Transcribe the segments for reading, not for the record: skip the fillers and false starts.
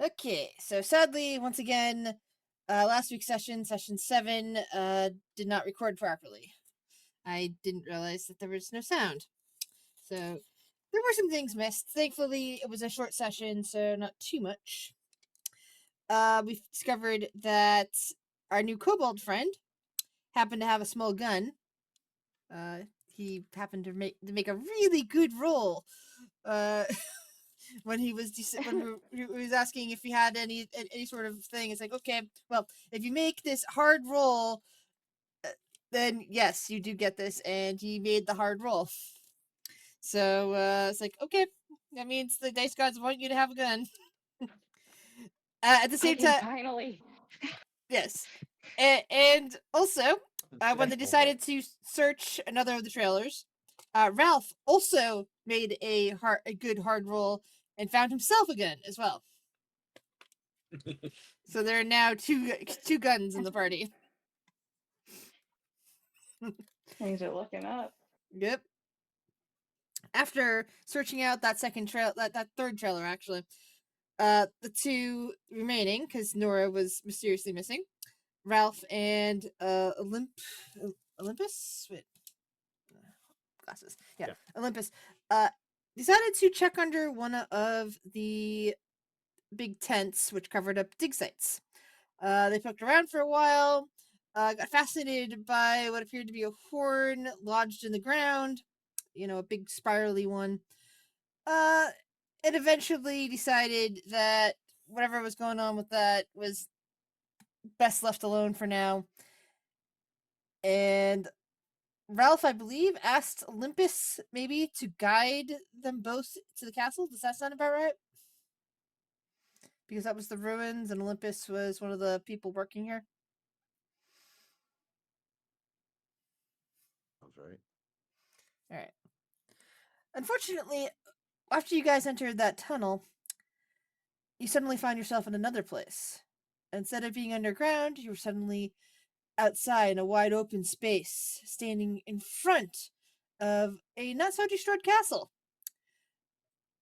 Okay, so sadly, once again, last week's session 7, did not record properly. I didn't realize that there was no sound. So there were some things missed. Thankfully, it was a short session, so not too much. We've discovered that our new kobold friend happened to have a small gun. He happened to make a really good roll. When he was he was asking if he had any sort of thing. It's like, okay, well, if you make this hard roll, then yes, you do get this, and he made the hard roll. So it's like, okay, that means the dice gods want you to have a gun. At the same time, finally. yes, and also when they decided to search another of the trailers, Ralph also made a good hard roll and found himself a gun as well. So there are now two guns in the party. Things are looking up. Yep. After searching out that that third trailer, actually, the two remaining, because Nora was mysteriously missing, Ralph and Olympus. Wait, glasses. Yeah, Olympus. Decided to check under one of the big tents, which covered up dig sites. They poked around for a while. Got fascinated by what appeared to be a horn lodged in the ground. You know, a big spirally one. And eventually decided that whatever was going on with that was best left alone for now. And Ralph, I believe, asked Olympus maybe to guide them both to the castle. Does that sound about right? Because that was the ruins, and Olympus was one of the people working here. That's right. All right. Unfortunately, after you guys entered that tunnel, you suddenly find yourself in another place. Instead of being underground, you were suddenly outside in a wide open space, standing in front of a not so destroyed castle.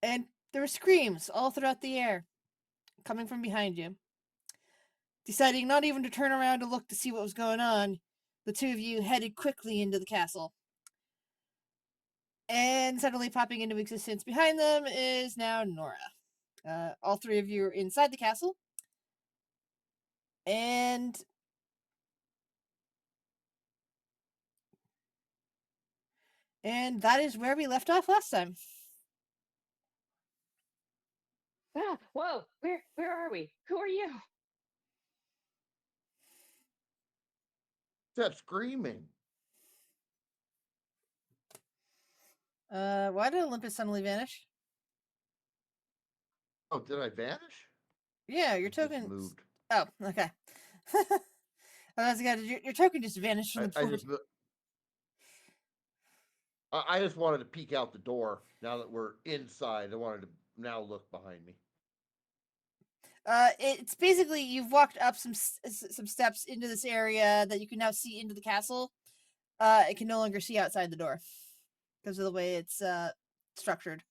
And there were screams all throughout the air, coming from behind you. Deciding not even to turn around to look to see what was going on, the two of you headed quickly into the castle. And suddenly popping into existence behind them is now Nora. All three of you are inside the castle. And that is where we left off last time. Ah, whoa! Where are we? Who are you? That screaming. Why did Olympus suddenly vanish? Oh, did I vanish? Yeah, your It just token moved. Oh, okay. Your token just vanished from the board. I just wanted to peek out the door. Now that we're inside, I wanted to now look behind me. It's basically you've walked up some steps into this area that you can now see into the castle. It can no longer see outside the door because of the way it's structured.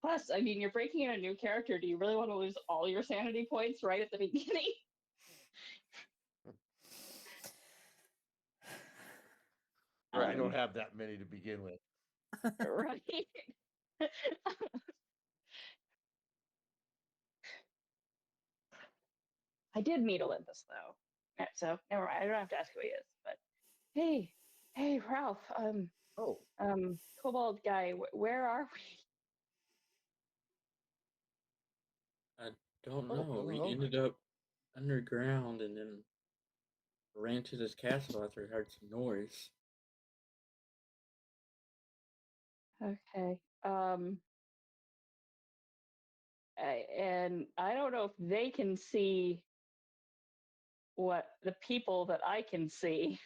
Plus, I mean, you're breaking in a new character. Do you really want to lose all your sanity points right at the beginning? Right, I don't have that many to begin with. Right. I did meet Olympus though, so never mind. I don't have to ask who he is. But hey, Ralph. Kobold guy. Where are we? I don't know. We ended up underground and then ran to this castle after we heard some noise. Okay. And I don't know if they can see what the people that I can see.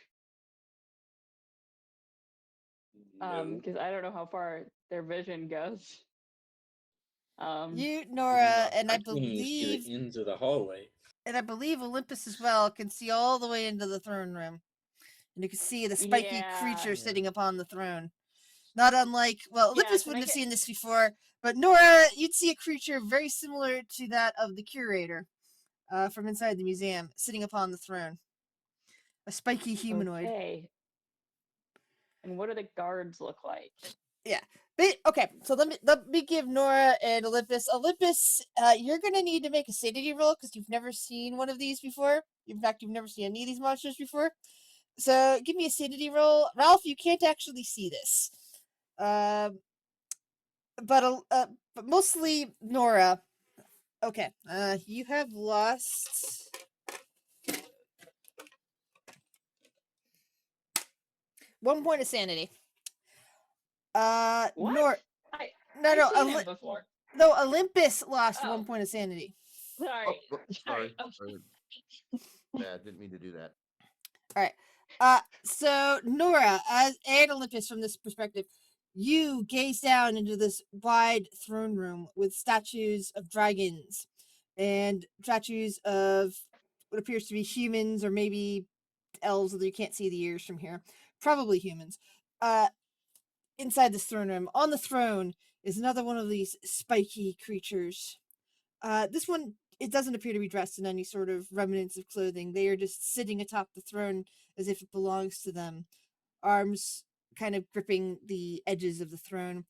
Because I don't know how far their vision goes. You, Nora, and I can only see believe the ends of the hallway. And I believe Olympus as well can see all the way into the throne room. And you can see the spiky creature sitting upon the throne. Not unlike, well, Yeah, Olympus to wouldn't make have it- seen this before, but Nora, you'd see a creature very similar to that of the curator from inside the museum, sitting upon the throne. A spiky humanoid. Okay. And what do the guards look like? Yeah. Okay, so let me give Nora and Olympus. Olympus, you're gonna need to make a sanity roll because you've never seen one of these before. In fact, you've never seen any of these monsters before. So give me a sanity roll. Ralph, you can't actually see this. But mostly Nora. Okay. You have lost 1 point of sanity. What? Nor I no I've no seen him before. no Olympus lost Oh. 1 point of sanity. Sorry. Oh, sorry. Okay. Sorry. Yeah, didn't mean to do that. All right. So Nora, as and Olympus, from this perspective, you gaze down into this wide throne room with statues of dragons and statues of what appears to be humans or maybe elves, although you can't see the ears from here. Probably humans. Inside this throne room, on the throne is another one of these spiky creatures. This one, it doesn't appear to be dressed in any sort of remnants of clothing. They are just sitting atop the throne as if it belongs to them, arms kind of gripping the edges of the throne.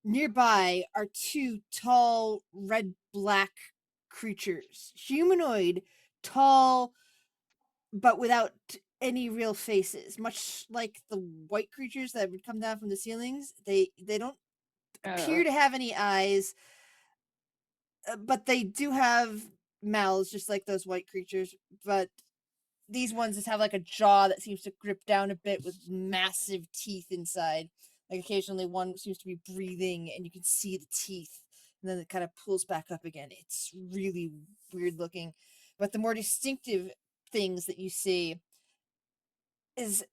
Nearby are two tall, red-black creatures, humanoid, tall, but without any real faces. Much like the white creatures that would come down from the ceilings, they don't appear to have any eyes. But they do have mouths, just like those white creatures. But these ones just have like a jaw that seems to grip down a bit with massive teeth inside. Like occasionally one seems to be breathing and you can see the teeth. And then it kind of pulls back up again. It's really weird looking. But the more distinctive things that you see is,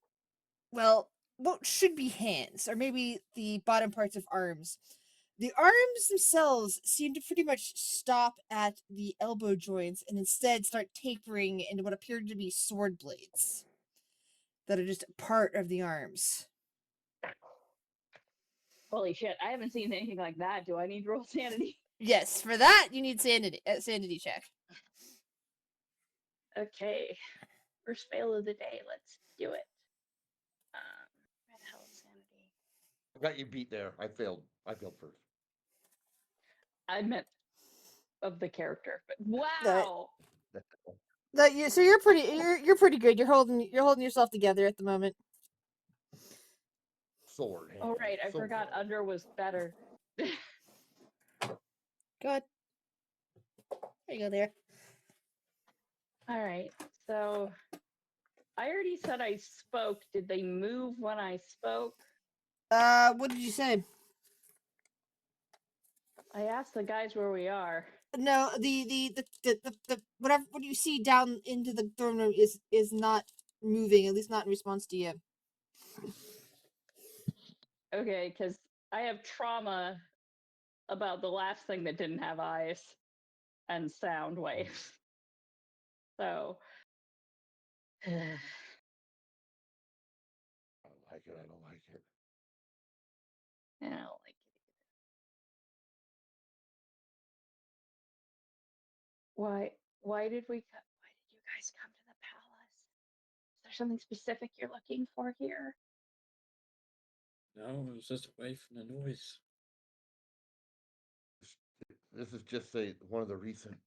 well, what should be hands, or maybe the bottom parts of arms. The arms themselves seem to pretty much stop at the elbow joints and instead start tapering into what appear to be sword blades that are just part of the arms. Holy shit! I haven't seen anything like that. Do I need to roll sanity? Yes, for that you need sanity check. Okay. First fail of the day. Let's do it. Where the hell is sanity? I got you beat there. I failed. I failed first. I meant of the character, but wow. So you're pretty good. You're holding yourself together at the moment. Sword. Oh hand, right, I so forgot far. under was better. Go ahead. There you go there. All right, so I already said I spoke. Did they move when I spoke? What did you say? I asked the guys where we are. No, the whatever what you see down into the throne room is not moving, at least not in response to you. Okay, because I have trauma about the last thing that didn't have eyes and sound waves. So, I don't like it. I don't like it. I don't like it. Why did you guys come to the palace? Is there something specific you're looking for here? No, it was just away from the noise. This is just one of the recent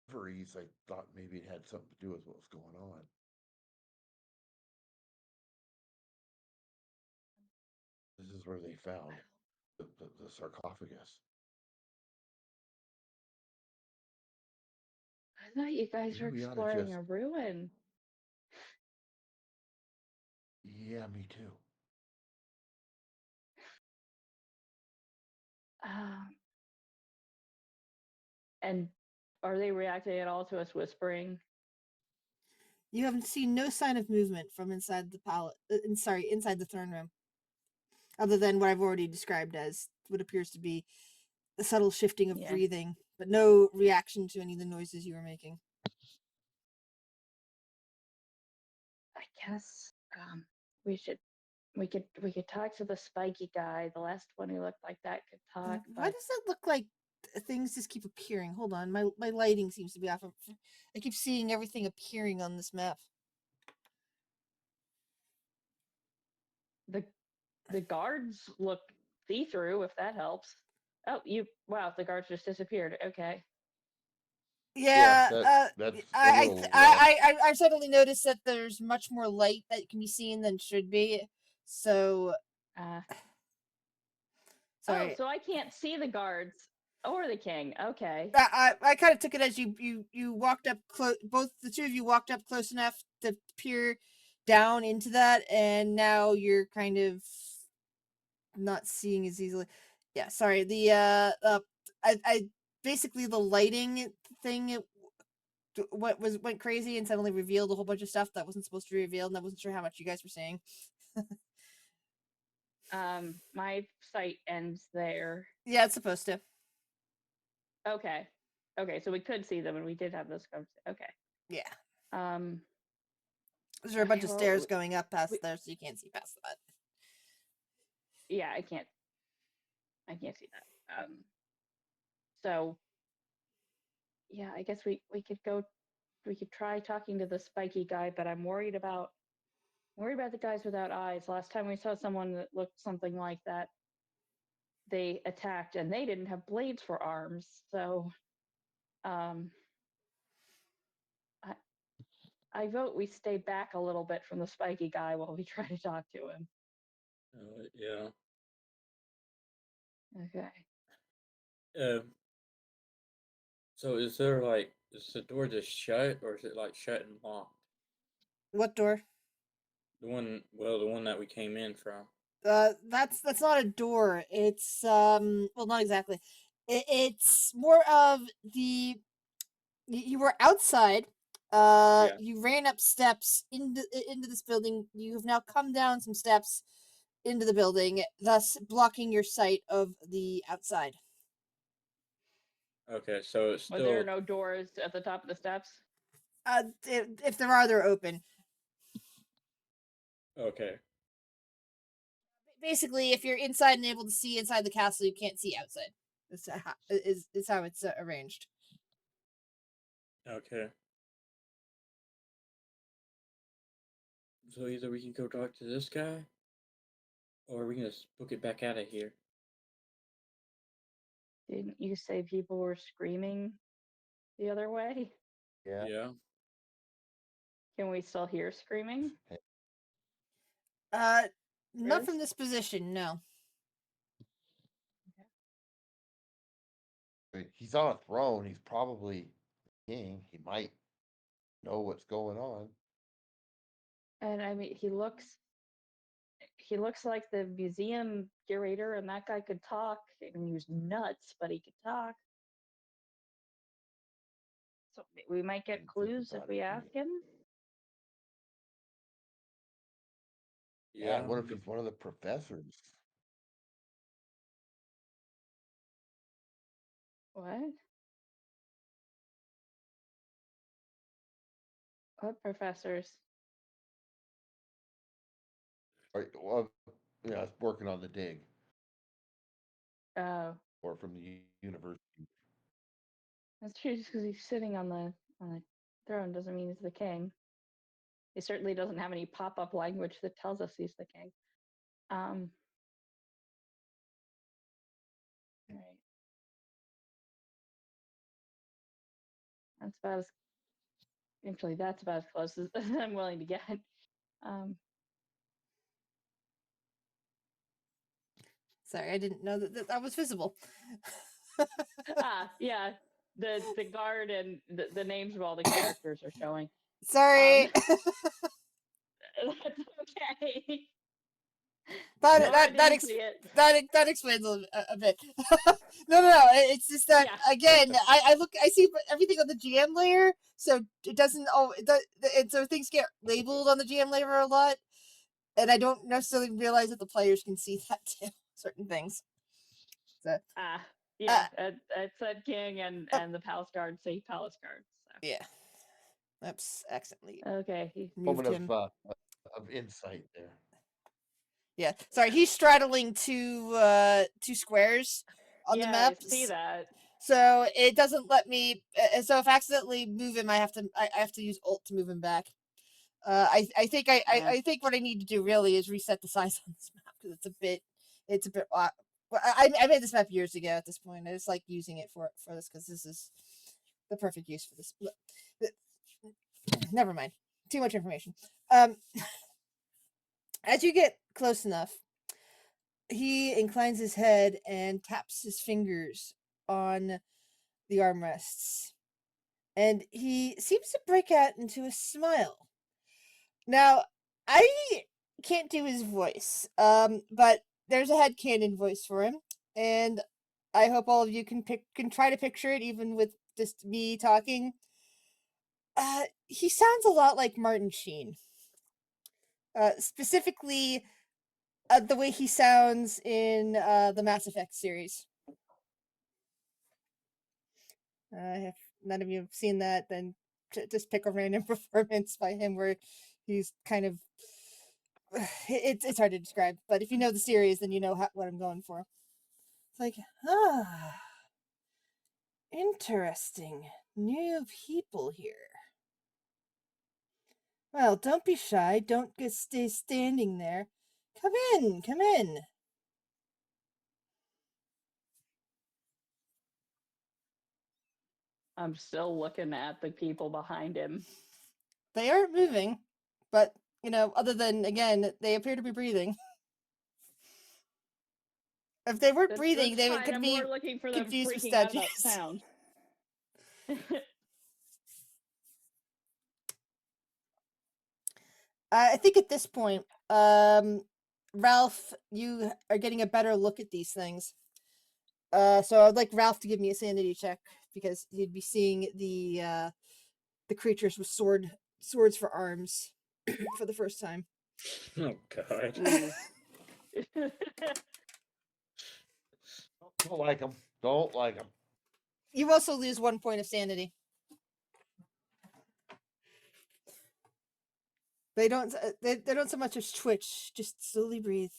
discoveries. I thought maybe it had something to do with what was going on. This is where they found the sarcophagus. I thought you guys were Maybe we oughta exploring just- a ruin. Yeah, me too. And are they reacting at all to us whispering? You haven't seen no sign of movement from inside the palace. Inside the throne room, other than what I've already described as what appears to be a subtle shifting of Yeah. breathing, but no reaction to any of the noises you were making. I guess we should we could talk to the spiky guy. The last one who looked like that could talk. Why But does it look like things just keep appearing? Hold on, my lighting seems to be off. I keep seeing everything appearing on this map. the guards look see-through, if that helps. Oh, wow, the guards just disappeared. Okay. Yeah, that's a I, little rough. I suddenly noticed that there's much more light that can be seen than should be. So, Oh, sorry. so I can't see the guards or the king. Okay. I kind of took it as you walked up close. Both the two of you walked up close enough to peer down into that, and now you're kind of not seeing as easily. Yeah, sorry. I basically the lighting thing went crazy and suddenly revealed a whole bunch of stuff that wasn't supposed to be revealed, and I wasn't sure how much you guys were seeing. My sight ends there. Yeah, it's supposed to. Okay. Okay, so we could see them, and we did have those conversations. Okay. Yeah. Um. There's a bunch of well, stairs going up past there, so you can't see past that. Yeah, I can't see that. So yeah, I guess we could go. We could try talking to the spiky guy, but I'm worried about the guys without eyes. Last time we saw someone that looked something like that, they attacked and they didn't have blades for arms. So, um, I vote we stay back a little bit from the spiky guy while we try to talk to him. Yeah. Okay. So is the door just shut, or is it like shut and locked? What door? The one that we came in from. That's not a door. It's well, not exactly. It's more of the you were outside. Yeah. You ran up steps into this building. You have now come down some steps into the building, thus blocking your sight of the outside. Okay, so it's Well, there are still no doors at the top of the steps. If there are, they're open. okay. Basically, if you're inside and able to see inside the castle, you can't see outside. Is how it's arranged. Okay. So either we can go talk to this guy, or we can just book it back out of here. Didn't you say people were screaming the other way? Yeah. Yeah. Can we still hear screaming? Not Really? from this position, no. He's on a throne. He's probably king. He might know what's going on. And I mean, he looks like the museum curator, and that guy could talk. I mean, he was nuts, but he could talk. So we might get Didn't think clues if about we it ask yet. him. Yeah. What if he's one of the professors? What? What professors? Well, yeah, it's working on the dig, Oh, or from the university. that's true. Just because he's sitting on the throne doesn't mean he's the king. He certainly doesn't have any pop-up language that tells us he's the king. All right. That's about as close as I'm willing to get. Um, Sorry, I didn't know that was visible. yeah, the guard and the names of all the characters are showing. Sorry. That's okay. that Nora that didn't see it. that explains a bit. No. It's just that Yeah. again, I see everything on the GM layer, so it doesn't. And so things get labeled on the GM layer a lot, and I don't necessarily realize that the players can see that too. Certain things. So Yeah. It said king, and the palace guard say palace guard. So. yeah, oops, accidentally Okay. moved Moment him. of insight there. Yeah, sorry, he's straddling two squares on the Yeah, map. I see that. So it doesn't let me. So if I accidentally move him, I have to use Alt to move him back. I think Yeah. I think what I need to do really is reset the size on this map because it's a bit. I made this map years ago. At this point, I just like using it for this because this is the perfect use for this. Never mind. Too much information. As you get close enough, he inclines his head and taps his fingers on the armrests, and he seems to break out into a smile. Now, I can't do his voice, but there's a headcanon voice for him, and I hope all of you can try to picture it, even with just me talking. He sounds a lot like Martin Sheen. Specifically, the way he sounds in the Mass Effect series. If none of you have seen that, then just pick a random performance by him where he's kind of. It's hard to describe, but if you know the series, then you know what I'm going for. It's like, interesting. New people here. Well, don't be shy. Don't stay standing there. Come in, come in. I'm still looking at the people behind him. They aren't moving, but, other than, again, they appear to be breathing. If they weren't breathing, they could I'm be more looking for them confused with freaking out about statues. sound. I think at this point, Ralph, you are getting a better look at these things. So I'd like Ralph to give me a sanity check because he'd be seeing the creatures with swords for arms for the first time. Oh God. Don't like them. Don't like them. You also lose 1 point of sanity. They don't so much as twitch, just slowly breathe.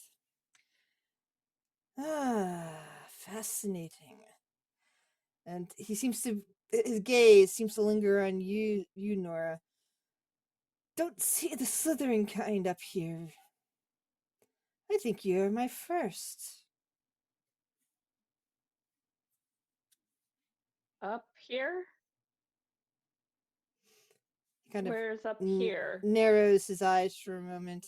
Fascinating. And his gaze seems to linger on you, Nora. Don't see the slithering kind up here. I think you're my first. Up here? Kind of Where's up here? narrows his eyes for a moment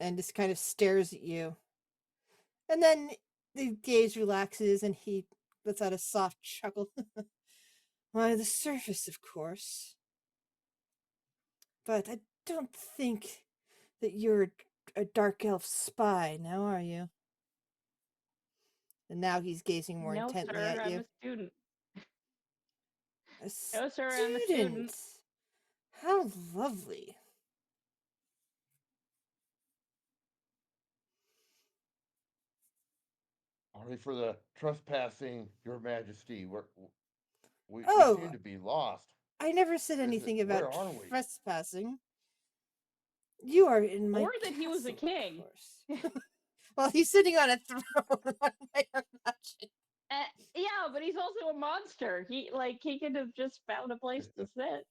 and just kind of stares at you. And then the gaze relaxes and he lets out a soft chuckle. Why, the surface, of course. But I don't think that you're a dark elf spy, now are you? And now he's gazing more intently sir, at you. I'm a student. A No, sir, I'm a student. How lovely. Only for the trespassing, Your Majesty. We Oh, seem to be lost. I never said anything about where are we? trespassing. You are in my Or that he was a castle, king. of course. Well, he's sitting on a throne. One way of imagine. Yeah, but he's also a monster. He could have just found a place to sit.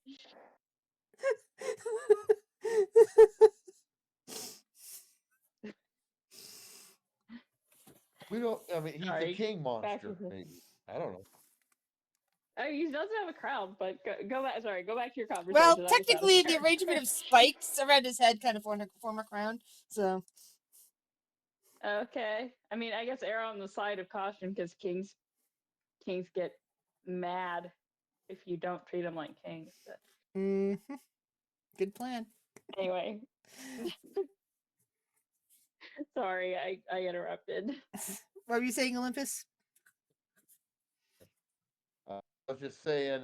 We don't. I mean, he's Sorry, a king monster. to the- Maybe I don't know. He doesn't have a crown, but go back. Sorry, go back to your conversation. Well, I was out of technically, the character. arrangement of spikes around his head kind of form a crown. So, Okay. I mean, I guess err on the side of caution because kings get mad if you don't treat them like kings. But good plan. anyway, sorry, I interrupted. What were you saying, Olympus? I was just saying.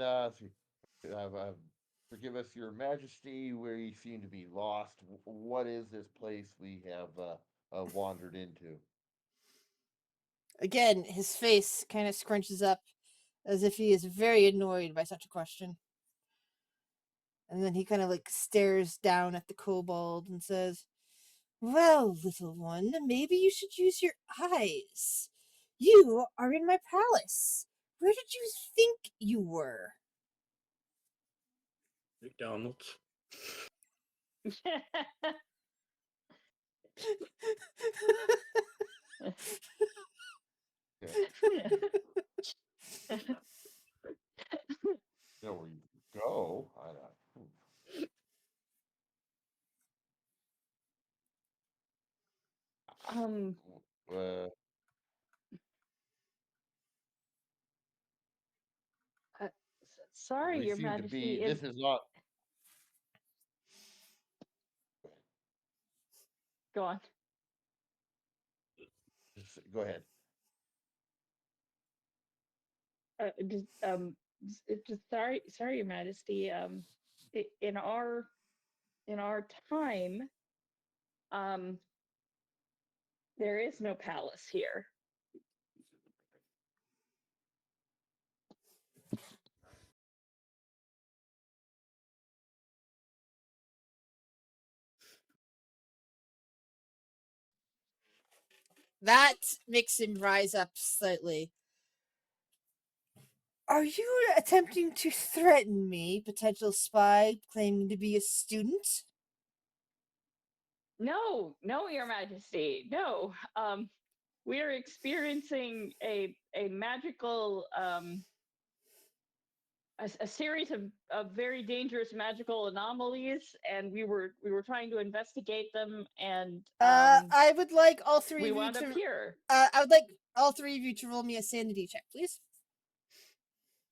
Forgive us, Your Majesty. We seem to be lost. What is this place we have wandered into? Again, his face kind of scrunches up as if he is very annoyed by such a question. And then he kind of stares down at the kobold and says, Well, little one, maybe you should use your eyes. You are in my palace. Where did you think you were? McDonald's. Yeah. You know where you go. I don't. Sorry, we Your seem to Majesty. be. This is not. Go on. Go ahead. Just sorry, Your Majesty. In our time, there is no palace here. That makes him rise up slightly. Are you attempting to threaten me, potential spy claiming to be a student? No, Your Majesty, no. We are experiencing a magical a series of very dangerous magical anomalies, and we were trying to investigate them, and I would like all three we of you wound up to. here. I would like all three of you to roll me a sanity check, please.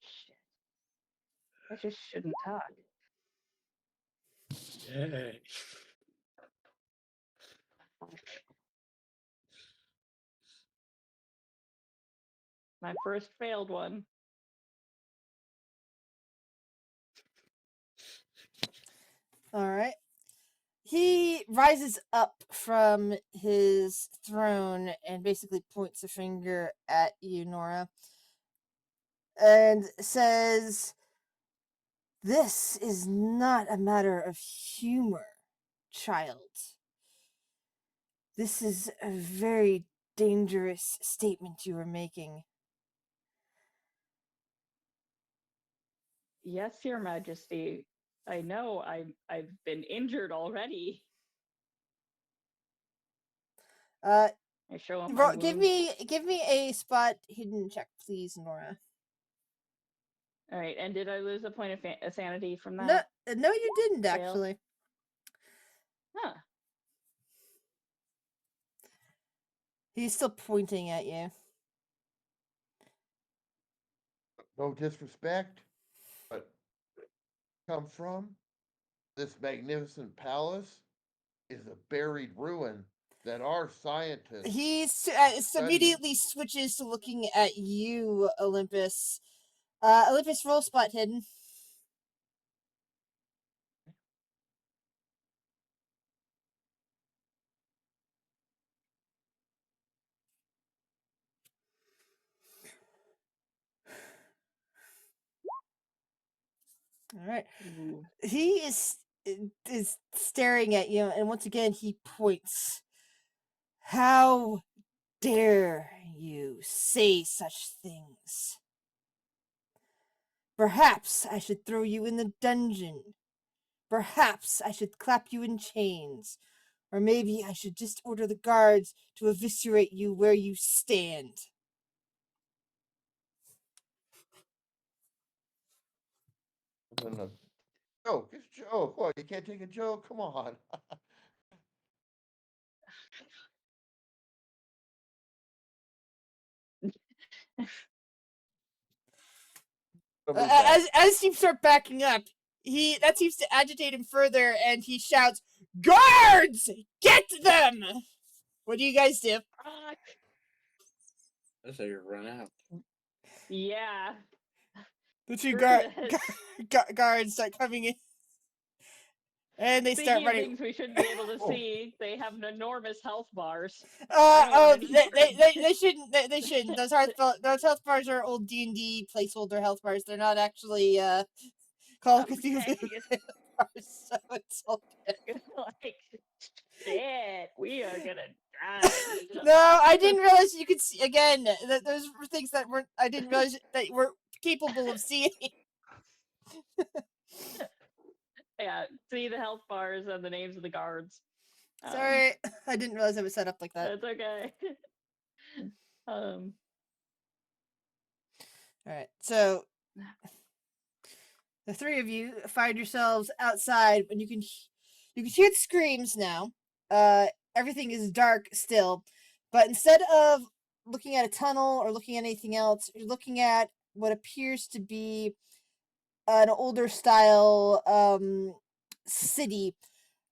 Shit. I just shouldn't talk. Yay. My first failed one. All right. He rises up from his throne and basically points a finger at you, Nora, and says, "This is not a matter of humor, child. This is a very dangerous statement you are making." Yes, Your Majesty. I know. I've been injured already. I show him my Give wound. me a spot hidden check, please, Nora. All right. And did I lose a point of sanity from that? No, you didn't fail? actually. Huh. He's still pointing at you. No disrespect, but come from this magnificent palace is a buried ruin that our scientists. He immediately switches to looking at you, Olympus. Olympus, roll spot hidden. All right. Ooh. He is staring at you, and once again he points. How dare you say such things? Perhaps I should throw you in the dungeon. Perhaps I should clap you in chains. Or maybe I should just order the guards to eviscerate you where you stand. Joke, it's a joke. What, you can't take a joke? Come on. As you start backing up, that seems to agitate him further, and he shouts, "Guards! Get them!" What do you guys do? I say you run out. Yeah. The two guards start coming in. And they Speaking start running. Of things we shouldn't be able to see, they have enormous health bars. They shouldn't. They shouldn't. Those health bars are old D&D placeholder health bars. They're not actually Call of Cthulhu health bars, so it's all good. Like, Shit, we are gonna die. No, I didn't realize you could see again. That those were things that weren't. I didn't realize that we're capable of seeing. Yeah, see the health bars and the names of the guards. Sorry, I didn't realize it was set up like that. That's okay. All right, so the three of you find yourselves outside, and you can hear the screams now. Everything is dark still, but instead of looking at a tunnel or looking at anything else, you're looking at what appears to be an older style city,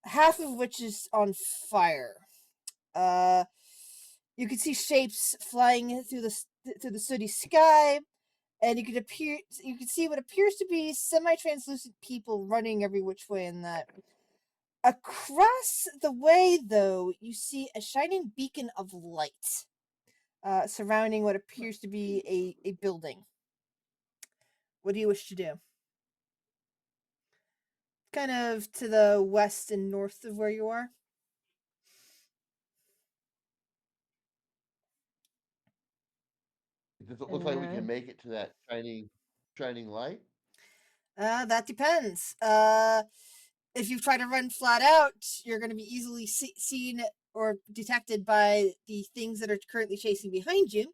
half of which is on fire. You can see shapes flying through the sooty sky, and you can see what appears to be semi-translucent people running every which way in that. Across the way, though, you see a shining beacon of light surrounding what appears to be a building. What do you wish to do? Kind of to the west and north of where you are. Does it look like we can make it to that shining light? That depends. If you try to run flat out, you're going to be easily seen or detected by the things that are currently chasing behind you.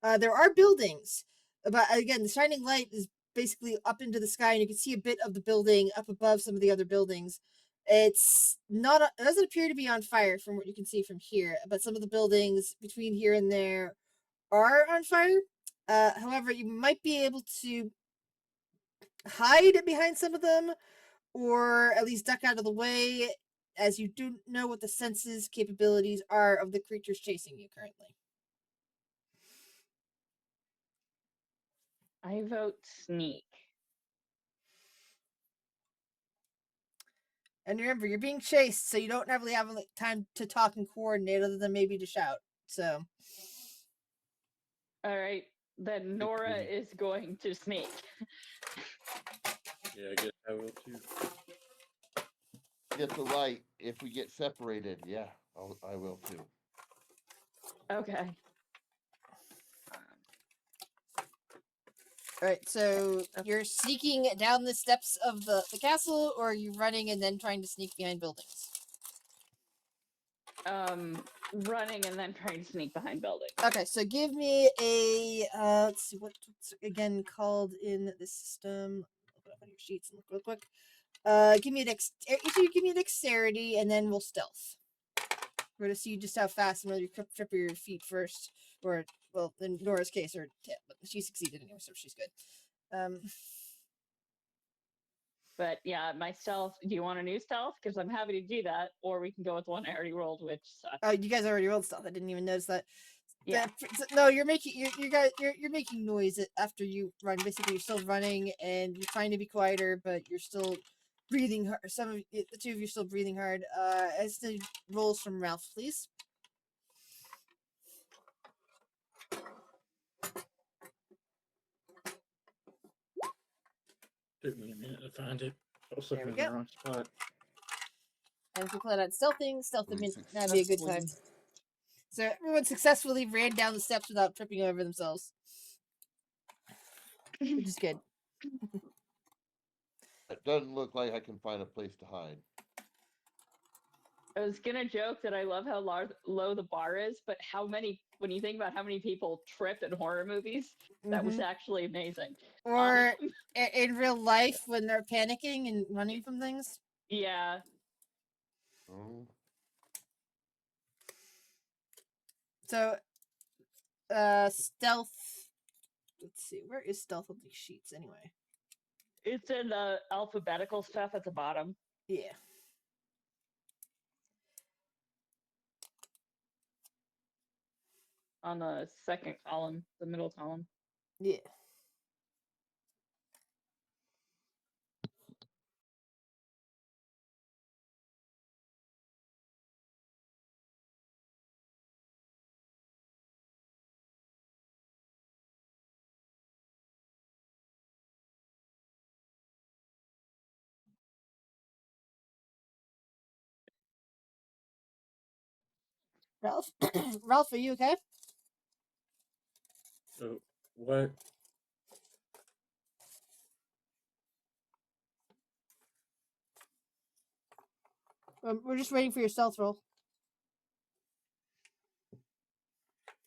There are buildings, but again, the shining light is basically up into the sky, and you can see a bit of the building up above some of the other buildings. It's not. It doesn't appear to be on fire from what you can see from here, but some of the buildings between here and there are on fire. However, you might be able to hide behind some of them, or at least duck out of the way, as you do know what the senses capabilities are of the creatures chasing you currently. I vote sneak. And remember, you're being chased, so you don't really have time to talk and coordinate other than maybe to shout. So. All right, then Nora is going to sneak. Yeah, I guess I will too. Get the light. If we get separated, yeah, I will too. Okay. All right, so you're sneaking down the steps of the castle, or are you running and then trying to sneak behind buildings? Running and then trying to sneak behind buildings. Okay, so give me a let's see what's again called in the system. Look it up on your sheets and look real quick. Give me a dexterity, and then we'll stealth. We're gonna see just how fast and whether you trip your feet first, or well, in Nora's case, or but she succeeded anyway, so she's good. But yeah, my stealth. Do you want a new stealth? Because I'm happy to do that, or we can go with one I already rolled, which sucks. Oh, you guys already rolled stealth. I didn't even notice that. Yeah. No, you're making you're making noise after you run. Basically, you're still running and you're trying to be quieter, but you're still breathing hard. The two of you are still breathing hard. As the rolls from Ralph, please. Took me a minute to find it. I was There looking we in the go. wrong spot. And if you plan on stealthing, We that'd be a good time. So everyone successfully ran down the steps without tripping over themselves, which is good. It doesn't look like I can find a place to hide. I was gonna joke that I love how low the bar is, but when you think about how many people trip in horror movies, that was actually amazing. Or in real life when they're panicking and running from things. Yeah. Oh. So, stealth. Let's see, where is stealth on these sheets anyway? It's in the alphabetical stuff at the bottom. Yeah. On the second column, the middle column. Yeah. Ralph? Ralph, are you okay? So what? We're just waiting for your stealth roll.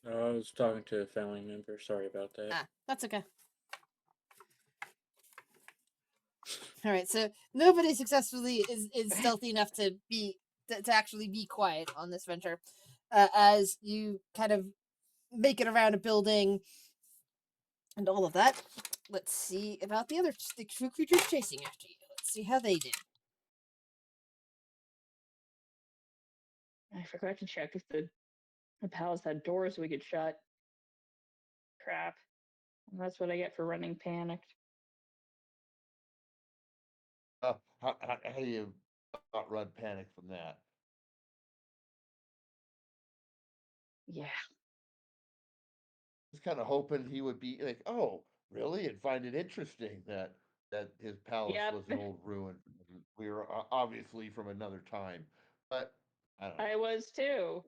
I was talking to a family member. Sorry about that. Ah, that's okay. All right, so nobody successfully is stealthy enough to actually be quiet on this venture, as you kind of make it around a building and all of that. Let's see about the two creatures chasing after you. Let's see how they did. I forgot to check if the palace had doors we could shut. Crap. And that's what I get for running panicked. How do you not run panic from that? Yeah. I was kind of hoping he would be like, "Oh, really?" and find it interesting that his palace Yep. was an old ruin. We were obviously from another time, but I don't know. I was too.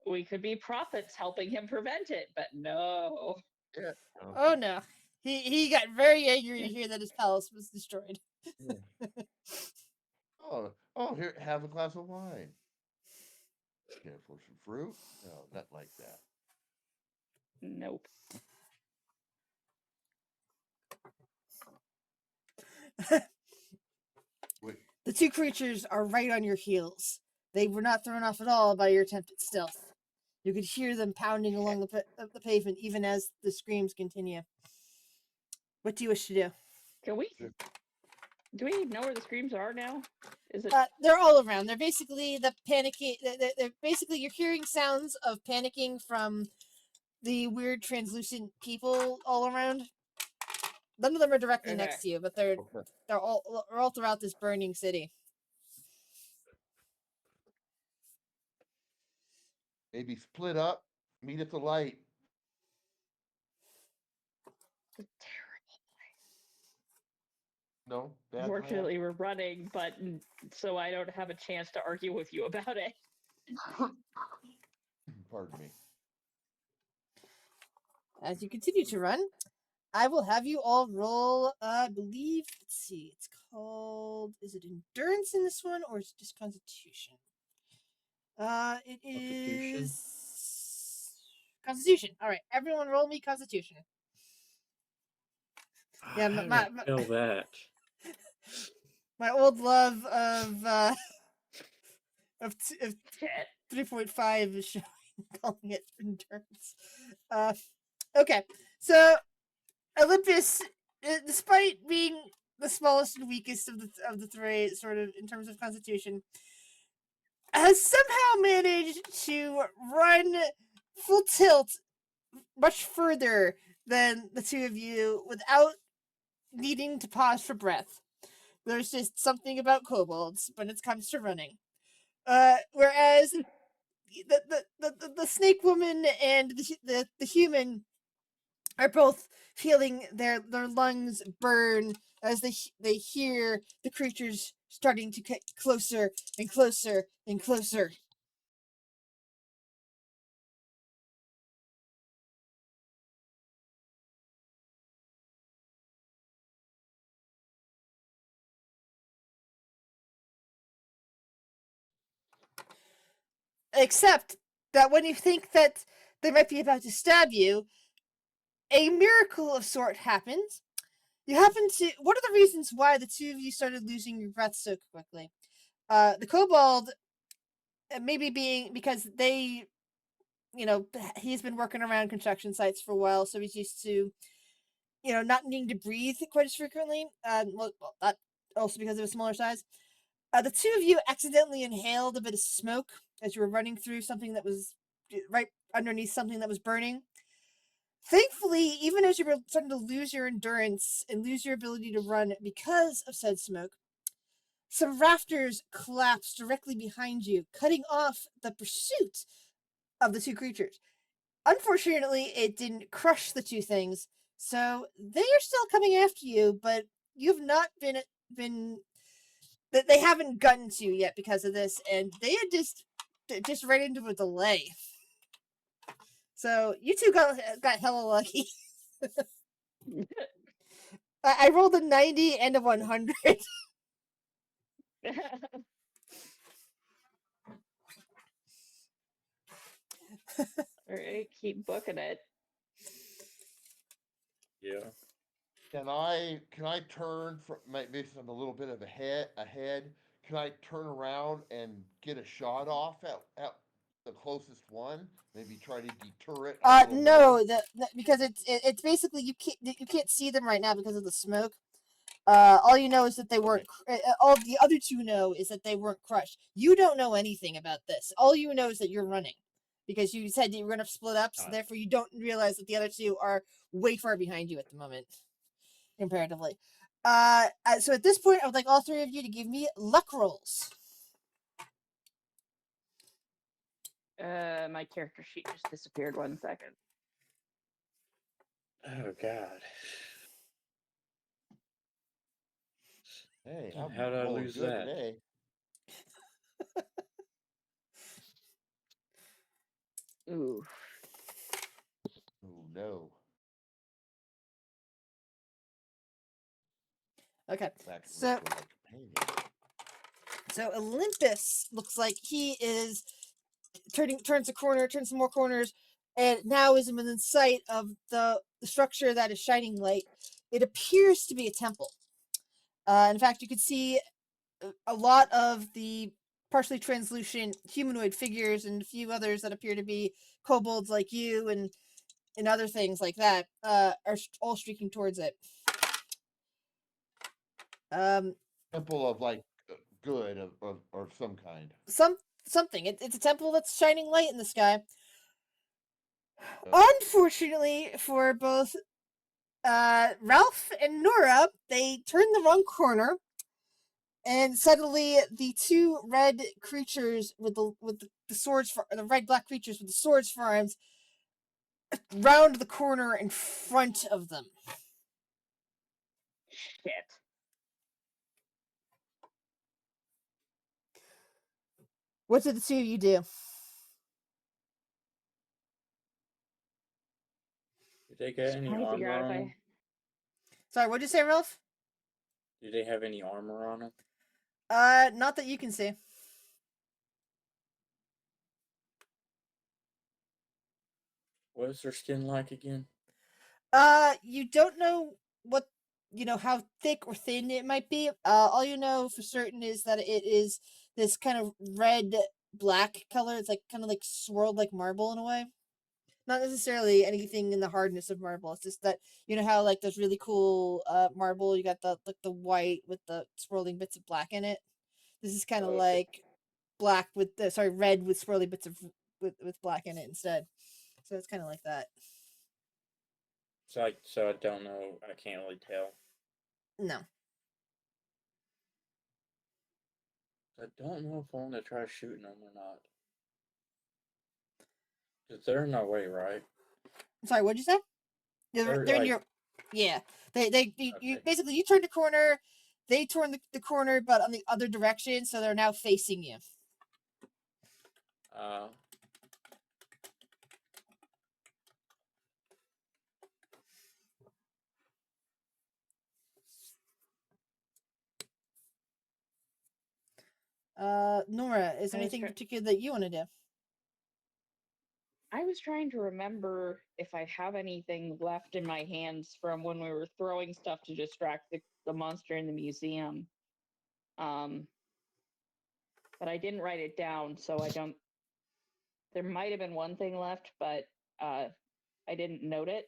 We could be prophets helping him prevent it, but no. Yeah. Oh no. He got very angry to hear that his palace was destroyed. Yeah. Oh, here, have a glass of wine. Care for some fruit? No, not like that. Nope. Wait, The two creatures are right on your heels. They were not thrown off at all by your attempt at stealth. You could hear them pounding along the pavement even as the screams continue. What do you wish to do? Can we? Do we know where the screams are now? Is it? They're all around. They're basically the panicking. They're basically you're hearing sounds of panicking from the weird translucent people all around. None of them are directly Okay. next to you, but they're all throughout this burning city. maybe split up, meet at the light. It's a terrible. No, bad plan. Fortunately, we're running, but so I don't have a chance to argue with you about it. Pardon me. As you continue to run, I will have you all roll. I believe. Let's see. It's called. Is it endurance in this one, or is it just constitution? It Constitution. is constitution. All right, everyone, roll me constitution. Yeah, How did I fail that? my old love of Shit. 3.5 is showing, calling it endurance. Okay, so Olympus, despite being the smallest and weakest of the three, sort of in terms of constitution, has somehow managed to run full tilt much further than the two of you without needing to pause for breath. There's just something about kobolds when it comes to running. Whereas the snake woman and the human are both feeling their lungs burn as they hear the creatures starting to get closer and closer and closer. Except that when you think that they might be about to stab you, a miracle of sort happens. You happen to. What are the reasons why the two of you started losing your breath so quickly? The kobold, maybe being because they, he's been working around construction sites for a while, so he's used to, not needing to breathe quite as frequently. Well, that also because of a smaller size. The two of you accidentally inhaled a bit of smoke as you were running through something that was right underneath something that was burning. Thankfully, even as you were starting to lose your endurance and lose your ability to run because of said smoke, some rafters collapsed directly behind you, cutting off the pursuit of the two creatures. Unfortunately, it didn't crush the two things, so they are still coming after you, but you've not been that they haven't gotten to you yet because of this, and they had just just right into a delay. So you two got hella lucky. I rolled a 90 and a 100. All right, keep booking it. Yeah. Can I turn from maybe I'm a little bit of ahead? Can I turn around and get a shot off at the closest one? Maybe try to deter it a little No, more? because it's basically you can't see them right now because of the smoke. All you know is that they weren't. All the other two know is that they weren't crushed. You don't know anything about this. All you know is that you're running, because you said you were going to split up. So therefore, you don't realize that the other two are way far behind you at the moment, comparatively. So at this point, I would like all three of you to give me luck rolls. My character sheet just disappeared 1 second. Oh God. Hey, And I'm how did I rolling lose good that? today. Ooh. Oh no. Okay, Back so for my companion. so Olympus looks like he is turns a corner, turns some more corners, and now is within sight of the structure that is shining light. It appears to be a temple. In fact, you could see a lot of the partially translucent humanoid figures and a few others that appear to be kobolds like you and other things like that are all streaking towards it. Temple of like good of some kind. Something. It's a temple that's shining light in the sky. Uh, Unfortunately for both Ralph and Nora, they turned the wrong corner, and suddenly the two red creatures with the swords for the red black creatures with the swords for arms round the corner in front of them. Shit. What did the two of you do? Did they get any Trying to figure armor out if on I. them? Sorry, what'd you say, Ralph? Do they have any armor on them? Not that you can see. What is their skin like again? You don't know what how thick or thin it might be. All you know for certain is that it is this kind of red black color. It's like kind of like swirled like marble in a way. Not necessarily anything in the hardness of marble. It's just that you know how like those really cool marble. You got the white with the swirling bits of black in it. This is kind of Okay. like black with the red with swirly bits of with black in it instead. So it's kind of like that. So I don't know. I can't really tell. No. I don't know if I want to try shooting them or not. Cause they're in our way, right? I'm sorry. What'd you say? They're in like your. Yeah. You okay. basically you turned the corner. They turned the corner, but on the other direction, so they're now facing you. Nora, is there I was anything in trying. particular that you want to do? I was trying to remember if I have anything left in my hands from when we were throwing stuff to distract the monster in the museum. Um, but I didn't write it down, so I don't. There might have been one thing left, but I didn't note it.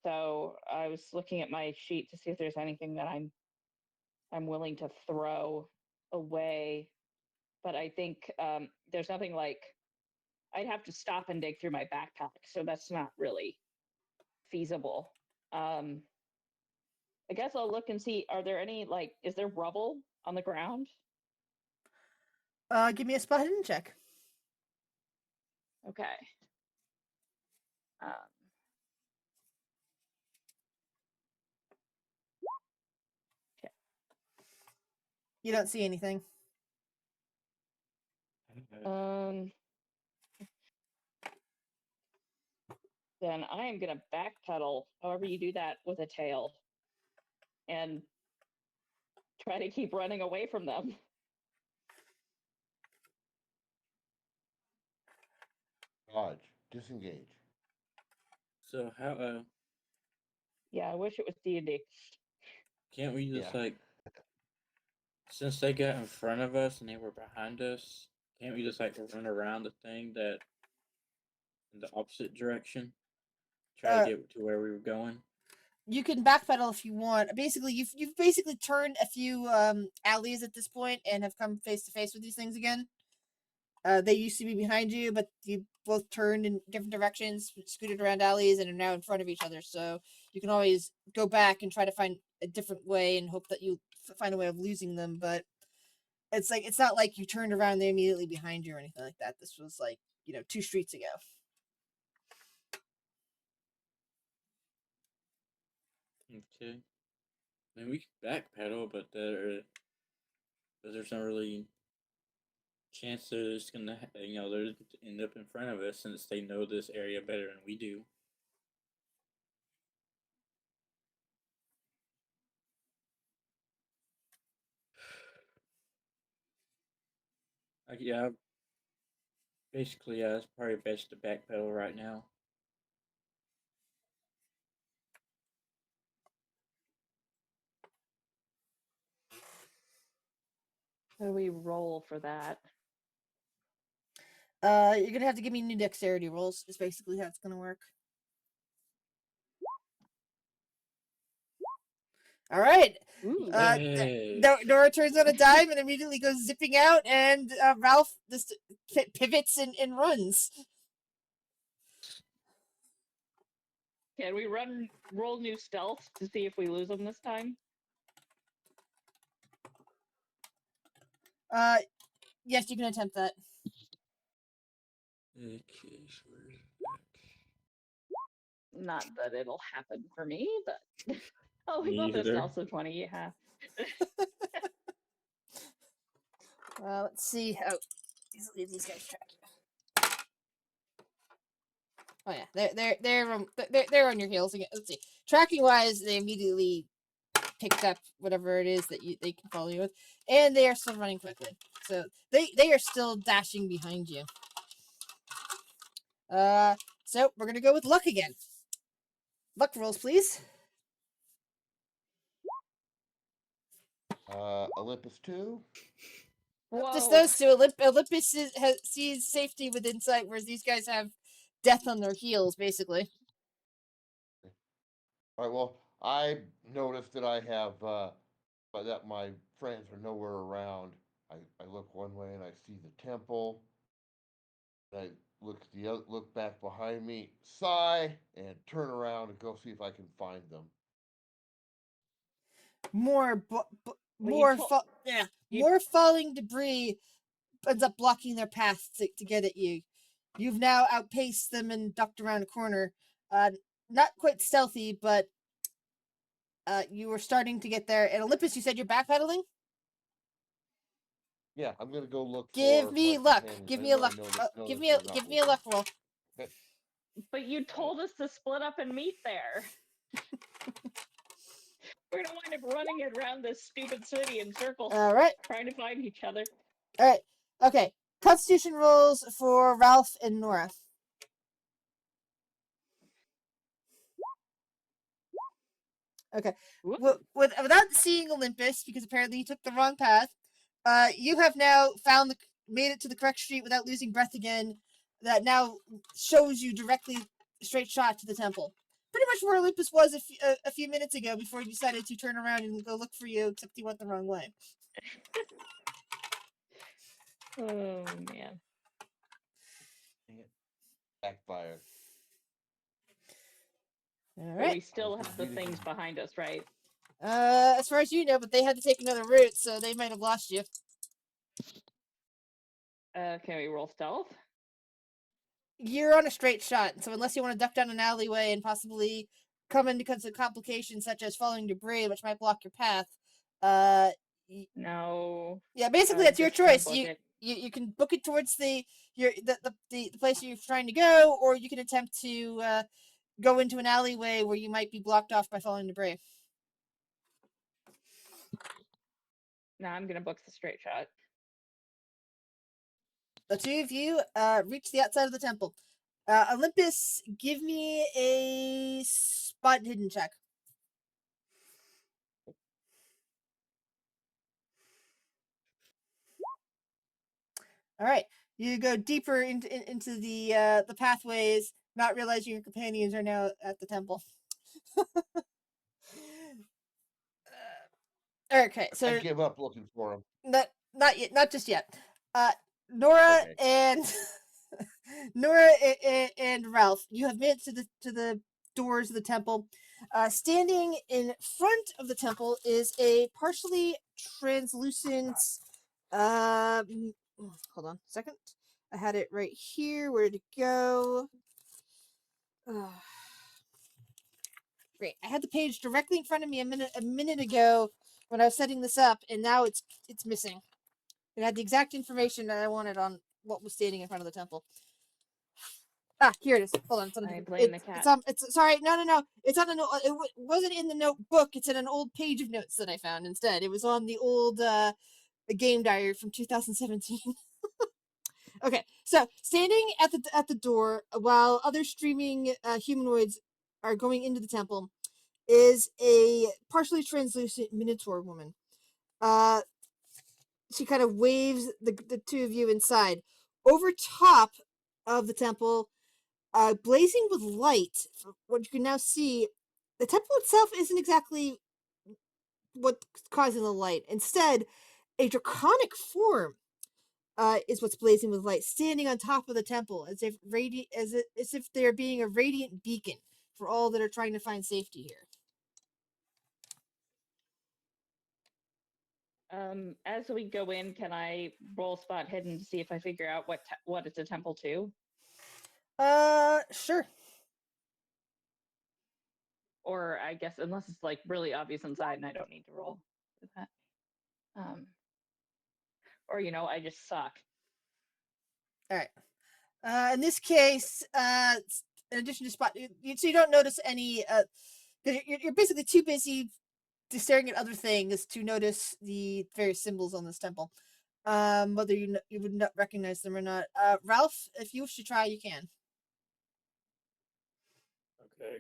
So I was looking at my sheet to see if there's anything that I'm willing to throw away. But I think there's nothing like I'd have to stop and dig through my backpack, so that's not really feasible. I guess I'll look and see. Are there any is there rubble on the ground? Give me a spot hidden check. Okay. Um, You don't see anything. Then I am gonna backpedal, however you do that with a tail, and try to keep running away from them. Dodge. Disengage. So how Yeah, I wish it was D&D. can't we just Yeah. like, since they got in front of us and they were behind us, can't we just like run around the thing that in the opposite direction? Try to get to where we were going. You can backpedal if you want. Basically, you've basically turned a few alleys at this point and have come face to face with these things again. They used to be behind you, but you both turned in different directions, scooted around alleys, and are now in front of each other. So you can always go back and try to find a different way and hope that you find a way of losing them. But it's not like you turned around and they're immediately behind you or anything like that. This was like 2 streets ago. Okay. I mean, we can backpedal, but there's no really chance they're just gonna, they're end up in front of us since they know this area better than we do. Yeah, basically, yeah, it's probably best to backpedal right now. How do we roll for that? You're gonna have to give me new dexterity rolls. Is basically how it's gonna work. All right. Ooh. Hey. Nora turns on a dime and immediately goes zipping out, and Ralph just pivots and runs. Can we roll new stealth to see if we lose them this time? Yes, you can attempt that. Okay, so where's that? Not that it'll happen for me, but oh, we Me both have either. stealth, so 20, yeah. Let's see how easily these guys track you. Oh yeah, they're on your heels again. Let's see. Tracking wise, they immediately picked up whatever it is that they can follow you with, and they are still running quickly. So they are still dashing behind you. So we're gonna go with luck again. Luck rolls, please. Olympus 2. Just Whoa. those two. Olympus sees safety within sight, whereas these guys have death on their heels, basically. All right. Well, I noticed that I have that my friends are nowhere around. I look one way and I see the temple. I look back behind me, sigh, and turn around and go see if I can find them. More falling debris ends up blocking their path to get at you. You've now outpaced them and ducked around a corner. Not quite stealthy, but you were starting to get there. And Olympus, you said you're backpedaling? Yeah, I'm gonna go look. Give for me my luck. companions. Give I me a really luck. noticed Give they're not me a luck roll. But you told us to split up and meet there. We're gonna wind up running around this stupid city in circles, All right. trying to find each other. All right. Okay. Constitution rolls for Ralph and Nora. Okay. Without seeing Olympus, because apparently you took the wrong path, you have now made it to the correct street without losing breath again. That now shows you directly straight shot to the temple. Pretty much where Olympus was a few minutes ago before he decided to turn around and go look for you, except he went the wrong way. Oh man. Backfire. All But right. we still have the things behind us, right? As far as you know, but they had to take another route, so they might have lost you. Can we roll stealth? You're on a straight shot, so unless you want to duck down an alleyway and possibly come into some complications such as falling debris, which might block your path, No. yeah, basically that's your choice. you can book it towards the place you're trying to go, or you can attempt to go into an alleyway where you might be blocked off by falling debris. No, I'm gonna book the straight shot. The two of you reach the outside of the temple. Olympus, give me a spot hidden check. All right, you go deeper into the pathways, not realizing your companions are now at the temple. Okay, I so give up looking for him. not yet, not just yet. Nora Okay. and Nora and Ralph, you have made it to the doors of the temple. Standing in front of the temple is a partially translucent. Hold on a second. I had it right here. Where did it go? Great. I had the page directly in front of me a minute ago when I was setting this up, and now it's missing. It had the exact information that I wanted on what was standing in front of the temple. Ah, here it is. Hold on. It's on I a, blame the cat. It's sorry. No. It's on a note. It wasn't in the notebook. It's in an old page of notes that I found instead. It was on the old game diary from 2017. Okay, so standing at the door while other streaming humanoids are going into the temple is a partially translucent minotaur woman. She kind of waves the two of you inside. Over top of the temple, blazing with light, what you can now see, the temple itself isn't exactly what's causing the light. Instead, a draconic form is what's blazing with light, standing on top of the temple, as if they're being a radiant beacon for all that are trying to find safety here. As we go in, can I roll spot hidden to see if I figure out what it's a temple to? Sure. Or I guess unless it's like really obvious inside and I don't need to roll with that. Or I just suck. All right. In this case, in addition to spot, so you don't notice any. You're basically too busy staring at other things to notice the various symbols on this temple. Whether you would not recognize them or not. Ralph, if you wish to try, you can. Okay,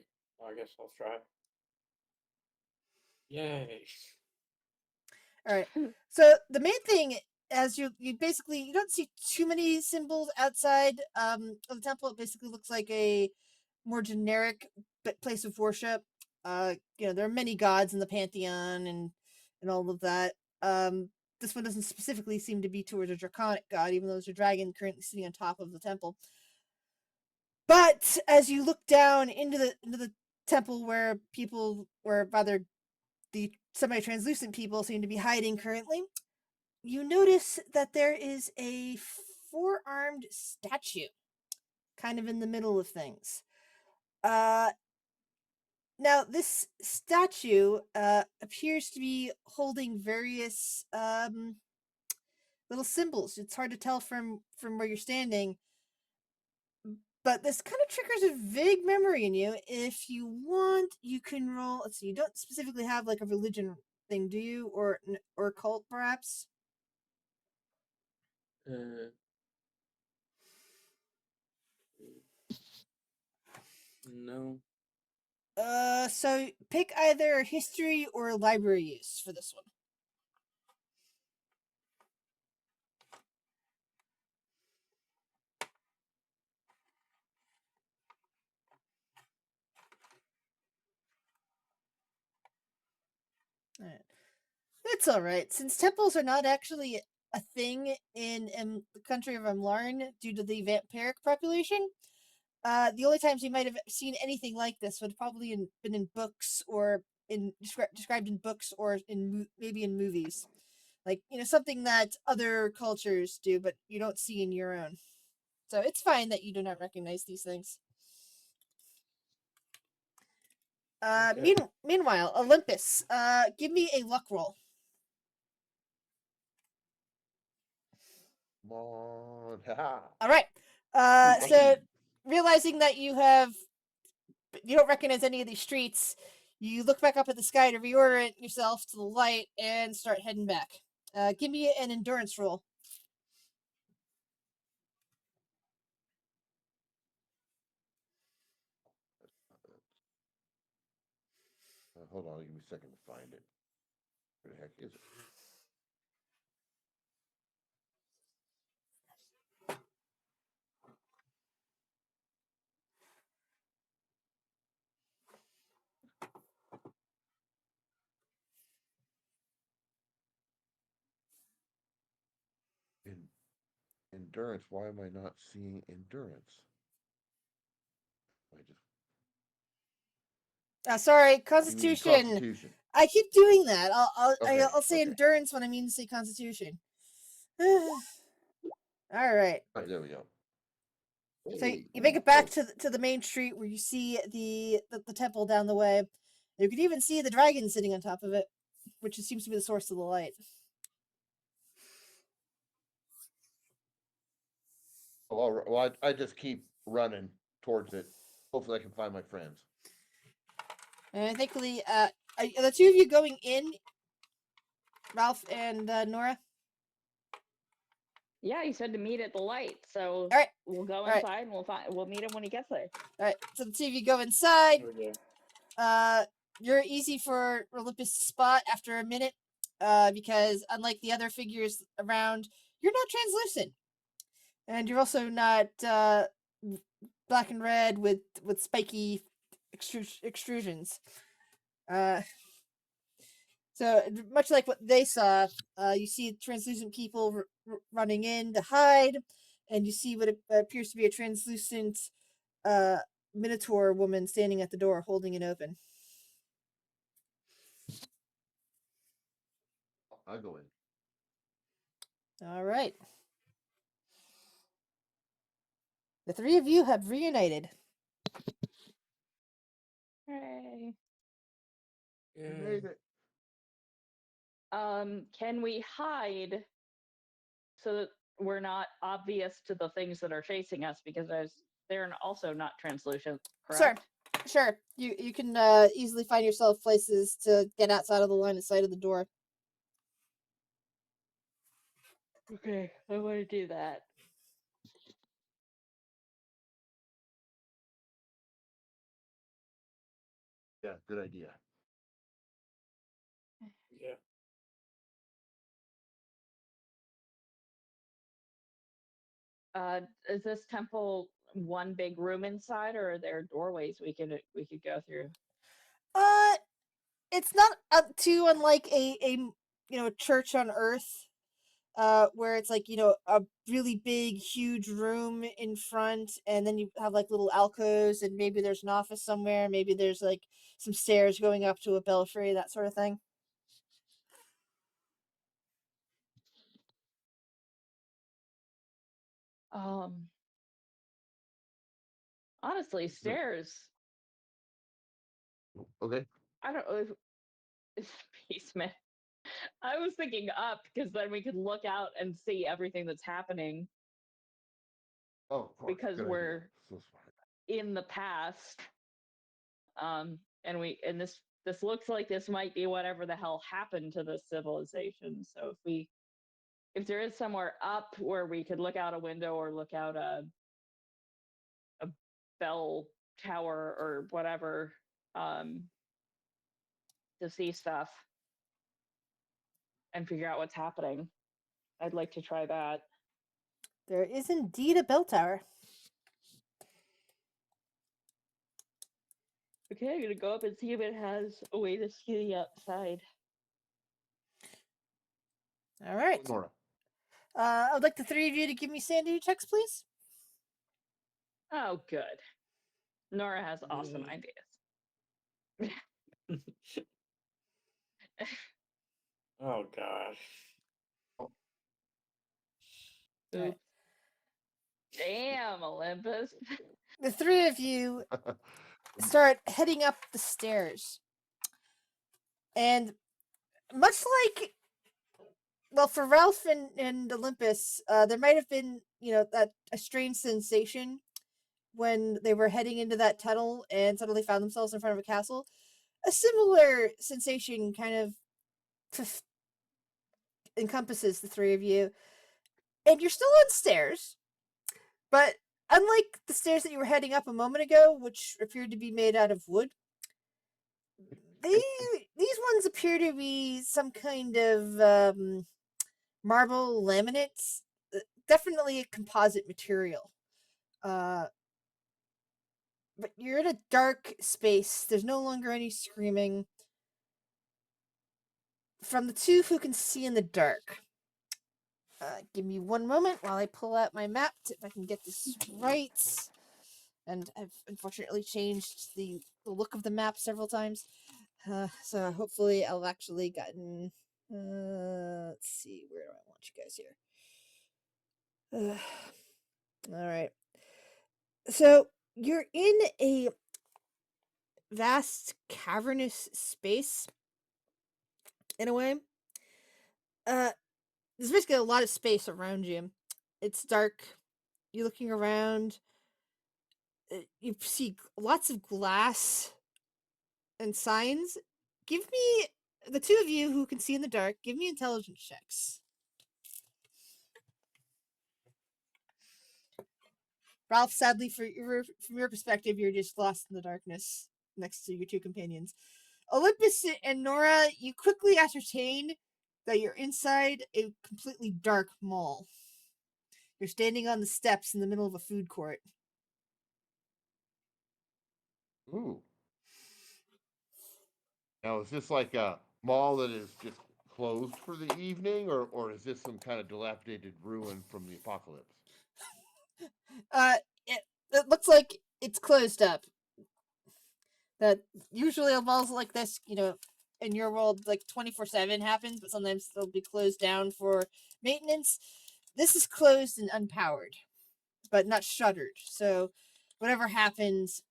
I guess I'll try. Yay! All right. So the main thing, as you basically you don't see too many symbols outside of the temple. It basically looks like a more generic place of worship. There are many gods in the pantheon and all of that. This one doesn't specifically seem to be towards a draconic god, even though there's a dragon currently sitting on top of the temple. But as you look down into the temple where rather the semi-translucent people seem to be hiding currently, you notice that there is a four-armed statue kind of in the middle of things. Now, this statue appears to be holding various little symbols. It's hard to tell from where you're standing, but this kind of triggers a vague memory in you. If you want, you can roll. Let's see. You don't specifically have like a religion thing, do you, or a cult, perhaps? No. So pick either history or library use for this one. All right. It's all right. Since temples are not actually a thing in the country of Amlarn due to the vampiric population, the only times you might have seen anything like this would probably been in books or described in books or maybe in movies, like something that other cultures do, but you don't see in your own. So it's fine that you do not recognize these things. Okay. Meanwhile, Olympus, give me a luck roll. Come on. Ha. All right. So realizing that you don't recognize any of these streets, you look back up at the sky to reorient yourself to the light and start heading back. Give me an endurance roll. Hold on, give me a second to find it. Where the heck is it? In endurance. Why am I not seeing endurance? I just Sorry, you mean Constitution. Constitution. I keep doing that. Okay, I'll say okay. endurance when I mean to say Constitution. All right. All right, there we go. So Hey, you make it back close. to the main street where you see the temple down the way. You can even see the dragon sitting on top of it, which seems to be the source of the light. Oh, all right. Well, I just keep running towards it. Hopefully, I can find my friends. And thankfully, are the two of you going in, Ralph and Nora? Yeah, he said to meet at the light, so All right. we'll go All right. inside and we'll meet him when he gets there. All right. So the two of you go inside. Over there. You're easy for Olympus to spot after a minute, because unlike the other figures around, you're not translucent, and you're also not black and red with spiky extrusions. So much like what they saw, you see translucent people running in to hide, and you see what appears to be a translucent minotaur woman standing at the door holding it open. I'll go in. All right. The three of you have reunited. Hooray. I made it. Can we hide so that we're not obvious to the things that are chasing us because they're also not translucent, correct? Sure. You can easily find yourself places to get outside of the line of sight of the door. Okay, I want to do that. Yeah, good idea. Yeah. Is this temple one big room inside, or are there doorways we could go through? It's not too unlike a church on Earth, where it's like a really big, huge room in front, and then you have like little alcoves, and maybe there's an office somewhere, maybe there's like some stairs going up to a belfry, that sort of thing. Honestly, stairs. Okay. I don't know if basement. I was thinking up because then we could look out and see everything that's happening Oh, of course. because Good we're idea. So smart. in the past. And this looks like this might be whatever the hell happened to this civilization. So if there is somewhere up where we could look out a window or look out a bell tower or whatever, to see stuff and figure out what's happening, I'd like to try that. There is indeed a bell tower. Okay, I'm gonna go up and see if it has a way to see the outside. All right. Nora. I would like the three of you to give me sanity checks, please. Oh, good. Nora has awesome Yeah. ideas. Oh gosh. All Oops. right. Damn, Olympus. The three of you start heading up the stairs. And much like well, for Ralph and Olympus, there might have been, that a strange sensation when they were heading into that tunnel and suddenly found themselves in front of a castle. A similar sensation kind of encompasses the three of you, and you're still on stairs, but unlike the stairs that you were heading up a moment ago, which appeared to be made out of wood, these ones appear to be some kind of marble laminates, definitely a composite material. But you're in a dark space. There's no longer any screaming. From the two who can see in the dark. Give me one moment while I pull out my map if I can get this right. And I've unfortunately changed the look of the map several times. So hopefully I'll actually gotten. Let's see, where do I want you guys here? All right. So you're in a vast cavernous space in a way. There's basically a lot of space around you. It's dark. You're looking around. You see lots of glass and signs. Give me, the two of you who can see in the dark, give me intelligence checks. Ralph, sadly, from your perspective, you're just lost in the darkness next to your two companions. Olympus and Nora, you quickly ascertain that you're inside a completely dark mall. You're standing on the steps in the middle of a food court. Ooh. Now, is this like a mall that is just closed for the evening, or is this some kind of dilapidated ruin from the apocalypse? It looks like it's closed up. That usually malls like this, in your world, like 24/7 happens, but sometimes they'll be closed down for maintenance. This is closed and unpowered, but not shuttered. So whatever happens,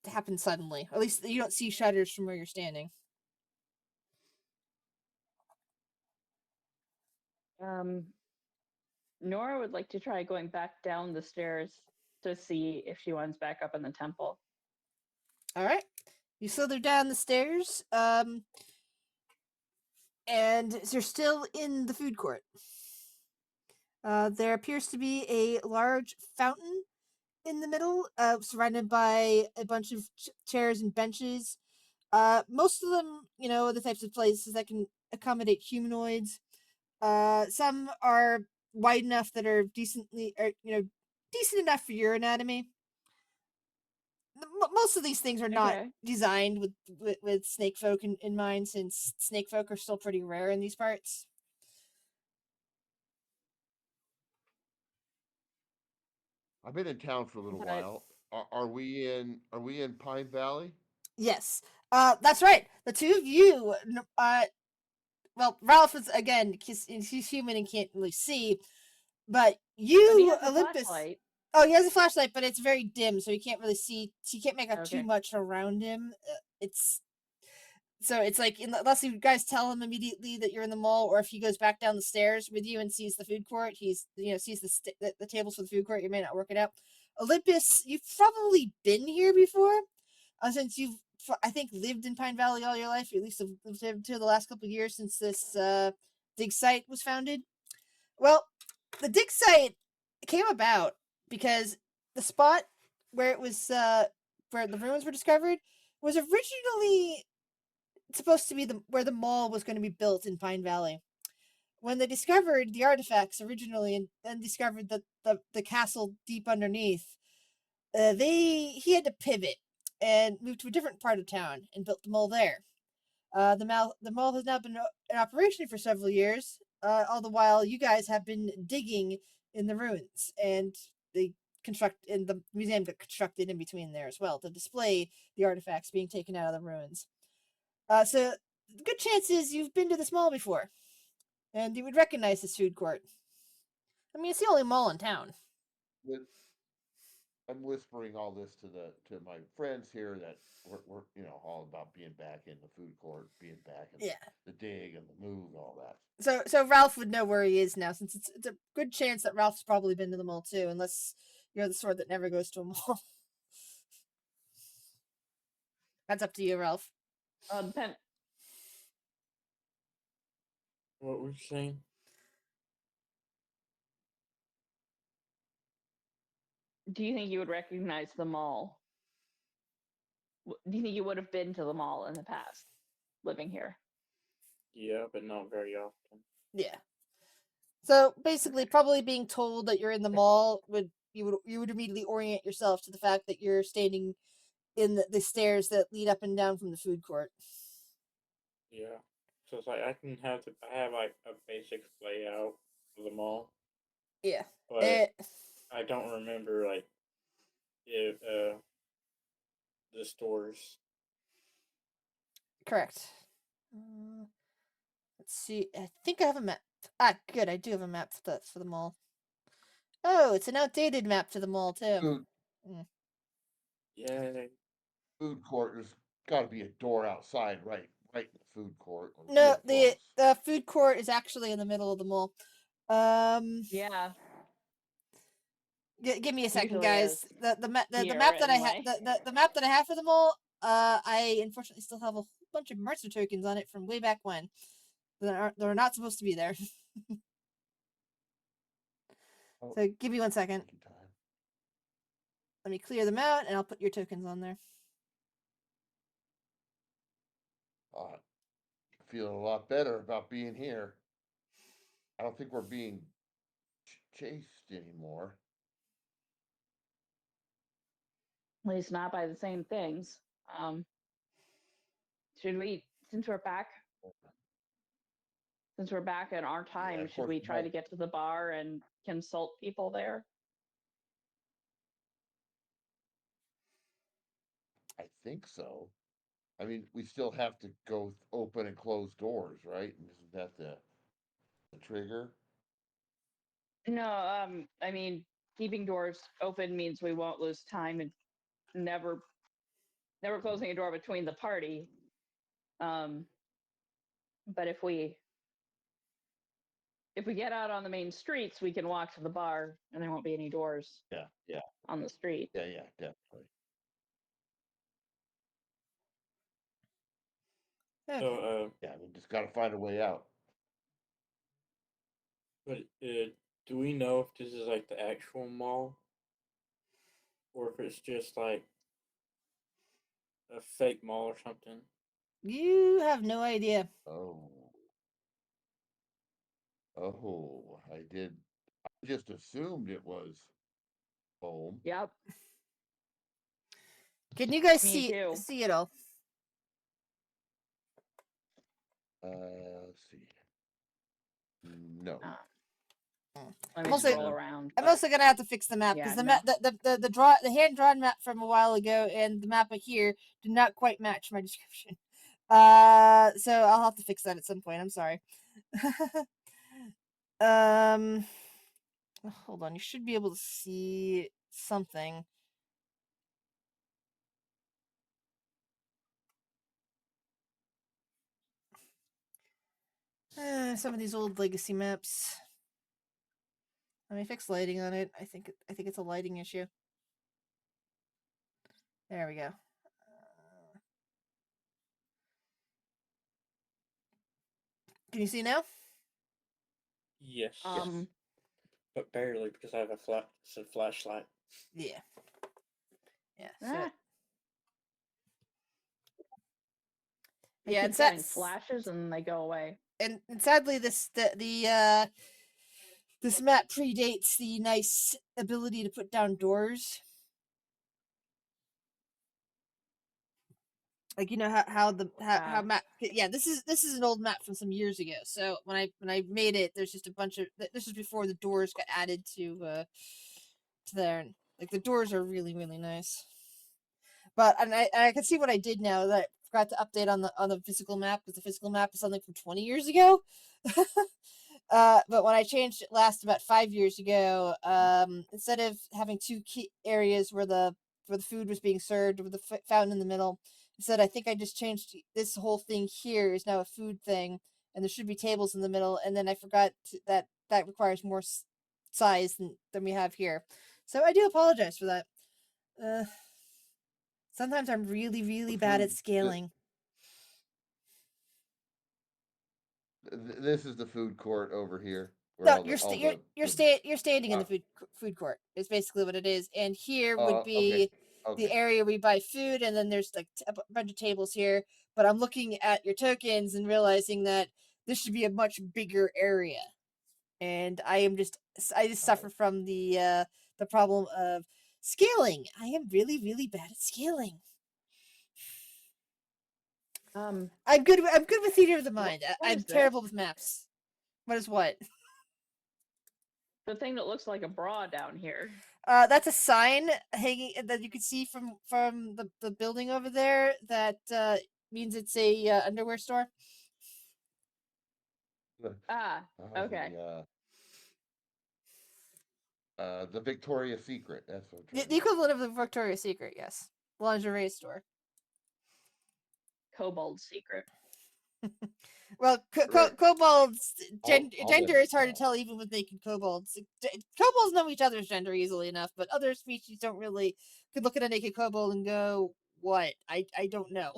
happens suddenly. At least you don't see shutters from where you're standing. Nora would like to try going back down the stairs to see if she winds back up in the temple. All right. You slither down the stairs, and you're still in the food court. There appears to be a large fountain in the middle, surrounded by a bunch of chairs and benches. Most of them, the types of places that can accommodate humanoids. Some are wide enough that are decent enough for your anatomy. Most of these things are not designed with snake folk in mind, since snake folk are still pretty rare in these parts. I've been in town for a little while. Are we in Pine Valley? Yes. That's right. The two of you, well, Ralph is, again, he's human and can't really see, but you, Olympus. Oh, he has a flashlight, but it's very dim, so he can't really see. He can't make out too much around him. It's like, unless you guys tell him immediately that you're in the mall, or if he goes back down the stairs with you and sees the food court, sees the tables for the food court, you may not work it out. Olympus, you've probably been here before, since you've, I think, lived in Pine Valley all your life, or at least lived here the last couple of years since this dig site was founded. Well, the dig site came about because the spot where it was where the ruins were discovered was originally supposed to be where the mall was going to be built in Pine Valley. When they discovered the artifacts originally and then discovered the castle deep underneath, he had to pivot and move to a different part of town and built the mall there. The mall has now been in operation for several years, all the while you guys have been digging in the ruins, and the museum got constructed in between there as well to display the artifacts being taken out of the ruins. So good chances you've been to this mall before, and you would recognize this food court. I mean, it's the only mall in town. I'm whispering all this to my friends here that we're all about being back in the food court, being back in Yeah. the dig and the move and all that. So Ralph would know where he is now, since it's a good chance that Ralph's probably been to the mall too, unless you're the sort that never goes to a mall. That's up to you, Ralph. Depend. What were you saying? Do you think you would recognize the mall? Do you think you would have been to the mall in the past, living here? Yeah, but not very often. Yeah. So basically, probably being told that you're in the mall would immediately orient yourself to the fact that you're standing in the stairs that lead up and down from the food court. Yeah. So it's like I have like a basic layout of the mall, Yeah. but Eh, I don't remember like if the stores. correct. Let's see. I think I have a map. Ah, good. I do have a map for the mall. Oh, it's an outdated map to the mall too. Food Yay. food court. There's got to be a door outside, right in the food court. Or No, real close. the food court is actually in the middle of the mall. Yeah. Give me a second, Usually guys. is. The map Here, that I have anyway. the map that I have for the mall. I unfortunately still have a whole bunch of Mercer tokens on it from way back when. They're not supposed to be there. Oh, So give me 1 second. take your time. Let me clear them out, and I'll put your tokens on there. Feeling a lot better about being here. I don't think we're being chased anymore. At least not by the same things. Should we, since we're back in our time, of should course we we try to might. get to the bar and consult people there? I think so. I mean, we still have to go open and close doors, right? And isn't that the trigger? No, I mean, keeping doors open means we won't lose time and never closing a door between the party. But if we get out on the main streets, we can walk to the bar and there won't be any doors Yeah, on the street. yeah, definitely. Okay. So Yeah, I mean, just got to find a way out. but do we know if this is like the actual mall, or if it's just like a fake mall or something? You have no idea. Oh, I did. I just assumed it was home. Yep. Can you guys Me too. see it all? Let's see. No. Let me Also- scroll around. I'm but- also gonna have to fix the map Yeah, because no. the hand drawn map from a while ago and the map here did not quite match my description. So I'll have to fix that at some point. I'm sorry. Hold on. You should be able to see something. Some of these old legacy maps. Let me fix lighting on it. I think it's a lighting issue. There we go. Can you see now? Yes. But barely because I have a flashlight. Yeah. Yeah. So, Ah, I yeah, keep and getting flashes and they go away. and sadly this this map predates the nice ability to put down doors. Like you know how map this is an old map from some years ago. So when I made it, there's just a bunch of this is before the doors got added to there. And, like the doors are really nice. But and I can see what I did now that I forgot to update on the physical map because the physical map is something from 20 years ago. But when I changed it last about 5 years ago, instead of having two key areas where the food was being served with the fountain in the middle, instead I think I just changed this whole thing here is now a food thing, and there should be tables in the middle. And then I forgot that requires more size than we have here, so I do apologize for that. Uh, Sometimes I'm really really bad at Food. scaling. This is the food court over here, where No, all the all you're standing in the uh, food court. Is basically what it is. And here would okay, be the okay. area we buy food, and then there's like a bunch of tables here. But I'm looking at your tokens and realizing that this should be a much bigger area, and I just suffer Alright. from the problem of scaling. I am really really bad at scaling. Um, I'm good with theater of the what mind. what I'm is terrible this? with maps. What is what? The thing that looks like a bra down here. That's a sign hanging that you can see from the building over there. That means it's a underwear store. Ah, okay. The Victoria's Secret. That's what I'm The, trying the to. equivalent of the Victoria's Secret, yes, lingerie store. Kobold secret. Well, Right. kobolds All them gender is hard to sell. tell even with naked kobolds. Kobolds know each other's gender easily enough, but other species don't really. Could look at a naked kobold and go, "What? I don't know."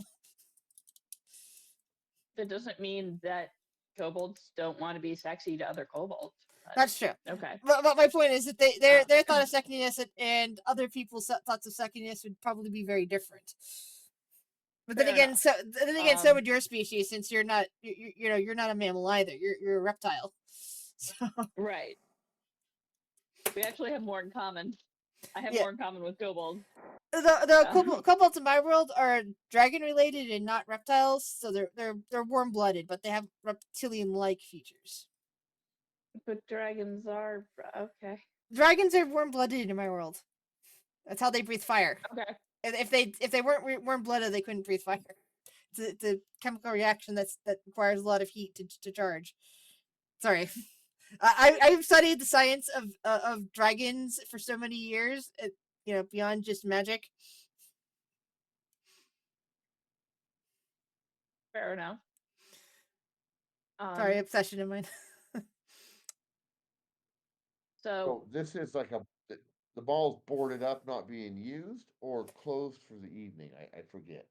That doesn't mean that kobolds don't want to be sexy to other kobolds. That's true. Okay. But my point is that Uh, their thought of sexiness and other people's thoughts of sexiness would probably be very different. But fair enough. then again, so would your species, since you're not you're not a mammal either. You're a reptile. So Right. We actually have more in common. I have yeah, more in common with kobolds. the Um, kobolds in my world are dragon related and not reptiles, so they're warm blooded, but they have reptilian like features. but dragons are okay. Dragons are warm blooded in my world. That's how they breathe fire. Okay. If they weren't warm blooded, they couldn't breathe fire. It's a chemical reaction that requires a lot of heat to charge. Sorry, I've studied the science of dragons for so many years. Beyond just magic. Fair enough. Sorry, Um, obsession in mine. so So this is like the mall's boarded up, not being used, or closed for the evening. I forget.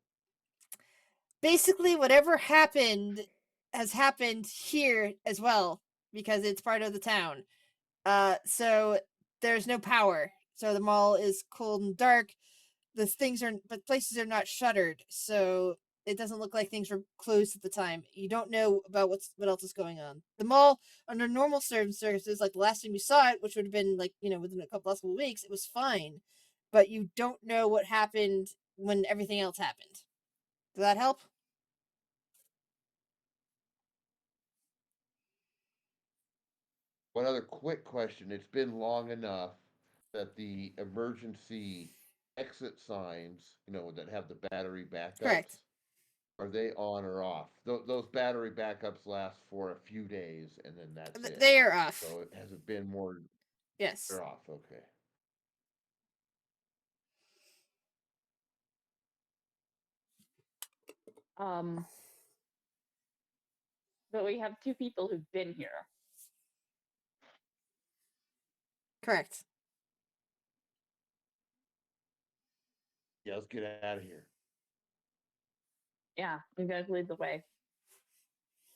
Basically, whatever happened has happened here as well because it's part of the town. So there's no power. So the mall is cold and dark. But places are not shuttered, so it doesn't look like things were closed at the time. You don't know about what else is going on. The mall, under normal circumstances, like the last time you saw it, which would have been like within a couple of weeks, it was fine. But you don't know what happened when everything else happened. Does that help? One other quick question. It's been long enough that the emergency exit signs, that have the battery Correct. backups, are they on or off? Those battery backups last for a few days and then that's it. They are off. So it hasn't been more. Yes. They're off. Okay. um, but we have two people who've been here. Correct. Yeah, let's get out of here. Yeah, you guys lead the way.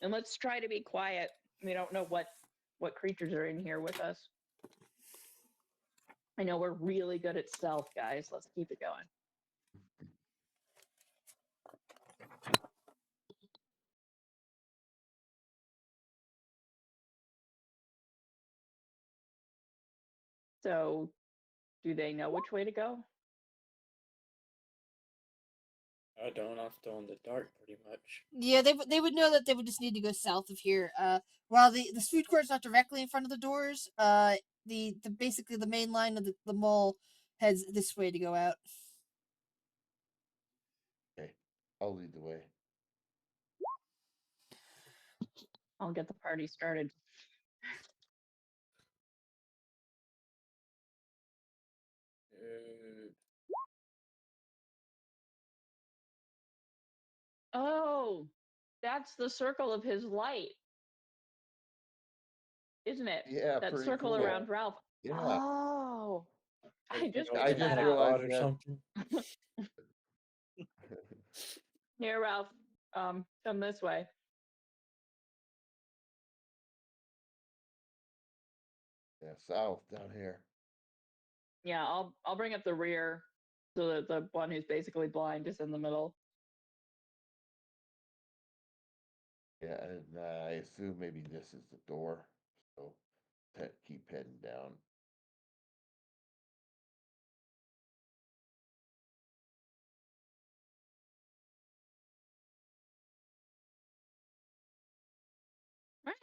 And let's try to be quiet. We don't know what creatures are in here with us. I know we're really good at stealth, guys. Let's keep it going. So, do they know which way to go? I don't. I'm still in the dark, pretty much. Yeah, they would know that they would just need to go south of here. While the food court's not directly in front of the doors, the basically the main line of the mall heads this way to go out. Okay. I'll lead the way. I'll get the party started. Oh, that's the circle of his light, isn't it? Yeah, That pretty circle cool. around Ralph. Yeah. Oh, I just I figured just that out. realized or that. something. Here, Ralph. Come this way. Yeah, south down here. Yeah, I'll bring up the rear so that the one who's basically blind is in the middle. Yeah, and I assume maybe this is the door. So keep heading down. Right.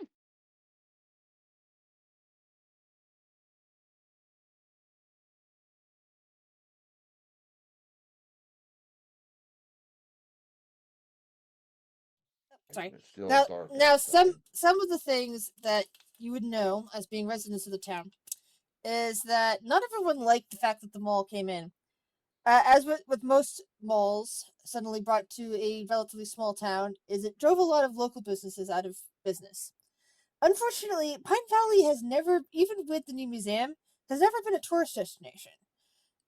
Sorry. It's still Now, dark now outside. some of the things that you would know as being residents of the town is that not everyone liked the fact that the mall came in. As with most malls suddenly brought to a relatively small town, is it drove a lot of local businesses out of business. Unfortunately, Pine Valley has never, even with the new museum, has never been a tourist destination.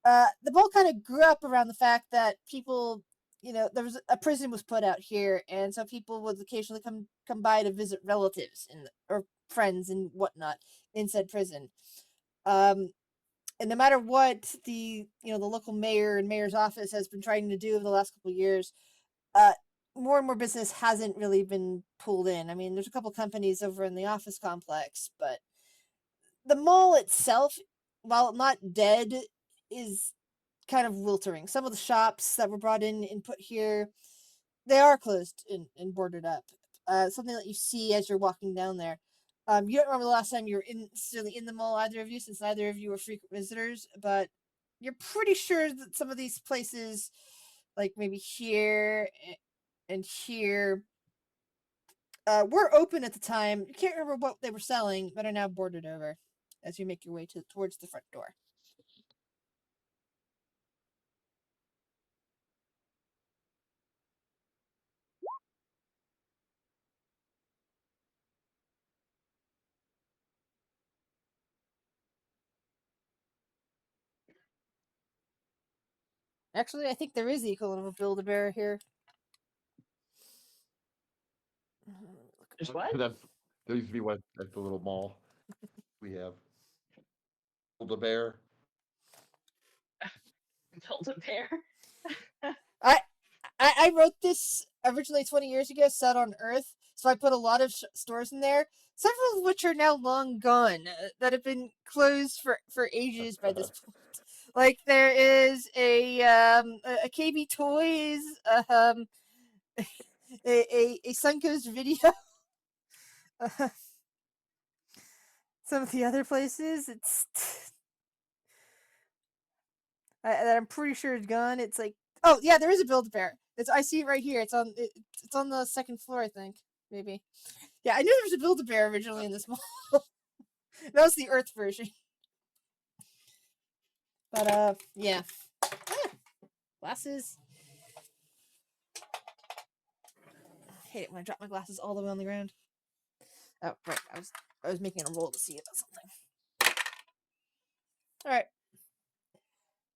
The mall kind of grew up around the fact that people, there was a prison was put out here, and so people would occasionally come by to visit relatives or friends and whatnot in said prison. Um, and no matter what the local mayor and mayor's office has been trying to do over the last couple of years, uh, more and more business hasn't really been pulled in. I mean, there's a couple companies over in the office complex, but the mall itself, while not dead, is kind of wiltering. Some of the shops that were brought in and put here, they are closed and boarded up. Something that you see as you're walking down there. You don't remember the last time you were necessarily in the mall, either of you, since neither of you were frequent visitors, but you're pretty sure that some of these places, like maybe here and here, were open at the time. You can't remember what they were selling, but are now boarded over as you make your way towards the front door. Actually, I think there is the equivalent of a Build-A-Bear here. Just what? There used to be one at the little mall we have. Build a bear. Build a bear. I wrote this originally 20 years ago, set on Earth, so I put a lot of stores in there, several of which are now long gone, that have been closed for ages by this point. Like there is a KB Toys, a Suncoast Video. Some of the other places, it's that I'm pretty sure is gone. It's like, oh yeah, there is a Build-A-Bear. I see it right here. It's on the second floor, I think. Maybe. Yeah, I knew there was a Build-A-Bear originally in this mall. That was the Earth version. But yeah. Glasses. I hate it when I drop my glasses all the way on the ground. Oh right, I was making a roll to see about something. All right.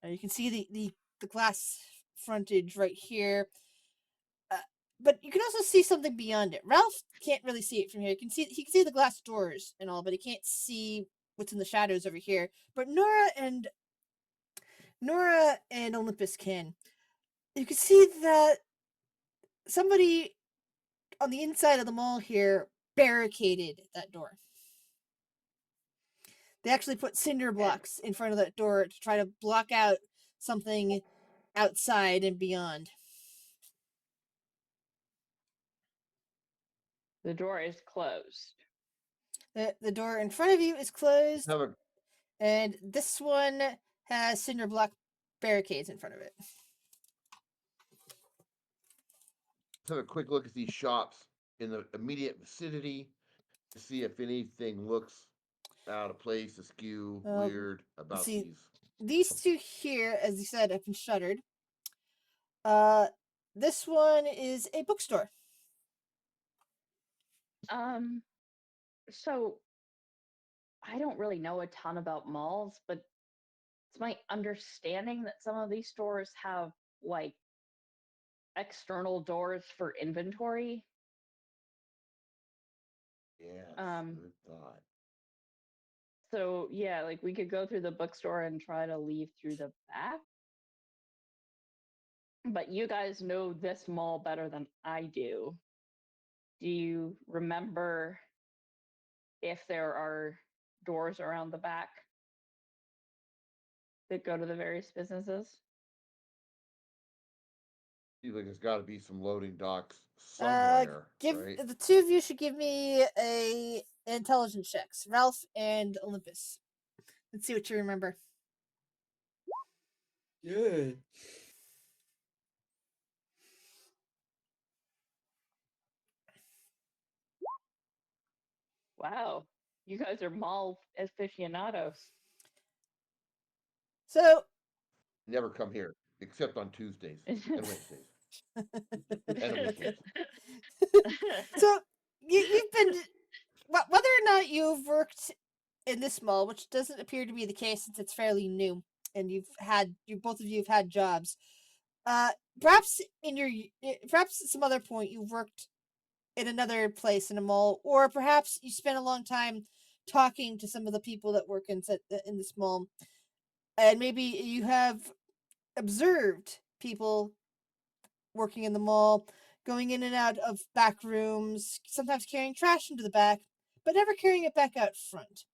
Now you can see the glass frontage right here. But you can also see something beyond it. Ralph can't really see it from here. He can see the glass doors and all, but he can't see what's in the shadows over here. But Nora and Olympus can. You can see that somebody on the inside of the mall here barricaded that door. They actually put cinder blocks in front of that door to try to block out something outside and beyond. The door is closed. The door in front of you is closed, Have a and this one has cinder block barricades in front of it. have a quick look at these shops in the immediate vicinity. to see if anything looks out of place, askew, Uh, weird about see, these. these two here, as you said, have been shuttered. Uh, this one is a bookstore. So I don't really know a ton about malls, but it's my understanding that some of these stores have like external doors for inventory. Yes, Um, good thought. so yeah, like we could go through the bookstore and try to leave through the back. But you guys know this mall better than I do. Do you remember if there are doors around the back that go to the various businesses? Seems like there's got to be some loading docks Uh, somewhere, give right? the two of you should give me a intelligence checks, Ralph and Olympus. Let's see what you remember. Good. Wow, you guys are mall aficionados. So, Never come here except on Tuesdays and Wednesdays and on weekends. so you've been whether or not you've worked in this mall, which doesn't appear to be the case since it's fairly new, and you both of you have had jobs. Uh, perhaps perhaps at some other point you've worked in another place in a mall, or perhaps you spent a long time talking to some of the people that work in this mall, and maybe you have observed people working in the mall going in and out of back rooms, sometimes carrying trash into the back, but never carrying it back out front,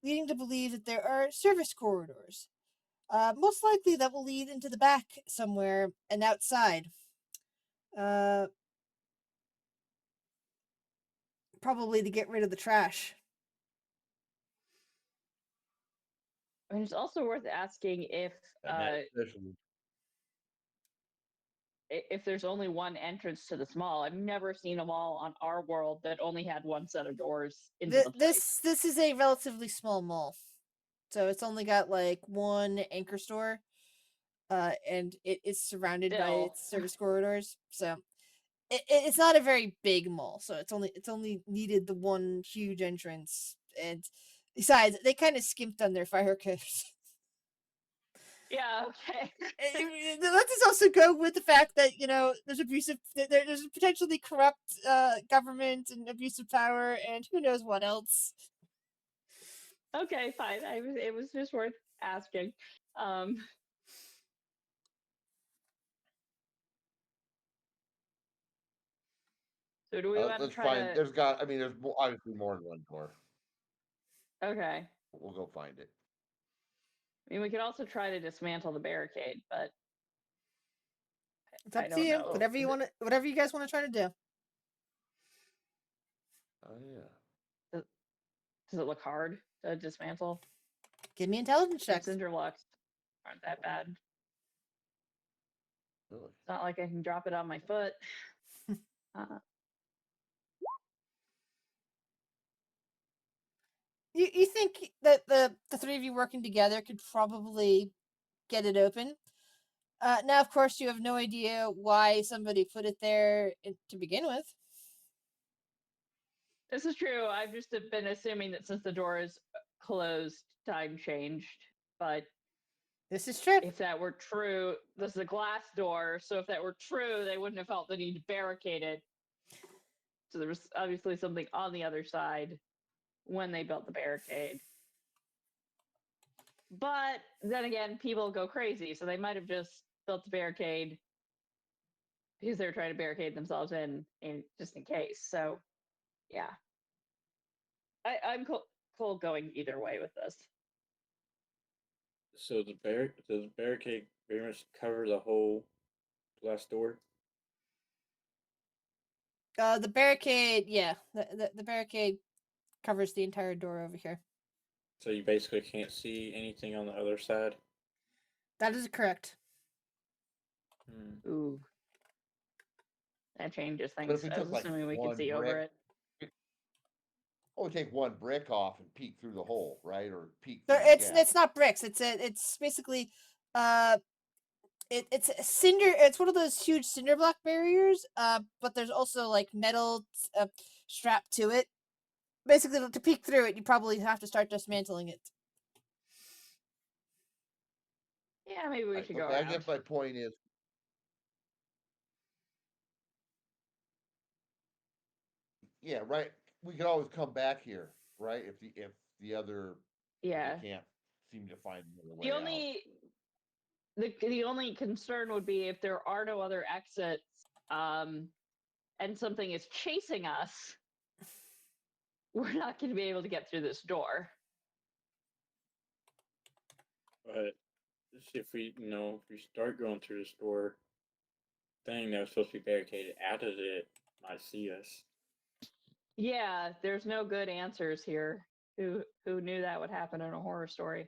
leading to believe that there are service corridors. Most likely that will lead into the back somewhere and outside. Uh, Probably to get rid of the trash. And it's also worth asking And that especially if there's only one entrance to this mall. I've never seen a mall on our world that only had one set of doors into the place. This is a relatively small mall, so it's only got like one anchor store, and it is surrounded by Still, its service corridors. So it's not a very big mall, so it's only needed the one huge entrance, and besides, they kind of skimped on their fire codes. yeah, okay. Let us also go with the fact that there's there's potentially corrupt government and abusive power, and who knows what else. Okay, fine. It was just worth asking. Um, so do we want to let's try find. to? There's got. I mean, there's obviously more than one door. Okay. We'll go find it. I mean, we could also try to dismantle the barricade, but It's I up to don't you. know. Whatever you guys want to try to do. Oh yeah. Does it look hard to dismantle? Give me intelligence Some checks. cinder blocks aren't that bad. Really. It's not like I can drop it on my foot. You think that the three of you working together could probably get it open? Now, of course, you have no idea why somebody put it there to begin with. This is true. I've just been assuming that since the door is closed, time changed. But This is true. if that were true, this is a glass door. So if that were true, they wouldn't have felt the need to barricade it. So there was obviously something on the other side when they built the barricade. But then again, people go crazy. So they might have just built the barricade because they're trying to barricade themselves in just in case. So yeah, I'm cool going either way with this. So does the barricade very much cover the whole glass door? The barricade, yeah, the barricade covers the entire door over here. So you basically can't see anything on the other side? That is correct. Ooh, that changes But things. if it's I was just like assuming we could one see over brick, it. only take one brick off and peek through the hole, right? Or peek So through the gap. it's not bricks. It's basically it's a cinder. It's one of those huge cinder block barriers. But there's also like metal strapped to it. Basically, to peek through it, you probably have to start dismantling it. Yeah, maybe we should go Okay, I around. guess my point is, yeah, right. We could always come back here, right? If the other Yeah. they can't seem to find another way The out. only the only concern would be if there are no other exits, and something is chasing us, we're not going to be able to get through this door. But if we, if we start going through the store, thing that was supposed to be barricaded out of it might see us. Yeah, there's no good answers here. Who knew that would happen in a horror story?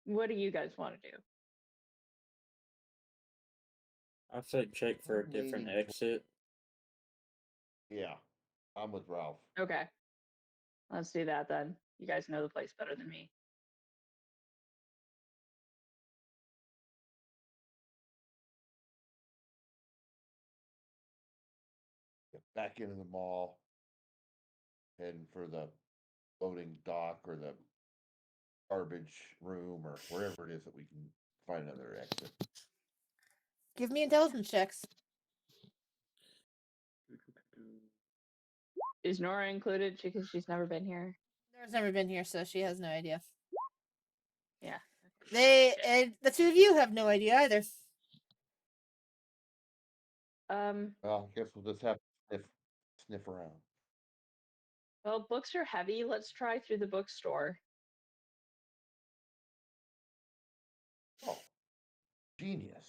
What do you guys want to do? I'd say check for a I'm different leaning exit. Yeah, I'm with Ralph. Okay, let's do that then. You guys know the place better than me. Back into the mall, heading for the loading dock or the garbage room or wherever it is that we can find another exit. Give me intelligence checks. Is Nora included because she's never been here? Nora's never been here, so she has no idea. Yeah. And the two of you have no idea either. Well, I guess we'll just have to sniff around. Well, books are heavy. Let's try through the bookstore. Oh, genius.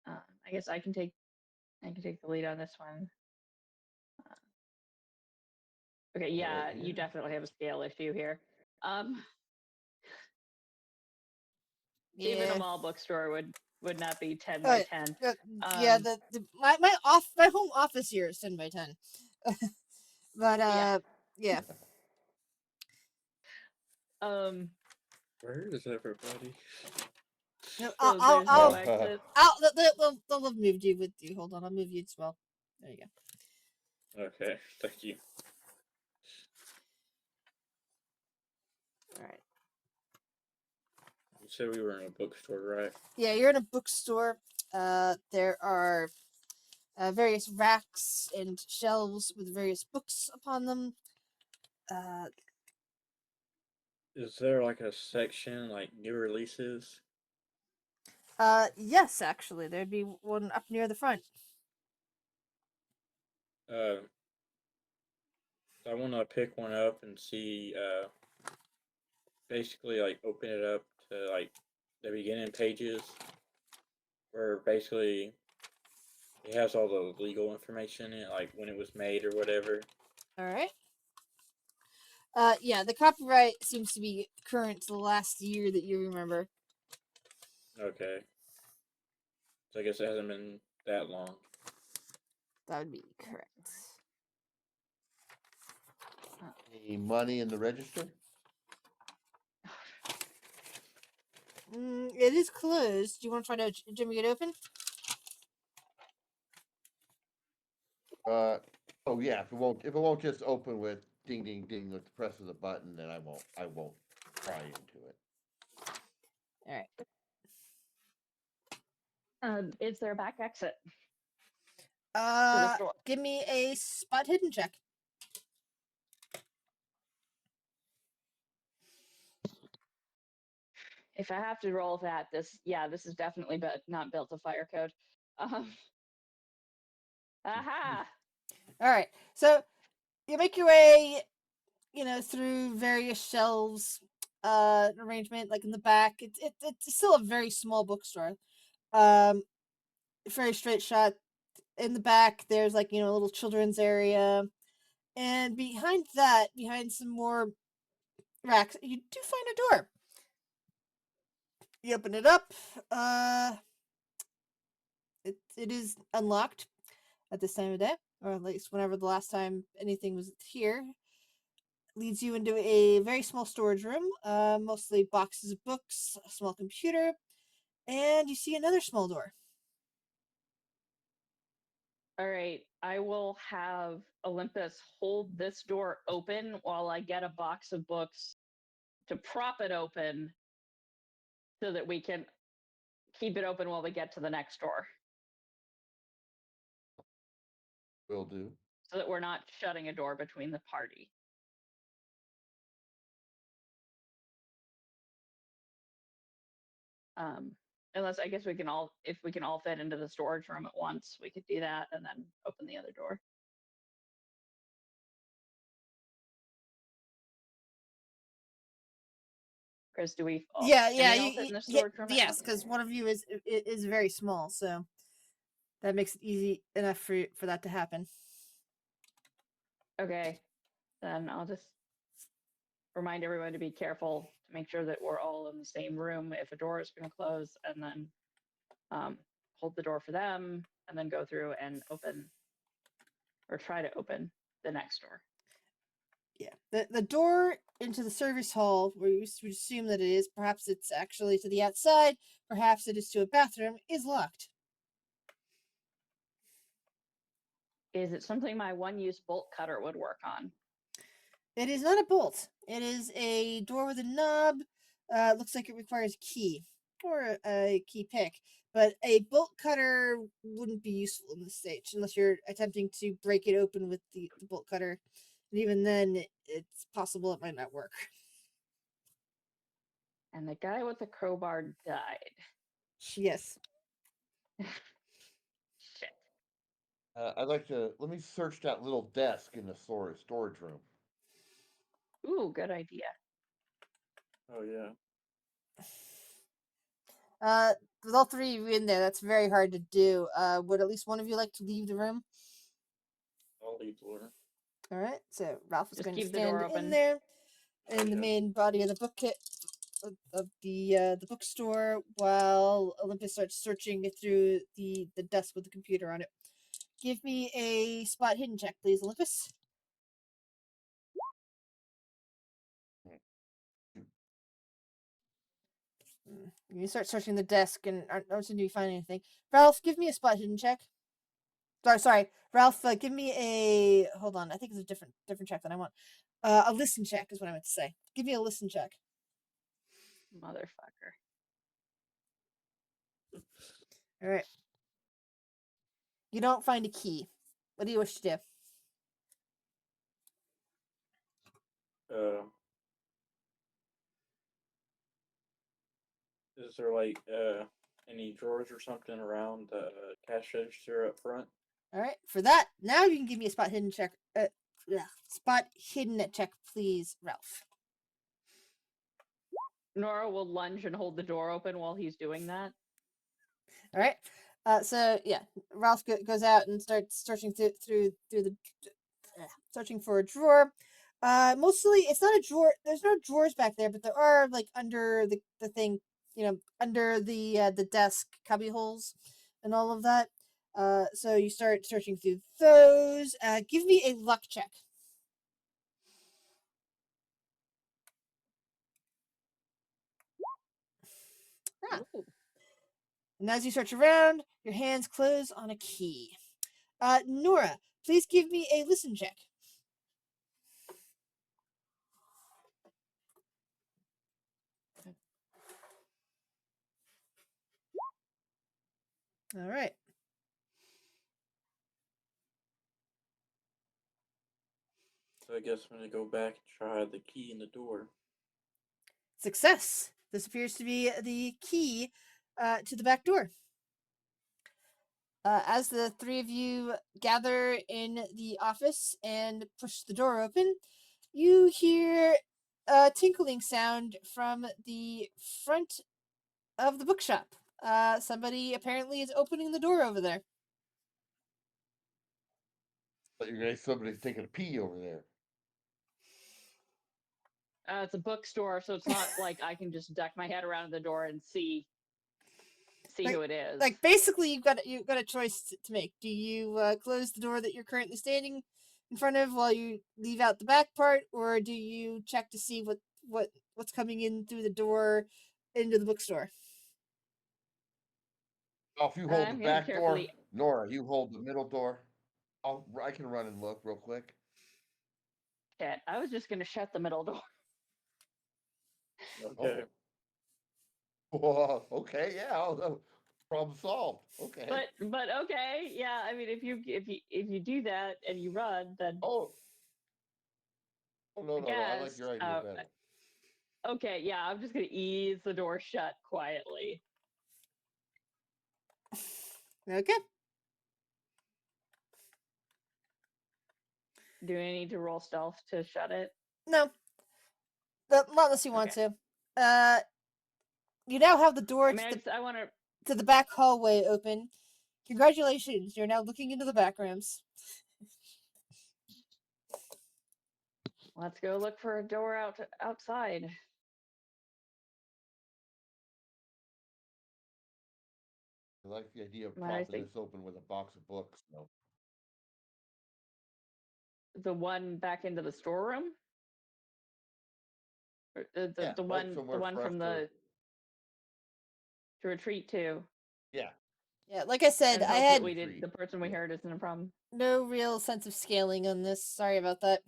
I guess I can take the lead on this one. Okay, yeah, you yeah. definitely have a scale issue here. Yeah. Even a mall bookstore would not be 10 by 10. Yeah, my home office here is 10 by 10. But yeah. Where is everybody? No, So there's no exit. they'll have moved you with you. Hold on, I'll move you as well. There you go. Okay, thank you. All right. You said we were in a bookstore, right? Yeah, you're in a bookstore. There are various racks and shelves with various books upon them. Is there like a section like new releases? Yes, actually, there'd be one up near the front. I want to pick one up and see. Basically, like open it up to like the beginning pages, where basically it has all the legal information in it, like when it was made or whatever. All right. Yeah, the copyright seems to be current to the last year that you remember. Okay. So I guess it hasn't been that long. That would be correct. Any money in the register? It is closed. Do you want to try to jimmy it open? Oh yeah, if it won't just open with ding ding ding with the press of the button, then I won't pry into it. All right. Is there a back exit to the store? Give me a spot hidden check. If I have to roll that, this is definitely not built to fire code. Aha! All right. So you make your way, through various shelves, arrangement like in the back. It's still a very small bookstore. Very straight shot. In the back, there's like a little children's area, and behind some more racks, you do find a door. You open it up. It is unlocked at this time of day, or at least whenever the last time anything was here. Leads you into a very small storage room, mostly boxes of books, a small computer, and you see another small door. All right, I will have Olympus hold this door open while I get a box of books to prop it open so that we can keep it open while we get to the next door. Will do. So that we're not shutting a door between the party. Unless I guess we can all, if we can all fit into the storage room at once, we could do that and then open the other door. Chris, do we? All, Yeah, can yeah, we all fit in the yeah, storage room? yes, because one of you is very small, so that makes it easy enough for that to happen. Okay, then I'll just remind everyone to be careful to make sure that we're all in the same room if a door is going to close, and then hold the door for them, and then go through and open or try to open the next door. Yeah, the door into the service hall, where you would assume that it is, perhaps it's actually to the outside, perhaps it is to a bathroom, is locked. Is it something my one-use bolt cutter would work on? It is not a bolt. It is a door with a knob. Looks like it requires a key or a key pick. But a bolt cutter wouldn't be useful in this stage unless you're attempting to break it open with the bolt cutter. And even then, it's possible it might not work. And the guy with the crowbar died. Yes. Shit. I'd like to let me search that little desk in the storage room. Ooh, good idea. Oh yeah. With all three of you in there, that's very hard to do. Would at least one of you like to leave the room? I'll leave the order. All right. So Ralph is Just going to keep the stand door in open. there, in the Okay. main body of the book kit of the bookstore, while Olympus starts searching through the desk with the computer on it. Give me a spot hidden check, please, Olympus. You start searching the desk and aren't seem to be finding anything. Ralph, give me a spot hidden check. Sorry, Ralph. Give me a. Hold on, I think it's a different check than I want. A listen check is what I meant to say. Give me a listen check. Motherfucker. All right. You don't find a key. What do you wish to do? Uh, is there like any drawers or something around the cash register up front? All right. For that, now you can give me a spot hidden check. Spot hidden check, please, Ralph. Nora will lunge and hold the door open while he's doing that. All right. So yeah, Ralph goes out and starts searching through the searching for a drawer. Mostly it's not a drawer. There's no drawers back there, but there are like under the thing, under the desk cubby holes and all of that. So you start searching through those. Give me a luck check. Ah. Ooh. And as you search around, your hands close on a key. Nora, please give me a listen check. All right. So I guess I'm gonna go back and try the key in the door. Success. This appears to be the key to the back door. As the three of you gather in the office and push the door open, you hear a tinkling sound from the front of the bookshop. Somebody apparently is opening the door over there. But you're gonna have somebody taking a pee over there. It's a bookstore, so it's not like I can just duck my head around the door and see Like- who it is. Like basically, you've got a choice to make. Do you close the door that you're currently standing in front of while you leave out the back part, or do you check to see what's coming in through the door into the bookstore? Oh, if you hold the I'm gonna back door, carefully. Nora, you hold the middle door. I can run and look real quick. Shit, I was just gonna shut the middle door. Okay. Oh. Whoa, okay, yeah, problem solved. Okay. But okay, yeah. I mean, if you do that and you run, then Oh, no, I no, no, I like guess. your idea better. Okay, yeah. I'm just gonna ease the door shut quietly. Okay. Do I need to roll stealth to shut it? No, not unless you want to. You now have the door I mean, I want to. to the back hallway open. Congratulations, you're now looking into the back rooms. Let's go look for a door outside. I like the idea of Might I propping think- this open with a box of books. No. The one back into the storeroom. Or the Yeah, the right one somewhere the one for us from to- the to retreat to. Yeah. Yeah, like I said, And I hope had that we did the person we Yeah. heard isn't a problem. no real sense of scaling on this. Sorry about that.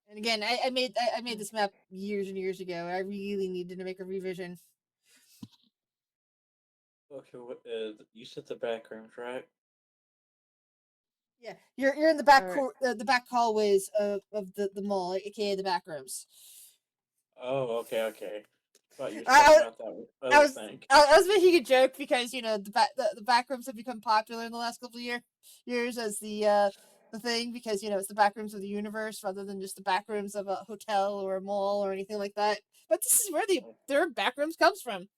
And again, I made this map years and years ago. I really needed to make a revision. Okay, you said the back rooms, right? Yeah, you're in the back Alright. the back hallways of the mall, aka the back rooms. Oh, okay. Thought you were I- talking about that I other was thing. I was making a joke because the back rooms have become popular in the last couple of years as the thing because it's the back rooms of the universe rather than just the back rooms of a hotel or a mall or anything like that. But this is where their back rooms comes from.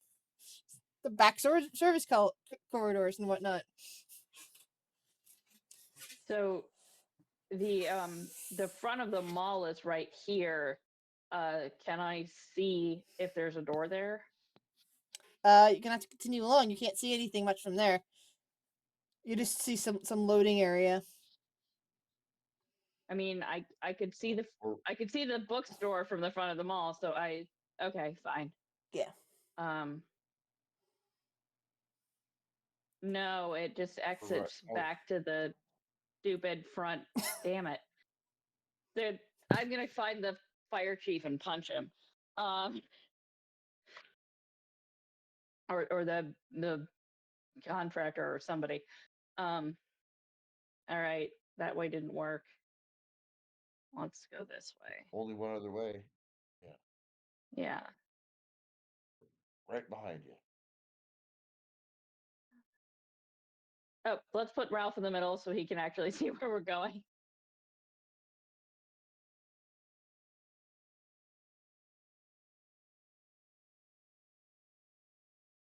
The back service corridors and whatnot. So the front of the mall is right here. Can I see if there's a door there? You're gonna have to continue along. You can't see anything much from there. You just see some loading area. I mean, I could see Or- the bookstore from the front of the mall. So okay, fine. Yeah. No, it just exits Oh. back to the stupid front. Damn it. I'm gonna find the fire chief and punch him. Or the contractor or somebody. All right, that way didn't work. Let's go this way. Only one other way. Yeah. Right behind you. Oh, let's put Ralph in the middle so he can actually see where we're going.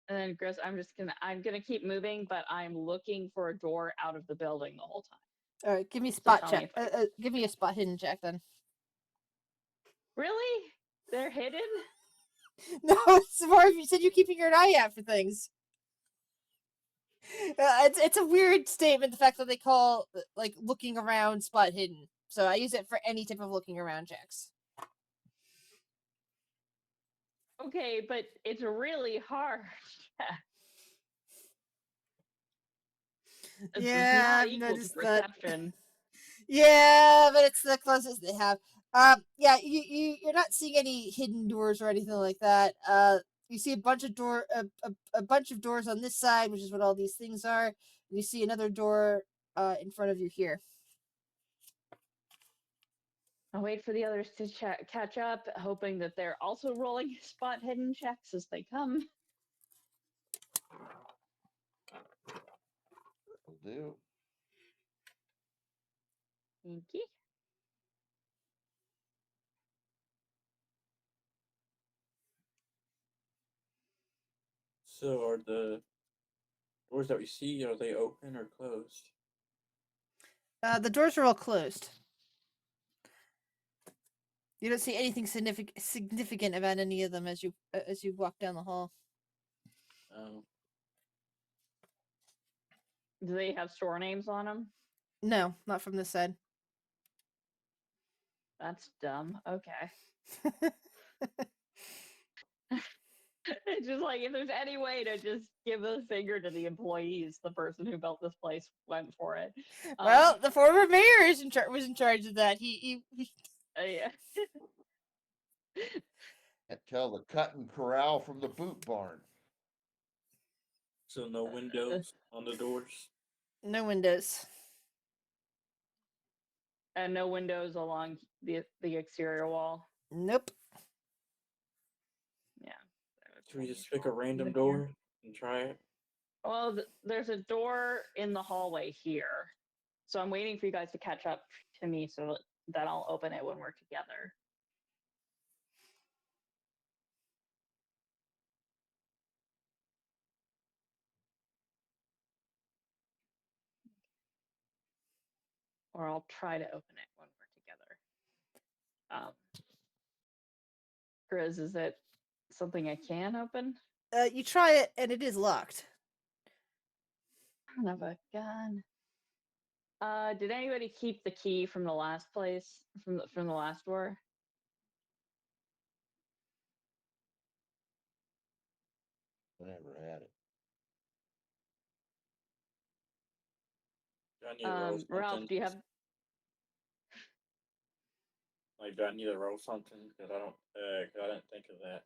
And then Chris, I'm gonna keep moving, but I'm looking for a door out of the building the whole time. All right, give me a spot tell me check. if I- Give me a spot hidden check then. Really? They're hidden? No, it's more if you said you're keeping your eye out for things. It's a weird statement. The fact that they call like looking around spot hidden. So I use it for any type of looking around checks. Okay, but it's really hard. It's Yeah, not I've equal to noticed that. perception. Yeah, but it's the closest they have. Yeah, you're not seeing any hidden doors or anything like that. You see a bunch of a bunch of doors on this side, which is what all these things are. And you see another door in front of you here. I'll wait for the others to catch up, hoping that they're also rolling spot hidden checks as they come. Will do. Thank you. So are the doors that we see, are they open or closed? The doors are all closed. You don't see anything significant about any of them as you walk down the hall. Oh, Do they have store names on them? No, not from this side. That's dumb. Okay. It's just like if there's any way to just give a finger to the employees, the person who built this place went for it. Well, the former mayor was in charge of that. He Yeah. Can't tell the cut and corral from the boot barn. so no windows on the doors. no windows. And no windows along the exterior wall. Nope. Yeah. Should we just pick a random door and try it? Well, there's a door in the hallway here, so I'm waiting for you guys to catch up to me so that I'll open it when we're together. Or I'll try to open it when we're together. Grizz, is it something I can open? You try it, and it is locked. I don't have a gun. Did anybody keep the key from the last place, from the last door? I never had it. Do I need to roll Ralph, something? do you have? Like, do I need to roll something? Because I don't. 'Cause I didn't think of that.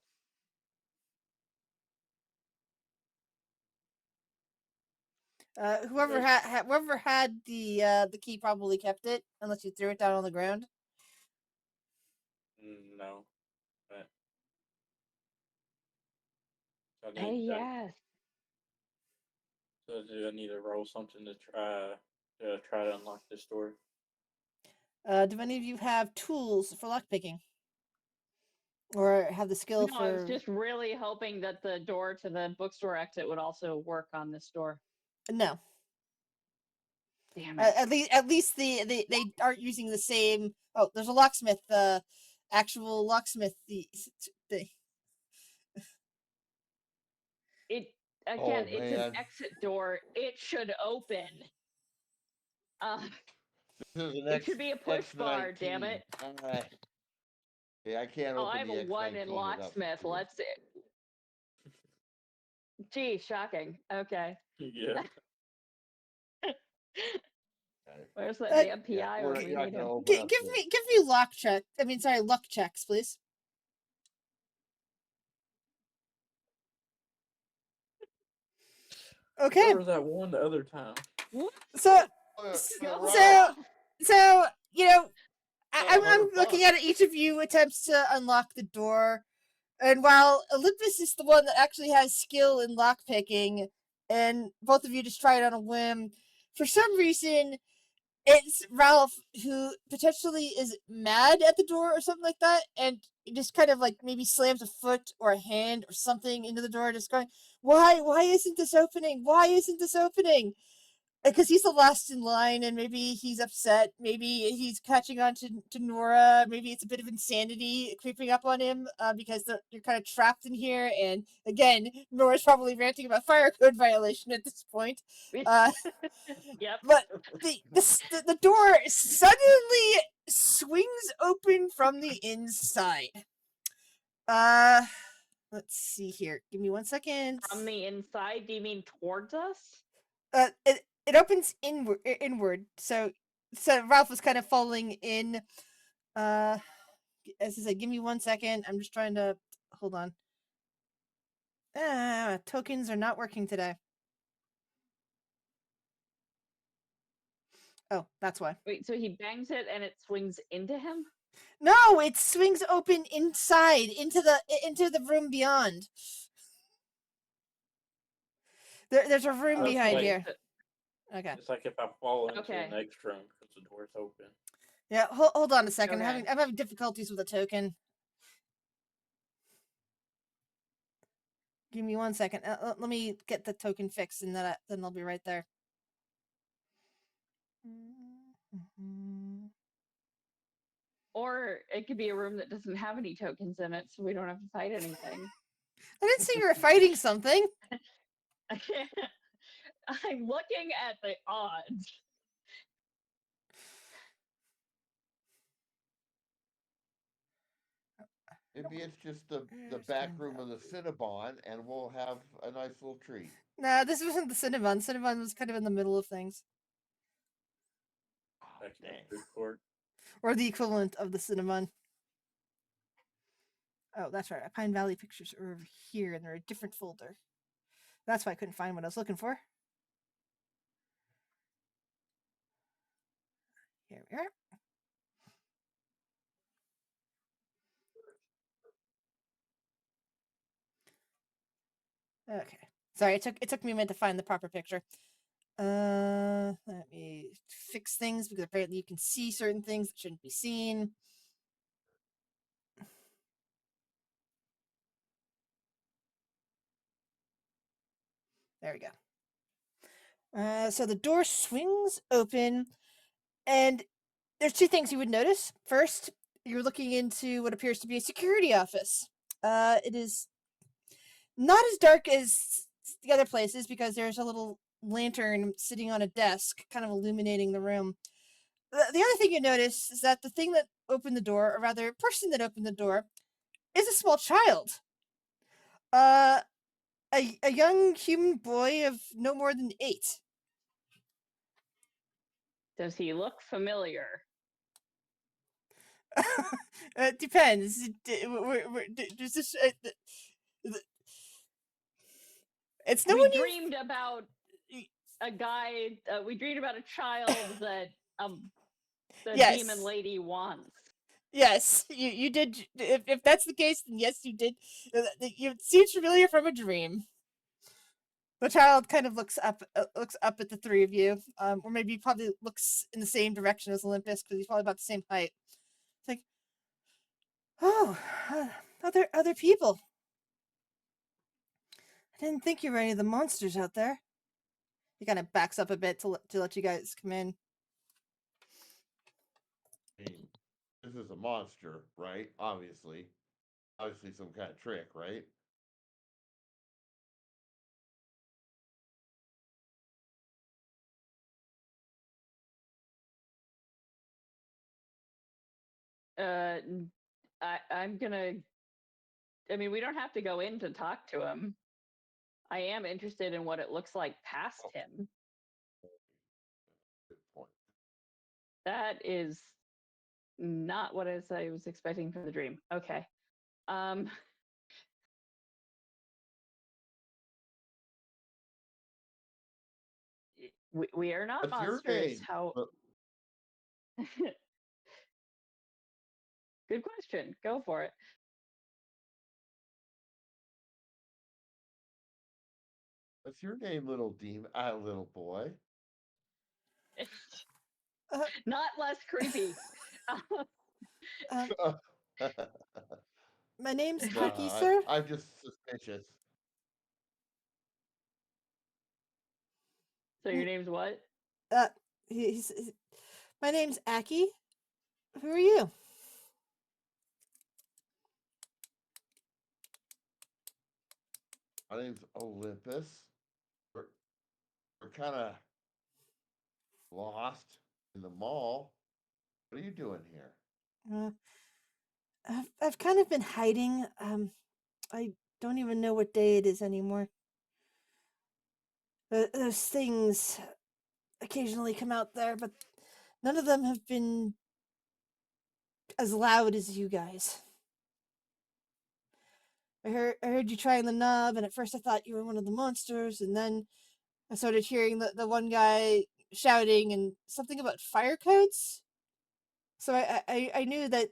Whoever had the key probably kept it, unless you threw it down on the ground. No. But, so I Hey, need, yes. so do I need to roll something to try to unlock this door? Do any of you have tools for lockpicking, or have the skill No, I was for? just really hoping that the door to the bookstore exit would also work on this door. No. Damn it. At least they aren't using the same. Oh, there's a locksmith. Actual locksmith. The It again, it's an man. exit door. It should open. This is an It should be a push bar, damn it. Yeah, I can't Oh, open I have the a X19 one in without the locksmith. tool. Let's see. Gee, shocking. Okay. Yeah. Where's the Uh, damn PI we're when we not need gonna him? open up give the- me luck check. I mean, sorry, luck checks, please. Okay. Where was that one the other time? So right. so you know, I'm 100 looking bucks. at it. Each of you attempts to unlock the door, and while Olympus is the one that actually has skill in lockpicking, and both of you just try it on a whim, for some reason, it's Ralph who potentially is mad at the door or something like that, and he just kind of like maybe slams a foot or a hand or something into the door, just going, Why isn't this opening? Why isn't this opening?" Because he's the last in line, and maybe he's upset. Maybe he's catching on to Nora. Maybe it's a bit of insanity creeping up on him because you're kind of trapped in here. And again, Nora's probably ranting about fire code violation at this point. Yep. But the door suddenly swings open from the inside. Let's see here. Give me 1 second. From the inside, do you mean towards us? It opens inward. So Ralph was kind of falling in. As I said, give me 1 second. I'm just trying to hold on. Tokens are not working today. Oh, that's why. Wait, so he bangs it and it swings into him? No, it swings open inside into the room beyond. There's a room Okay. behind here. Okay. It's like if I fall into Okay. the next room because the door's open. Yeah, hold on a second. Okay. I'm having difficulties with a token. Give me 1 second. Let me get the token fixed, and then I'll be right there. Or it could be a room that doesn't have any tokens in it, so we don't have to fight anything. I didn't say you were fighting something. I'm looking at the odds. Maybe it's just the Where's back Glen room of the Valley? Cinnabon, and we'll have a nice little treat. Nah, this wasn't the Cinnabon. Cinnabon was kind of in the middle of things. Oh, Back in dang. the food court. Or the equivalent of the Cinnamon. Oh, that's right. Pine Valley pictures are over here, and they're a different folder. That's why I couldn't find what I was looking for. Here we are. Okay. Sorry, it took me a minute to find the proper picture. Let me fix things because apparently you can see certain things that shouldn't be seen. There we go. So the door swings open, and there's two things you would notice. First, you're looking into what appears to be a security office. It is not as dark as the other places because there's a little lantern sitting on a desk, kind of illuminating the room. The other thing you notice is that the thing that opened the door, or rather, person that opened the door, is a small child. Uh, a young human boy of no more than 8. Does he look familiar? It depends. Does this, it's no We one you. dreamed about a guy. We dreamed about a child that the Yes. demon lady wants. Yes, you did. If that's the case, then yes, you did. You seems familiar from a dream. The child kind of looks up at the three of you, or maybe he probably looks in the same direction as Olympus because he's probably about the same height. It's like, oh, other people. I didn't think you were any of the monsters out there. He kind of backs up a bit to let you guys come in. I mean, this is a monster, right? Obviously some kind of trick, right? I'm gonna. I mean, we don't have to go in to talk to him. I am interested in what it looks like past him. Good point. That is not what I was expecting from the dream. Okay. We are not What's your monsters. name? How? Good question. Go for it. What's your name, little demon? Little boy. Not less creepy. My name's No, Aki, sir. I'm just suspicious. So your name's what? He's my name's Aki. Who are you? My name's Olympus. We're kind of lost in the mall. What are you doing here? I've kind of been hiding. I don't even know what day it is anymore. Those things occasionally come out there, but none of them have been as loud as you guys. I heard you trying the knob, and at first I thought you were one of the monsters, and then I started hearing the one guy shouting and something about fire codes. So I knew that,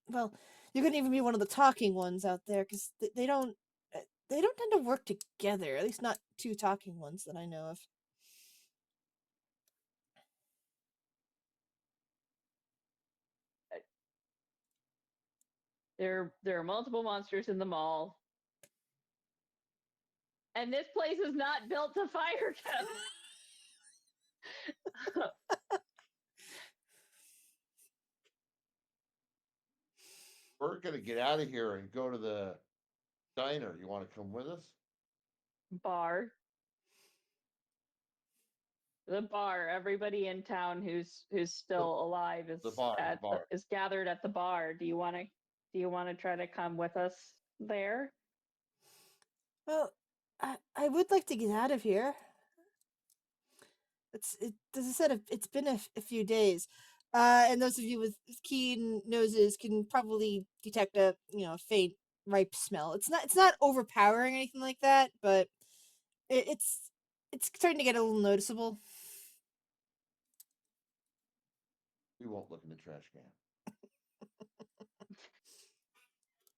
well, you couldn't even be one of the talking ones out there because they don't tend to work together. At least not two talking ones that I know of. There are multiple monsters in the mall. And this place is not built to fire code. we're gonna get out of here and go to the diner. You want to come with us? Bar. The bar. Everybody in town who's still alive is The bar. is gathered at the bar. Do you want to try to come with us there? Well, I would like to get out of here. As I said, it's been a few days. And those of you with keen noses can probably detect a faint ripe smell. It's not overpowering or anything like that, but it's starting to get a little noticeable. We won't look in the trash can.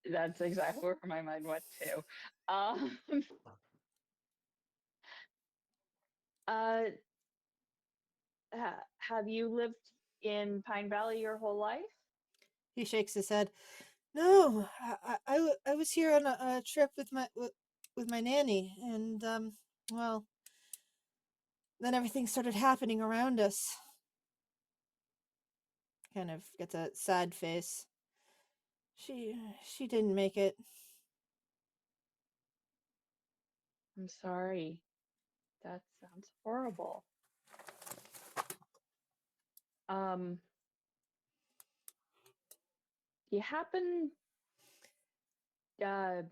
That's exactly where my mind went to. Um, uh, have you lived in Pine Valley your whole life? He shakes his head. No, I was here on a trip with my nanny, and well, then everything started happening around us. Kind of gets a sad face. She didn't make it. I'm sorry. That sounds horrible. Um, you happen shit.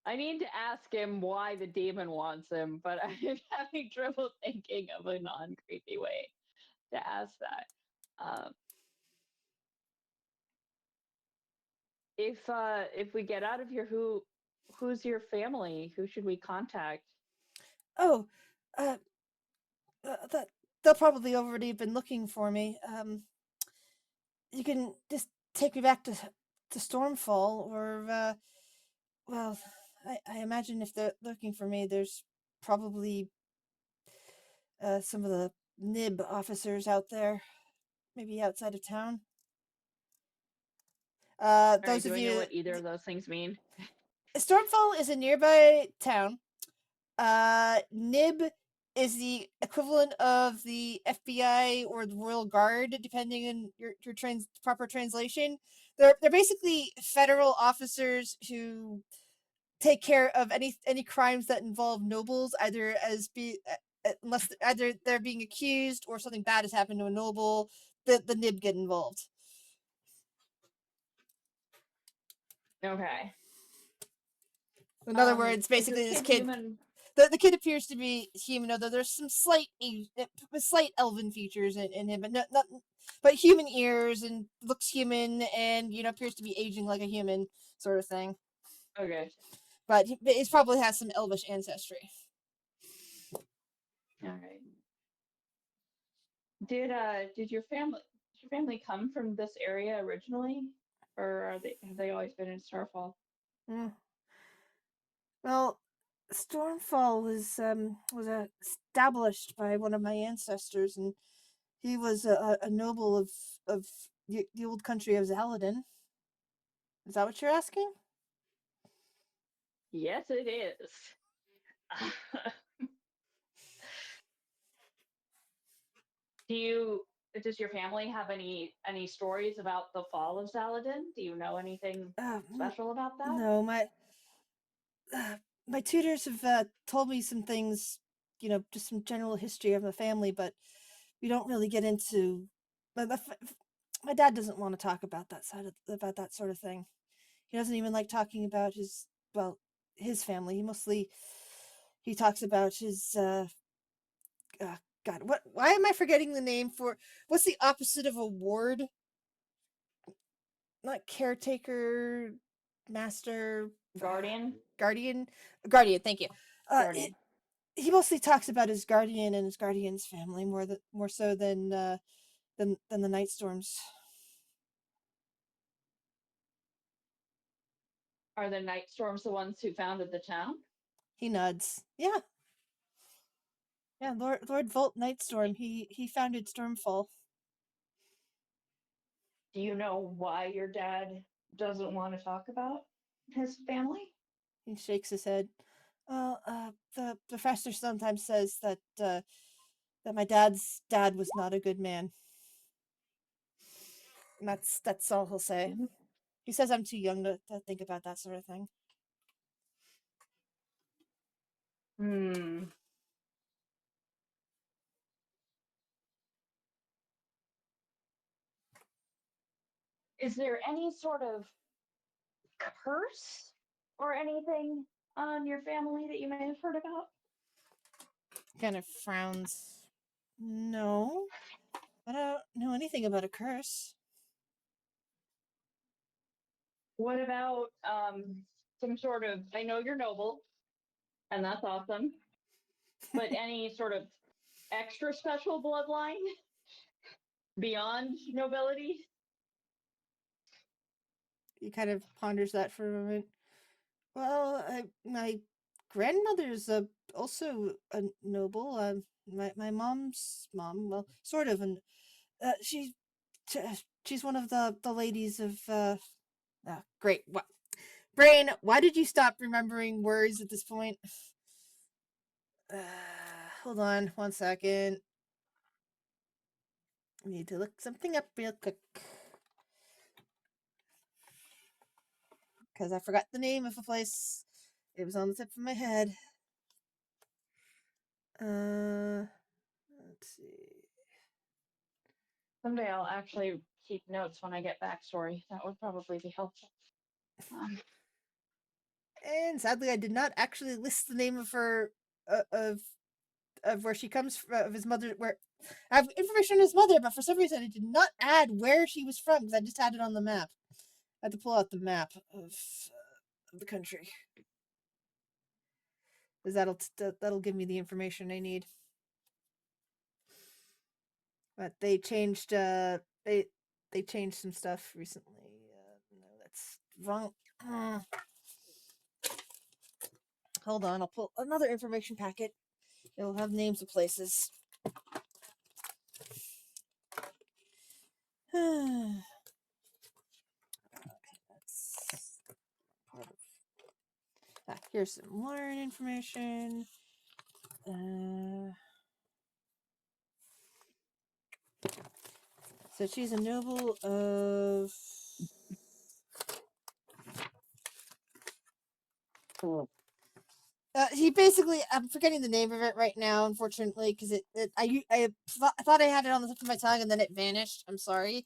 I need to ask him why the demon wants him, but I'm having trouble thinking of a non-creepy way to ask that. If we get out of here, who's your family? Who should we contact? Oh, uh, that they'll probably already been looking for me. You can just take me back to Stormfall, or well, I imagine if they're looking for me, there's probably some of the nib officers out there, maybe outside of town. All right, Those do of I know you, what either of those things mean? Stormfall is a nearby town. Nib is the equivalent of the FBI or the Royal Guard, depending on your proper translation. They're basically federal officers who take care of any crimes that involve nobles, either unless either they're being accused or something bad has happened to a noble. The Nib get involved. Okay. In other words, Is basically this this kid kid. human? The kid appears to be human, although there's some slight elven features in him, but not but human ears, and looks human, and appears to be aging like a human, sort of thing. Okay. But he probably has some elvish ancestry. All right. Did your family come from this area originally, or have they always been in Starfall? Mm. Well, Stormfall was established by one of my ancestors, and he was a noble of the old country of Zaladin. Is that what you're asking? Yes, it is. Does your family have any stories about the fall of Saladin? Do you know anything special about that? No, uh, my tutors have told me some things, just some general history of the family, but we don't really get into. But my dad doesn't want to talk about about that sort of thing. He doesn't even like talking about his family. He talks about his God. Why am I forgetting the name for? What's the opposite of a ward? Not caretaker, master, Guardian? guardian, guardian. Thank you. Guardian. He mostly talks about his guardian and his guardian's family more so than the night storms. Are the Night Storms the ones who founded the town? He nods. Yeah, yeah. Lord Volt Nightstorm. He founded Stormfall. Do you know why your dad doesn't want to talk about his family? He shakes his head. Well, the professor sometimes says that my dad's dad was not a good man. And that's all he'll say. He says I'm too young to think about that sort of thing. Hmm. Is there any sort of curse or anything on your family that you may have heard about? Kind of frowns. No, I don't know anything about a curse. What about some sort of? I know you're noble, and that's awesome. But any sort of extra special bloodline beyond nobility? He kind of ponders that for a moment. Well, my grandmother's also a noble. My mom's mom, well, sort of, and she she's one of the ladies of great. What, brain? Why did you stop remembering words at this point? Hold on 1 second. I need to look something up real quick because I forgot the name of the place. It was on the tip of my head. Let's see. Someday I'll actually keep notes when I get backstory. That would probably be helpful. And sadly, I did not actually list the name of her of where she comes from, of his mother. Where I have information on his mother, but for some reason, I did not add where she was from because I just had it on the map. I had to pull out the map of the country because that'll give me the information I need. But they changed they changed some stuff recently. No, that's wrong. Hold on, I'll pull another information packet. It'll have names of places. Okay, that's part of. Here's some more information. So she's a noble of. He basically, I'm forgetting the name of it right now, unfortunately, because I thought I had it on the tip of my tongue and then it vanished. I'm sorry.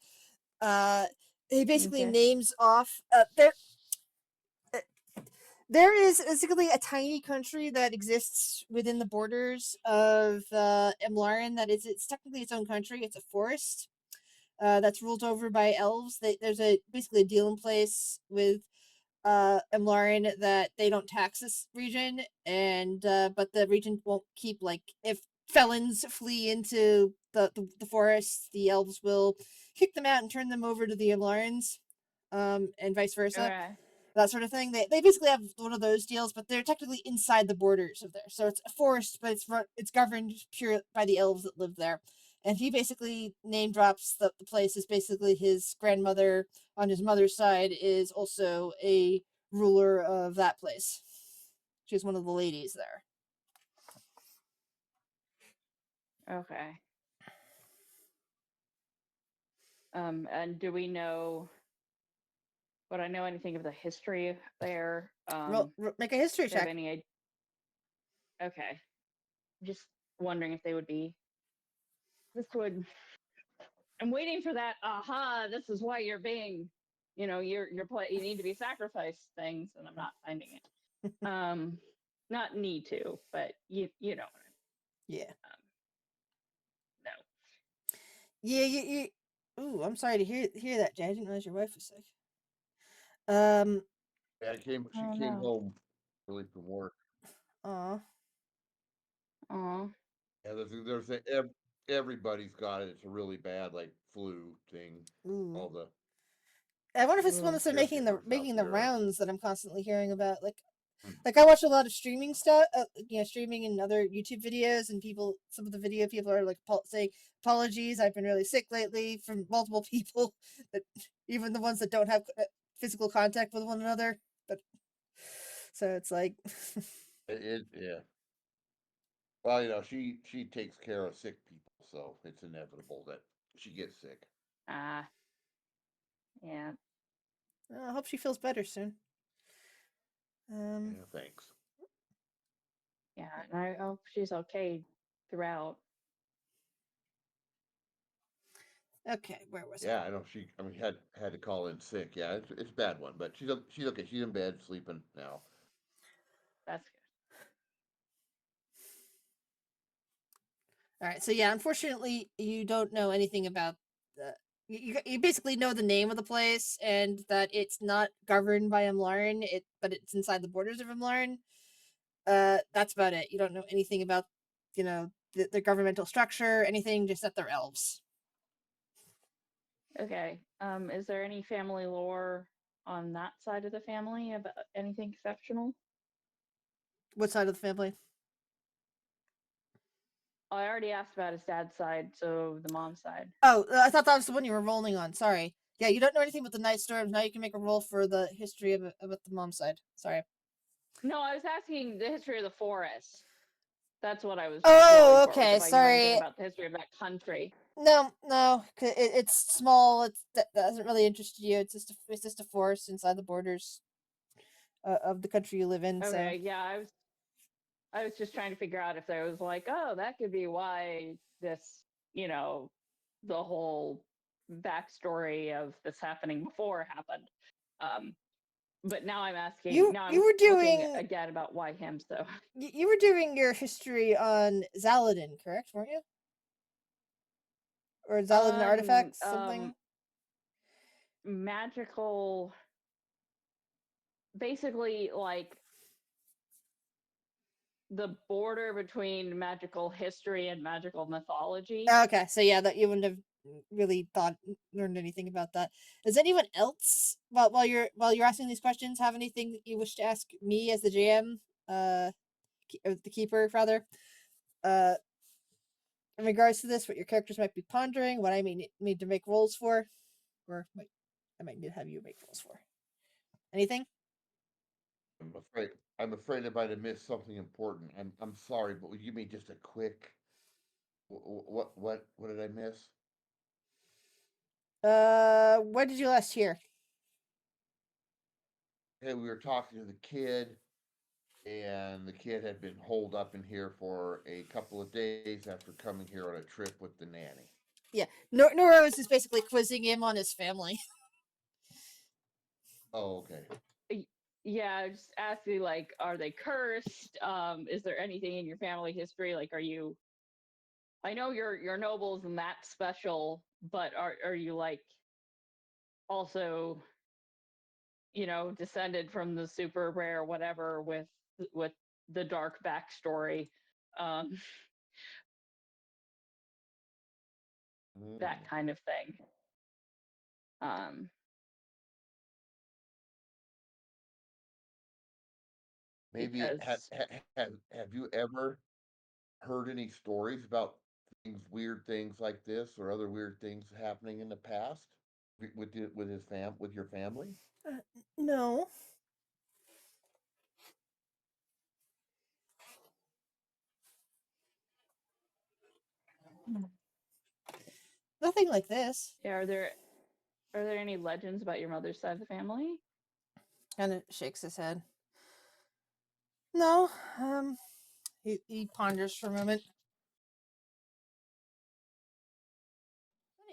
He basically Okay. names off. There is basically a tiny country that exists within the borders of Emlarin. It's technically its own country. It's a forest that's ruled over by elves. There's basically a deal in place with Emlarin that they don't tax this region, and but the region won't keep like if felons flee into the forest, the elves will kick them out and turn them over to the Emlarins, and vice versa. Okay. That sort of thing. They basically have one of those deals, but they're technically inside the borders of there. So it's a forest, but it's governed pure by the elves that live there. And he basically name drops the place as basically his grandmother on his mother's side is also a ruler of that place. She's one of the ladies there. Okay. And do we know? Would I know anything of the history there? Make a history Do you have check. any? Okay. Just wondering if they would be. This would. I'm waiting for that. Aha! This is why you're being. You're you need to be sacrificed things, and I'm not finding it. Not need to, but you know. Yeah. No. Yeah. You. Ooh, I'm sorry to hear that, Jay. I didn't realize your wife was sick. Yeah, she came home early from work. Aw. Aw. Yeah, everybody's got it. It's a really bad like flu thing. Ooh. All the I wonder if it's one that's making caregivers out the there. rounds that I'm constantly hearing about. Mm. Like I watch a lot of streaming stuff, streaming and other YouTube videos, and some of the video people are like saying apologies. I've been really sick lately from multiple people, that even the ones that don't have physical contact with one another. But so it's like, Yeah. Well, she takes care of sick people, so it's inevitable that she gets sick. Ah. Yeah. I hope she feels better soon. Yeah, thanks. Yeah, and I hope she's okay throughout. Okay, where was Yeah, I know I mean, had to call in sick. Yeah, it's a bad one, but she's okay. She's in bed sleeping now. That's good. All right, so yeah, unfortunately, you don't know anything about the. You basically know the name of the place and that it's not governed by Amlarin, but it's inside the borders of Amlarin. That's about it. You don't know anything about, the governmental structure, anything, just that they're elves. Okay. Is there any family lore on that side of the family about anything exceptional? What side of the family? I already asked about his dad's side, so the mom's side. Oh, I thought that was the one you were rolling on. Sorry. Yeah, you don't know anything about the Night Storms. Now you can make a roll for the history of about the mom's side. Sorry. No, I was asking the history of the forest. That's what I was Oh, rolling for. Like okay. if I knew anything Sorry. about the history of that country. No. It's small. That doesn't really interest you. It's just a forest inside the borders of the country you live in. Okay, yeah, I was just trying to figure out if there was like, oh, that could be why this, the whole backstory of this happening before happened. But now I'm asking. You Now I'm you were looking doing again about why him. So you were doing your history on Zaladin, correct? Weren't you? Or Zaladin on artifacts, something. magical, basically like the border between magical history and magical mythology. Okay, so yeah, that you wouldn't have really learned anything about that. Does anyone else, while you're asking these questions, have anything that you wish to ask me as the GM, or the keeper rather, uh, in regards to this? What your characters might be pondering, what I need to make rolls for, or I might need to have you make rolls for. Anything? I'm afraid I might have missed something important. I'm sorry, but would you give me just a quick what did I miss? When did you last hear? Hey, we were talking to the kid, and the kid had been holed up in here for a couple of days after coming here on a trip with the nanny. Yeah, Nora was just basically quizzing him on his family. Oh, okay. Yeah, just asking like, are they cursed? Is there anything in your family history? Like, are you? I know you're nobles and that special, but are you like also, descended from the super rare whatever with the dark backstory, um, that Mm. kind of thing. Um, Maybe because have you ever heard any stories about weird things like this, or other weird things happening in the past with your family? No. Nothing like this. yeah, are there any legends about your mother's side of the family? Kind of shakes his head. No. He ponders for a moment.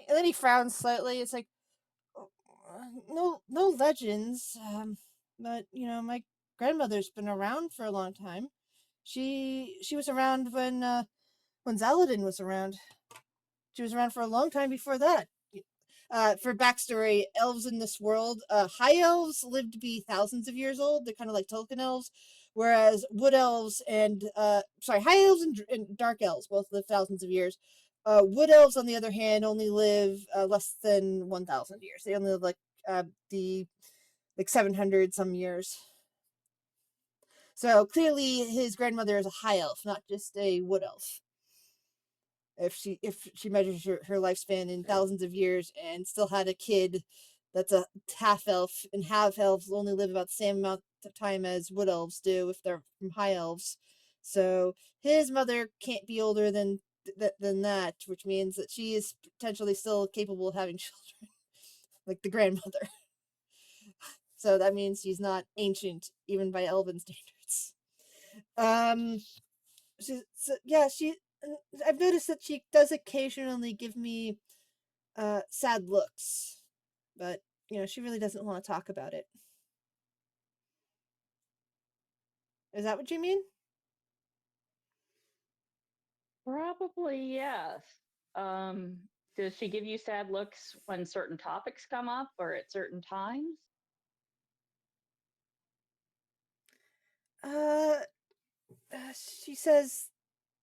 And then he frowns slightly. It's like, no legends. But my grandmother's been around for a long time. She was around when Zaladin was around. She was around for a long time before that. For backstory, elves in this world, high elves live to be thousands of years old. They're kind of like Tolkien elves, whereas wood elves and high elves and dark elves both live thousands of years. Wood elves, on the other hand, only live less than 1,000 years. They only live the 700 some years. So clearly, his grandmother is a high elf, not just a wood elf. If she measures her lifespan in thousands of years and still had a kid that's a half elf, and half elves only live about the same amount of time as wood elves do if they're from high elves. So his mother can't be older than that, which means that she is potentially still capable of having children. like the grandmother. So that means she's not ancient, even by elven standards. I've noticed that she does occasionally give me sad looks, but she really doesn't want to talk about it. Is that what you mean? Probably yes. Does she give you sad looks when certain topics come up or at certain times? Uh, she says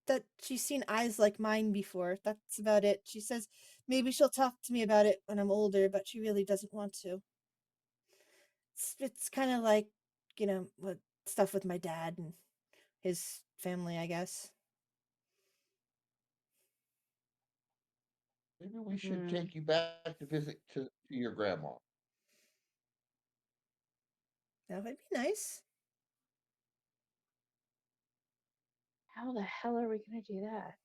that she's seen eyes like mine before. That's about it. She says maybe she'll talk to me about it when I'm older, but she really doesn't want to. It's kind of like, what stuff with my dad and his family, I guess. Maybe we should Hmm. take you back to visit to your grandma. That would be nice. How the hell are we going to do that?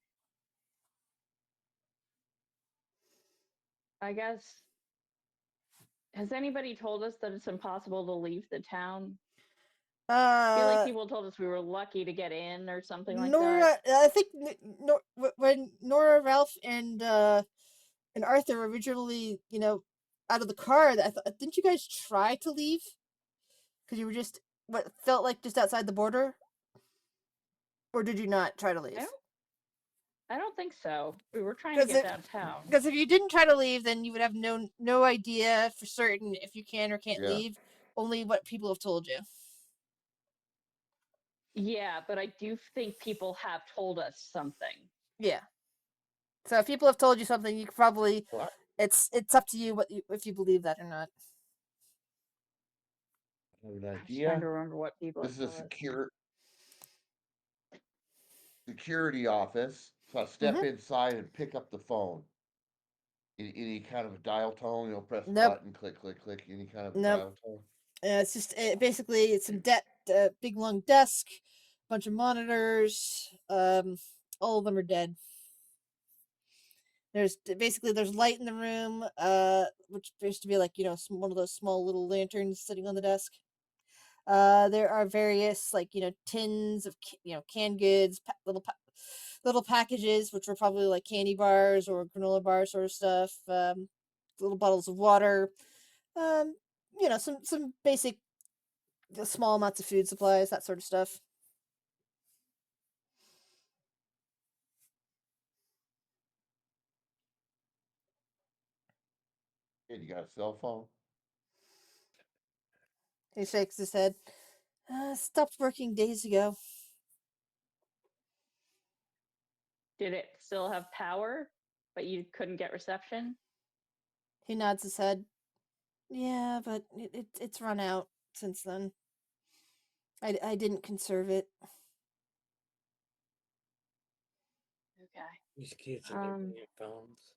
I guess. Has anybody told us that it's impossible to leave the town? I feel like people told us we were lucky to get in or something like Nora, that. I think when Nora, Ralph, and Arthur originally, out of the car, I thought, didn't you guys try to leave? Because you were just what felt like just outside the border, or did you not try to leave? I don't think so. We were trying to get downtown. Because if you didn't try to leave, then you would have no idea for certain if you can or can't Yeah. leave. Only what people have told you. Yeah, but I do think people have told us something. Yeah. So if people have told you something, you could probably Well, it's up to you if you believe that or not. I have an I'm just idea. trying to remember what people This have is a told us. security office. So I step inside and pick up the phone. Any kind of a dial tone, press a Nope. button, click, click, click. Any kind of a Nope. dial tone. It's just basically it's some big long desk, bunch of monitors. All of them are dead. There's light in the room, which appears to be like one of those small little lanterns sitting on the desk. There are various tins of canned goods, little packages, which were probably like candy bars or granola bar sort of stuff. Little bottles of water. Um, some basic small amounts of food supplies, that sort of stuff. Hey, you got a cell phone? He shakes his head. Stopped working days ago. Did it still have power, but you couldn't get reception? He nods his head. Yeah, but it's run out since then. I didn't conserve it. Okay. These kids and their brilliant phones.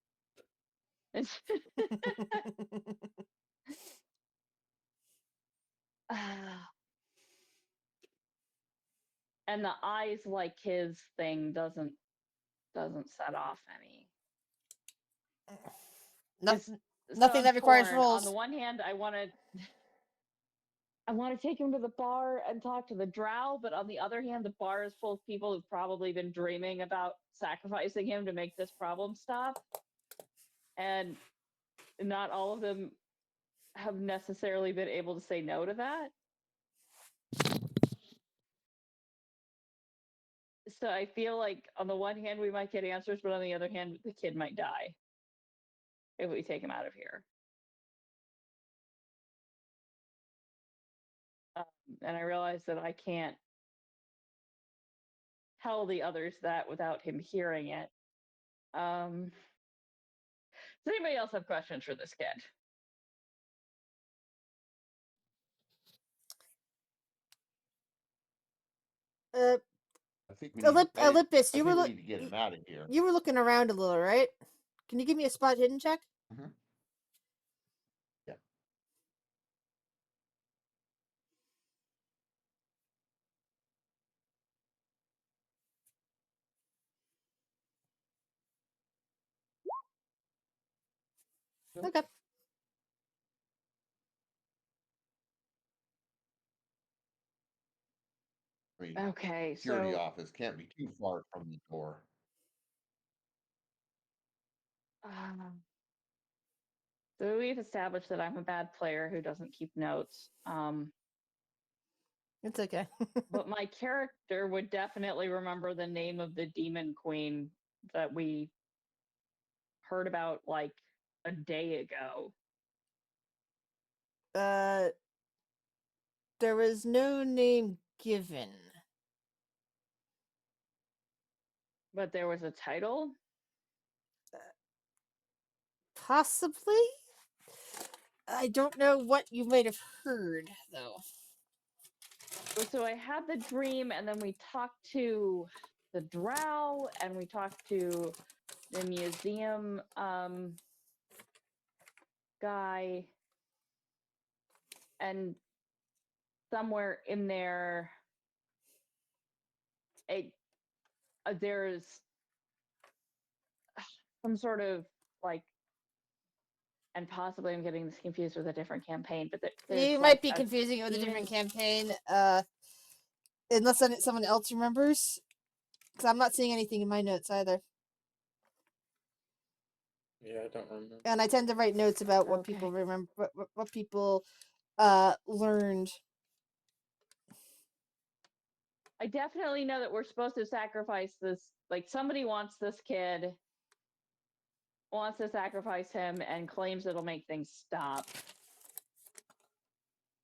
And the eyes like his thing doesn't set off any. Nothing that requires rolls. On the one hand, I want to take him to the bar and talk to the drow, but on the other hand, the bar is full of people who've probably been dreaming about sacrificing him to make this problem stop. And not all of them have necessarily been able to say no to that. So I feel like on the one hand, we might get answers, but on the other hand, the kid might die if we take him out of here. And I realize that I can't tell the others that without him hearing it. Does anybody else have questions for this kid? I think we need. Olympus, I think we need to get him out of here. You were looking around a little, right? Can you give me a spot hidden check? Mm-hmm. Yeah. Okay. mean, Okay, security so office can't be too far from the door. um, so we've established that I'm a bad player who doesn't keep notes. It's okay. But my character would definitely remember the name of the demon queen that we heard about like a day ago. uh, there was no name given. But there was a title. Possibly? I don't know what you might have heard, though. So I had the dream, and then we talked to the drow, and we talked to the museum guy, and somewhere in there, there's some sort of like, and possibly I'm getting this confused with a different campaign, but there's You like might be a confusing it with a demon. different campaign, unless someone else remembers. Because I'm not seeing anything in my notes either. Yeah, I don't remember. And I tend to write notes about what Okay. people remember, what people learned. I definitely know that we're supposed to sacrifice this. Like somebody wants this kid, wants to sacrifice him, and claims it'll make things stop.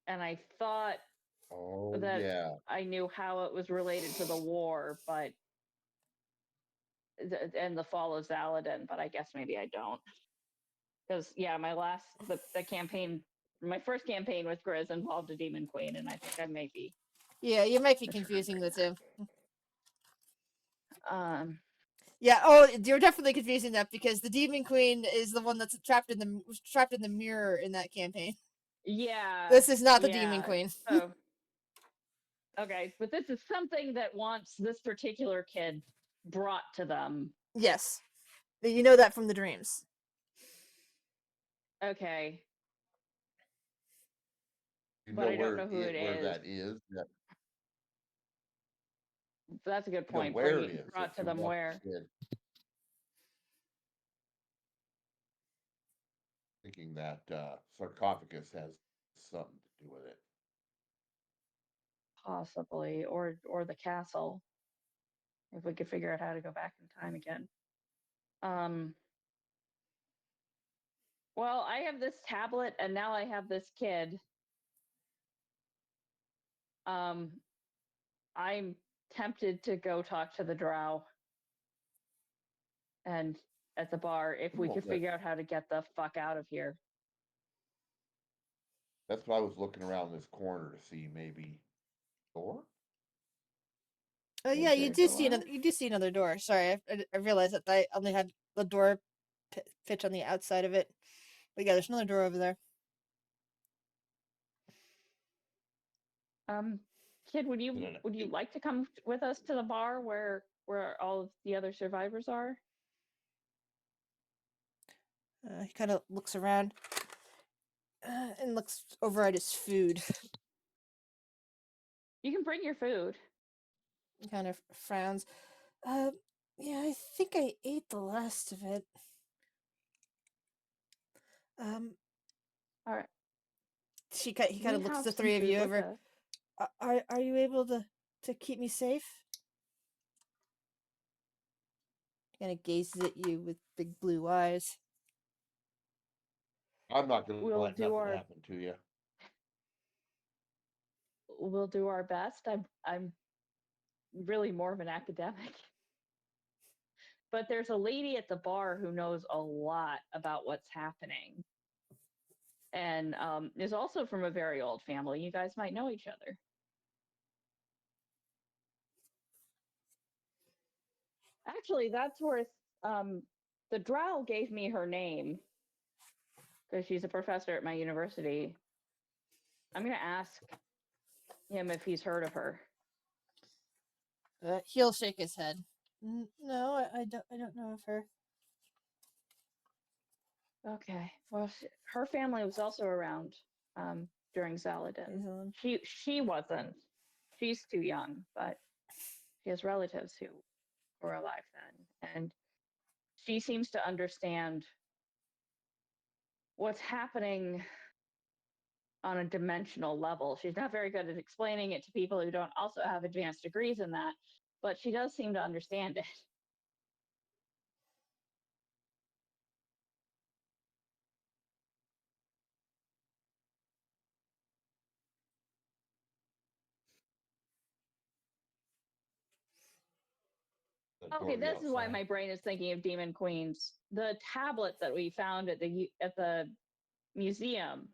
And I thought Oh, that yeah. I knew how it was related to the war, but and the fall of Zaladin, but I guess maybe I don't. Because yeah, the campaign, my first campaign with Grizz involved a demon queen, and I think I may be. Yeah, you might be confusing the two. Yeah. Oh, you're definitely confusing that because the Demon Queen is the one that's trapped in the mirror in that campaign. Yeah. This is not the yeah, Demon Queen. So okay, but this is something that wants this particular kid brought to them. Yes, you know that from the dreams. Okay. You But know I don't know who it where is. that is. That's a good You know point. where it is. Brought if to you them want where? the kid. Thinking that sarcophagus has something to do with it. Possibly, or the castle. If we could figure out how to go back in time again. Well, I have this tablet, and now I have this kid. I'm tempted to go talk to the drow and at the bar if we Well, could figure out how to get the fuck out of here. That's what I was looking around this corner to see maybe door. Oh yeah, Is you there do a see another. door? You do see another door. Sorry, I realized that I only had the door pitch on the outside of it. But yeah, there's another door over there. Kid, would you And like to come with us to the bar where all of the other survivors are? He kind of looks around and looks over at his food. You can bring your food. He kind of frowns. Yeah, I think I ate the last of it. All right. He kind of We looks at have the some three of food you with over. us. Are you able to keep me safe? Kind of gazes at you with big blue eyes. I'm not going to We'll let do nothing our happen to you. we'll do our best. I'm really more of an academic. But there's a lady at the bar who knows a lot about what's happening. And is also from a very old family. You guys might know each other. Actually, that's worth the drow gave me her name because she's a professor at my university. I'm gonna ask him if he's heard of her. He'll shake his head. No, I don't know of her. Okay. Well, her family was also around during Zaladin. She wasn't. she's too young, but she has relatives who were alive then, and she seems to understand what's happening on a dimensional level. She's not very good at explaining it to people who don't also have advanced degrees in that, but she does seem to understand it. Okay, Dorothy this is why outside. my brain is thinking of Demon Queens. The tablet that we found at the museum.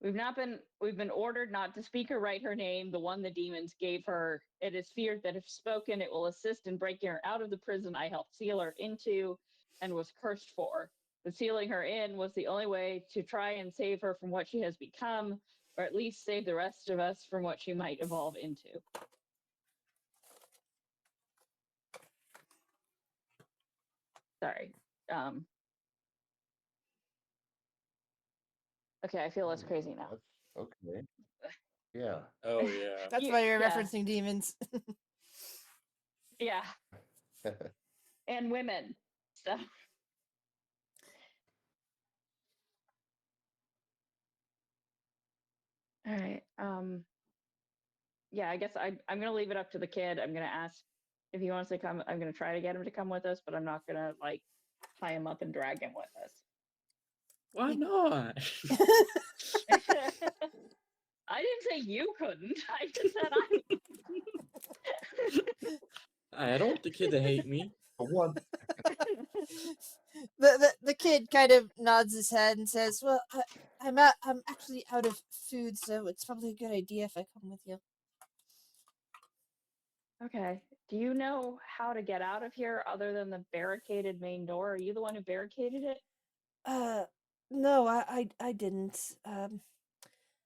We've been ordered not to speak or write her name, the one the demons gave her. It is feared that if spoken, it will assist in breaking her out of the prison I helped seal her into and was cursed for. But sealing her in was the only way to try and save her from what she has become, or at least save the rest of us from what she might evolve into. Sorry. Okay, I feel less crazy now. That's okay. Yeah. Oh yeah. That's why you're Yeah. referencing demons. Yeah, and women. So. All right. Yeah, I guess I'm gonna leave it up to the kid. I'm gonna ask if he wants to come. I'm gonna try to get him to come with us, but I'm not gonna like tie him up and drag him with us. Why not? I didn't say you couldn't. I just said I don't want the kid to hate me. For one, The kid kind of nods his head and says, "Well, I'm actually out of food, so it's probably a good idea if I come with you." Okay. Do you know how to get out of here other than the barricaded main door? Are you the one who barricaded it? No, I didn't.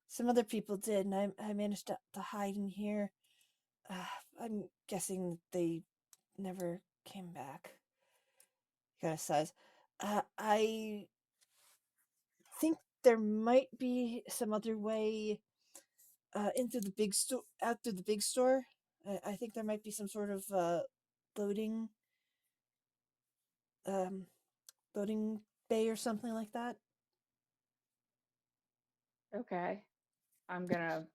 Some other people did, and I managed to hide in here. I'm guessing they never came back. He kind of sighs. I think there might be some other way in through the big store, out through the big store. I think there might be some sort of loading, um, loading bay or something like that. Okay. I'm gonna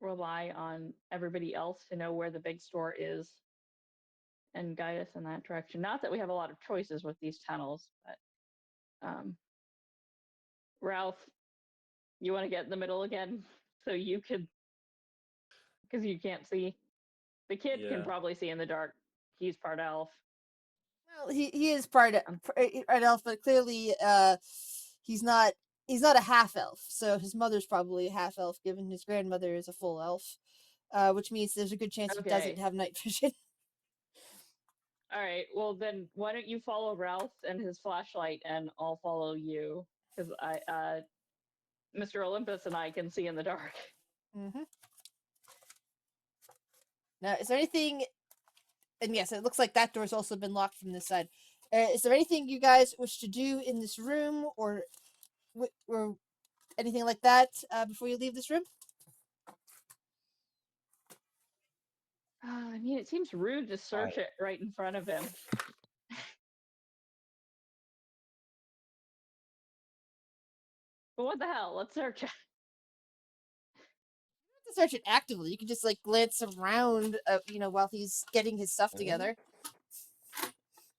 rely on everybody else to know where the big store is and guide us in that direction. Not that we have a lot of choices with these tunnels, but Ralph, you want to get in the middle again so you could, because you can't see. The kid can Yeah. probably see in the dark. He's part elf. Well, he is part elf, but clearly he's not a half elf. So his mother's probably a half elf, given his grandmother is a full elf, which means there's a good chance he doesn't Okay. have night vision. All right. Well, then why don't you follow Ralph and his flashlight, and I'll follow you because Mr. Olympus and I can see in the dark. Mm-hmm. Now, is there anything? And yes, it looks like that door's also been locked from this side. Is there anything you guys wish to do in this room, or anything like that before you leave this room? I mean, it seems rude to search it right in front of him. But what the hell? Let's search it. To search it actively, you can just like glance around, while he's getting his stuff together.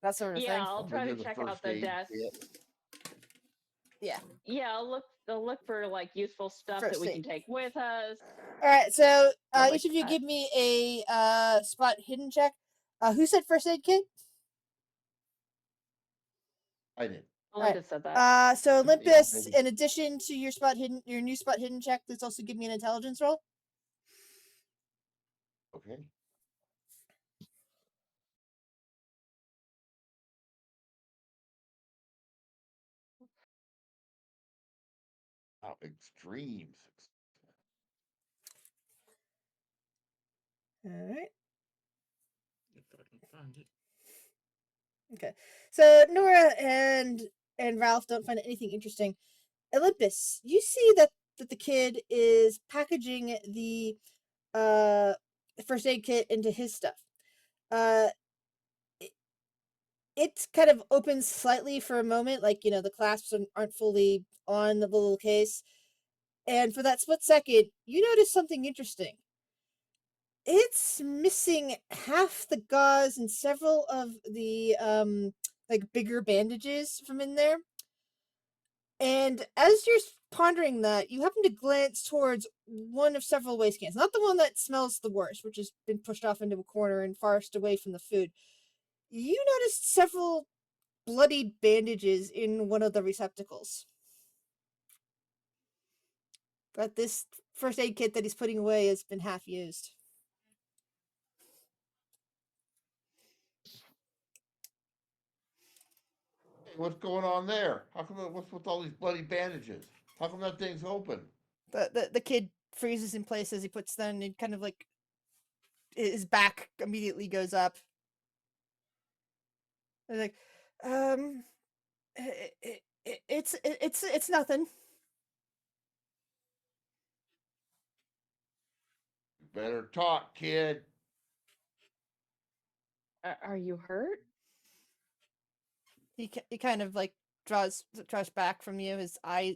That sort of Yeah, thing. I'll try to check out the desk. Yeah. Yeah, I'll look for like useful stuff First that we aid. can take with us. All right, so Stuff each like of you that. give me a spot hidden check. Who said first aid kit? I did. Olympus said that. So Yeah, Olympus, maybe. in addition to your new spot hidden check, let's also give me an intelligence roll. Okay. Wow, extreme success. All right. If I can find it. Okay. So Nora and Ralph don't find anything interesting. Olympus, you see that the kid is packaging the first aid kit into his stuff. It kind of opens slightly for a moment, like, the clasps aren't fully on the little case. And for that split second, you notice something interesting. It's missing half the gauze and several of the like bigger bandages from in there. And as you're pondering that, you happen to glance towards one of several waste cans. Not the one that smells the worst, which has been pushed off into a corner and farthest away from the food. You noticed several bloodied bandages in one of the receptacles. But this first aid kit that he's putting away has been half used. Hey, what's going on there? How come? What's with all these bloody bandages? How come that thing's open? The kid freezes in place as he puts them, and kind of like his back immediately goes up. And like, it's nothing. Better talk, kid. Are you hurt? He kind of like draws back from you. His eyes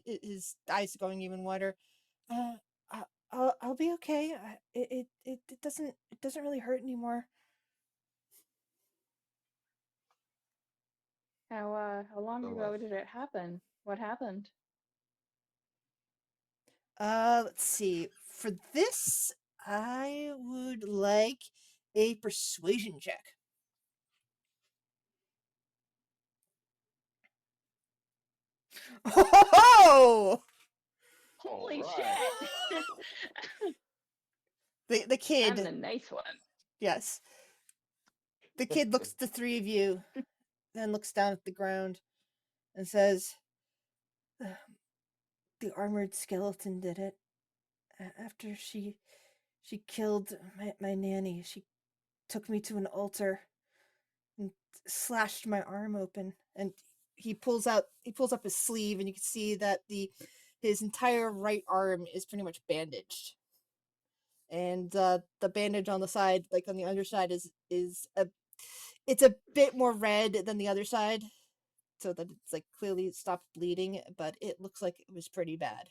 going even wider. Uh, I'll be okay. It doesn't really hurt anymore. How long Oh, ago did it happen? What happened? Let's see. For this, I would like a persuasion check. Oh! Holy right. shit! The I'm kid, the nice one. yes. The kid looks at the three of you, then looks down at the ground, and says, "The armored skeleton did it. After she killed my nanny, she took me to an altar and slashed my arm open." And he pulls up his sleeve, and you can see that his entire right arm is pretty much bandaged. And the bandage on the side, like on the underside, is it's a bit more red than the other side, so that it's like clearly stopped bleeding, but it looks like it was pretty bad.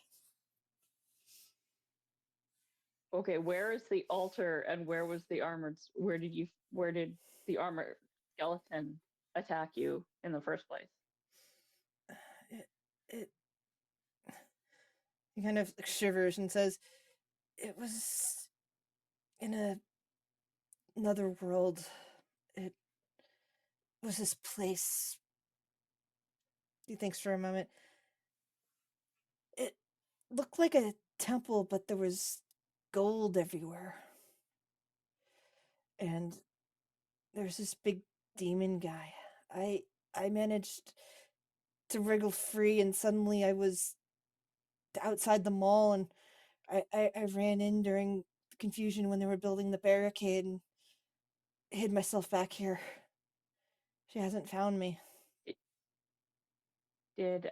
Okay, where is the altar and where was the armored? Where did the armored skeleton attack you in the first place? It He kind of shivers and says, "It was in another world. It was this place." He thinks for a moment. It looked like a temple, but there was gold everywhere. And there's this big demon guy. I managed to wriggle free, and suddenly I was outside the mall, and I ran in during the confusion when they were building the barricade and hid myself back here. She hasn't found me. Did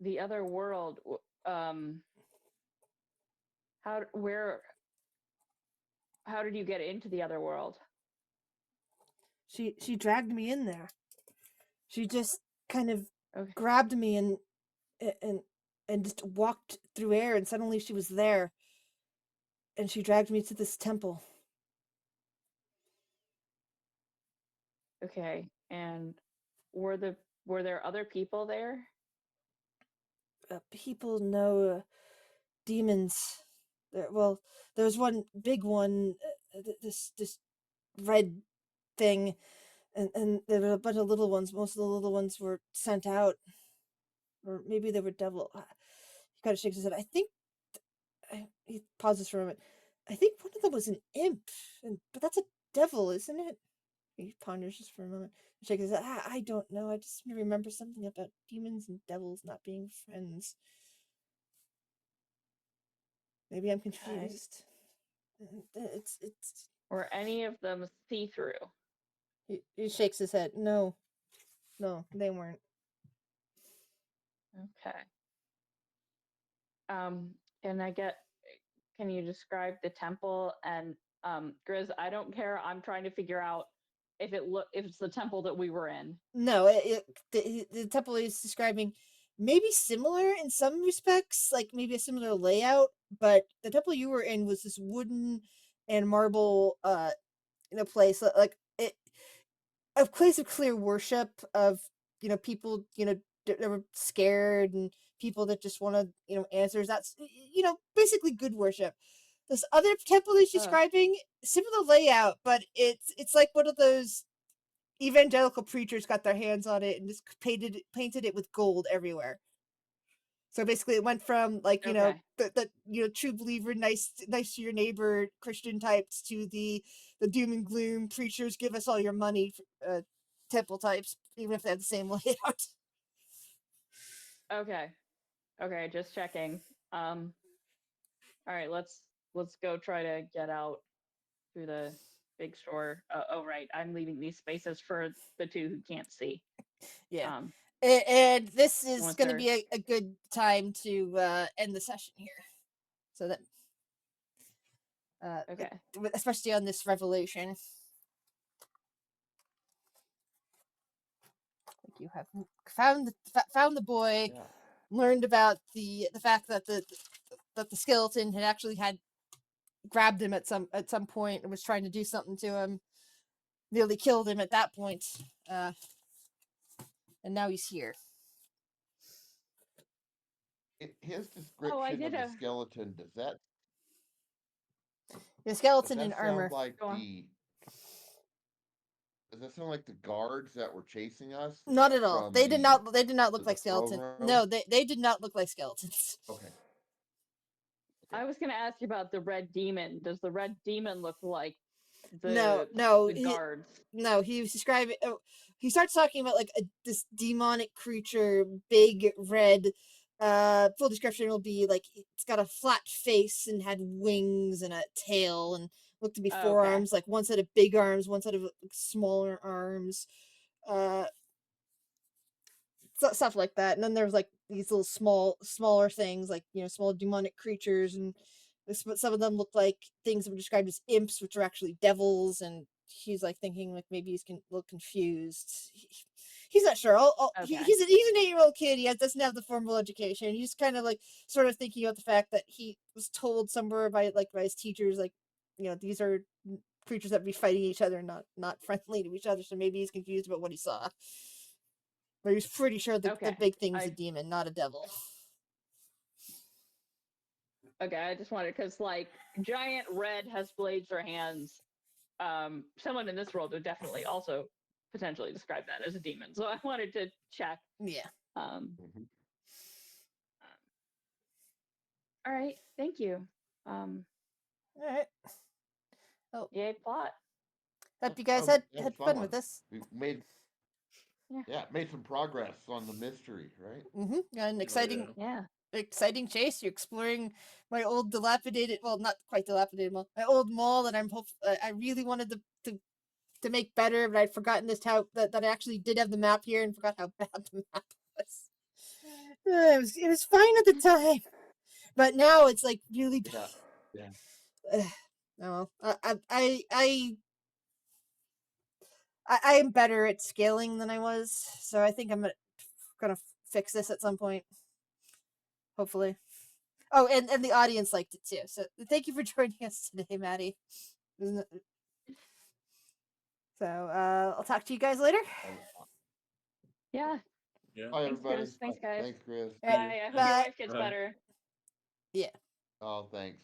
the other world how did you get into the other world? She dragged me in there. She just kind of Okay. grabbed me and and just walked through air, and suddenly she was there. And she dragged me to this temple. Okay. And were there other people there? People know demons. Well, there was one big one, this red thing, and there were a bunch of little ones. Most of the little ones were sent out, or maybe they were devil. He kind of shakes his head. I think. He pauses for a moment. I think one of them was an imp, but that's a devil, isn't it? He ponders just for a moment. Shakes his head. I don't know. I just remember something about demons and devils not being friends. Maybe I'm confused. It's. Were any of them see-through? He shakes his head. No, they weren't. Okay. Can can you describe the temple? And Grizz, I don't care. I'm trying to figure out if it's the temple that we were in. No, the temple he's describing maybe similar in some respects, like maybe a similar layout, but the temple you were in was this wooden and marble place like it a place of clear worship of people that were scared and people that just want to answers. That's basically good worship. This other temple he's Ugh. describing, similar layout, but it's like one of those evangelical preachers got their hands on it and just painted it with gold everywhere. So basically, it went from like Okay. the true believer, nice to your neighbor Christian types to the doom and gloom preachers, give us all your money, temple types, even if they have the same layout. Okay, just checking. All right, let's go try to get out through the big store. Oh right, I'm leaving these spaces for the two who can't see. Yeah. And this is Once going to they're- be a good time to end the session here. So that Okay. especially on this revelation. Like you have found the boy, Yeah. learned about the fact that the skeleton had actually had grabbed him at some point and was trying to do something to him, nearly killed him at that point, and now he's here. His I description did of a- the skeleton, The does skeleton that in sound armor. like Go on. does that sound like the guards that were chasing us Not at all. from They did not look the like throne skeletons. room? No, they did not look like skeletons. Okay. I was gonna ask you about the red demon. Does the red demon look like No, the guards? No, he was describing. Oh, he starts talking about like this demonic creature, big red. Full description will be like it's got a flat face and had wings and a tail and looked to be Oh, four okay. arms, like one set of big arms, one set of smaller arms. Stuff like that. And then there's like these little smaller things, like small demonic creatures, and some of them look like things that were described as imps, which are actually devils. And he's like thinking like maybe he's a little confused. He's not sure. Okay. He's an 8-year-old kid. He doesn't have the formal education. He's kind of like sort of thinking about the fact that he was told somewhere by his teachers, like these are creatures that be fighting each other, not friendly to each other. So maybe he's confused about what he saw. But he's pretty sure the Okay. big thing's a demon, not a devil. Okay, I just wanted because like giant red has blades for hands. Someone in this world would definitely also potentially describe that as a demon. So I wanted to check. Yeah. Mhm. All right, thank you. All right. Yay, plot. Hope you guys Oh, had that was fun one. with this. We made Yeah. made some progress on the mystery, right? An exciting Yeah. exciting chase. You're exploring my old dilapidated, well, not quite dilapidated mall, my old mall that I really wanted to make better, but I'd forgotten that I actually did have the map here and forgot how bad the map was. It was fine at the time, but now it's like really bad. Yeah. No, I am better at scaling than I was, so I think I'm gonna fix this at some point. Hopefully. Oh, and the audience liked it too. So thank you for joining us today, Maddie. So I'll talk to you guys later. Yeah. Yeah. Bye, Thanks, everybody. Chris. Thanks, guys. Thanks, Chris. All right, Bye. I hope bye. your wife gets Bye. better. Yeah. Oh, thanks.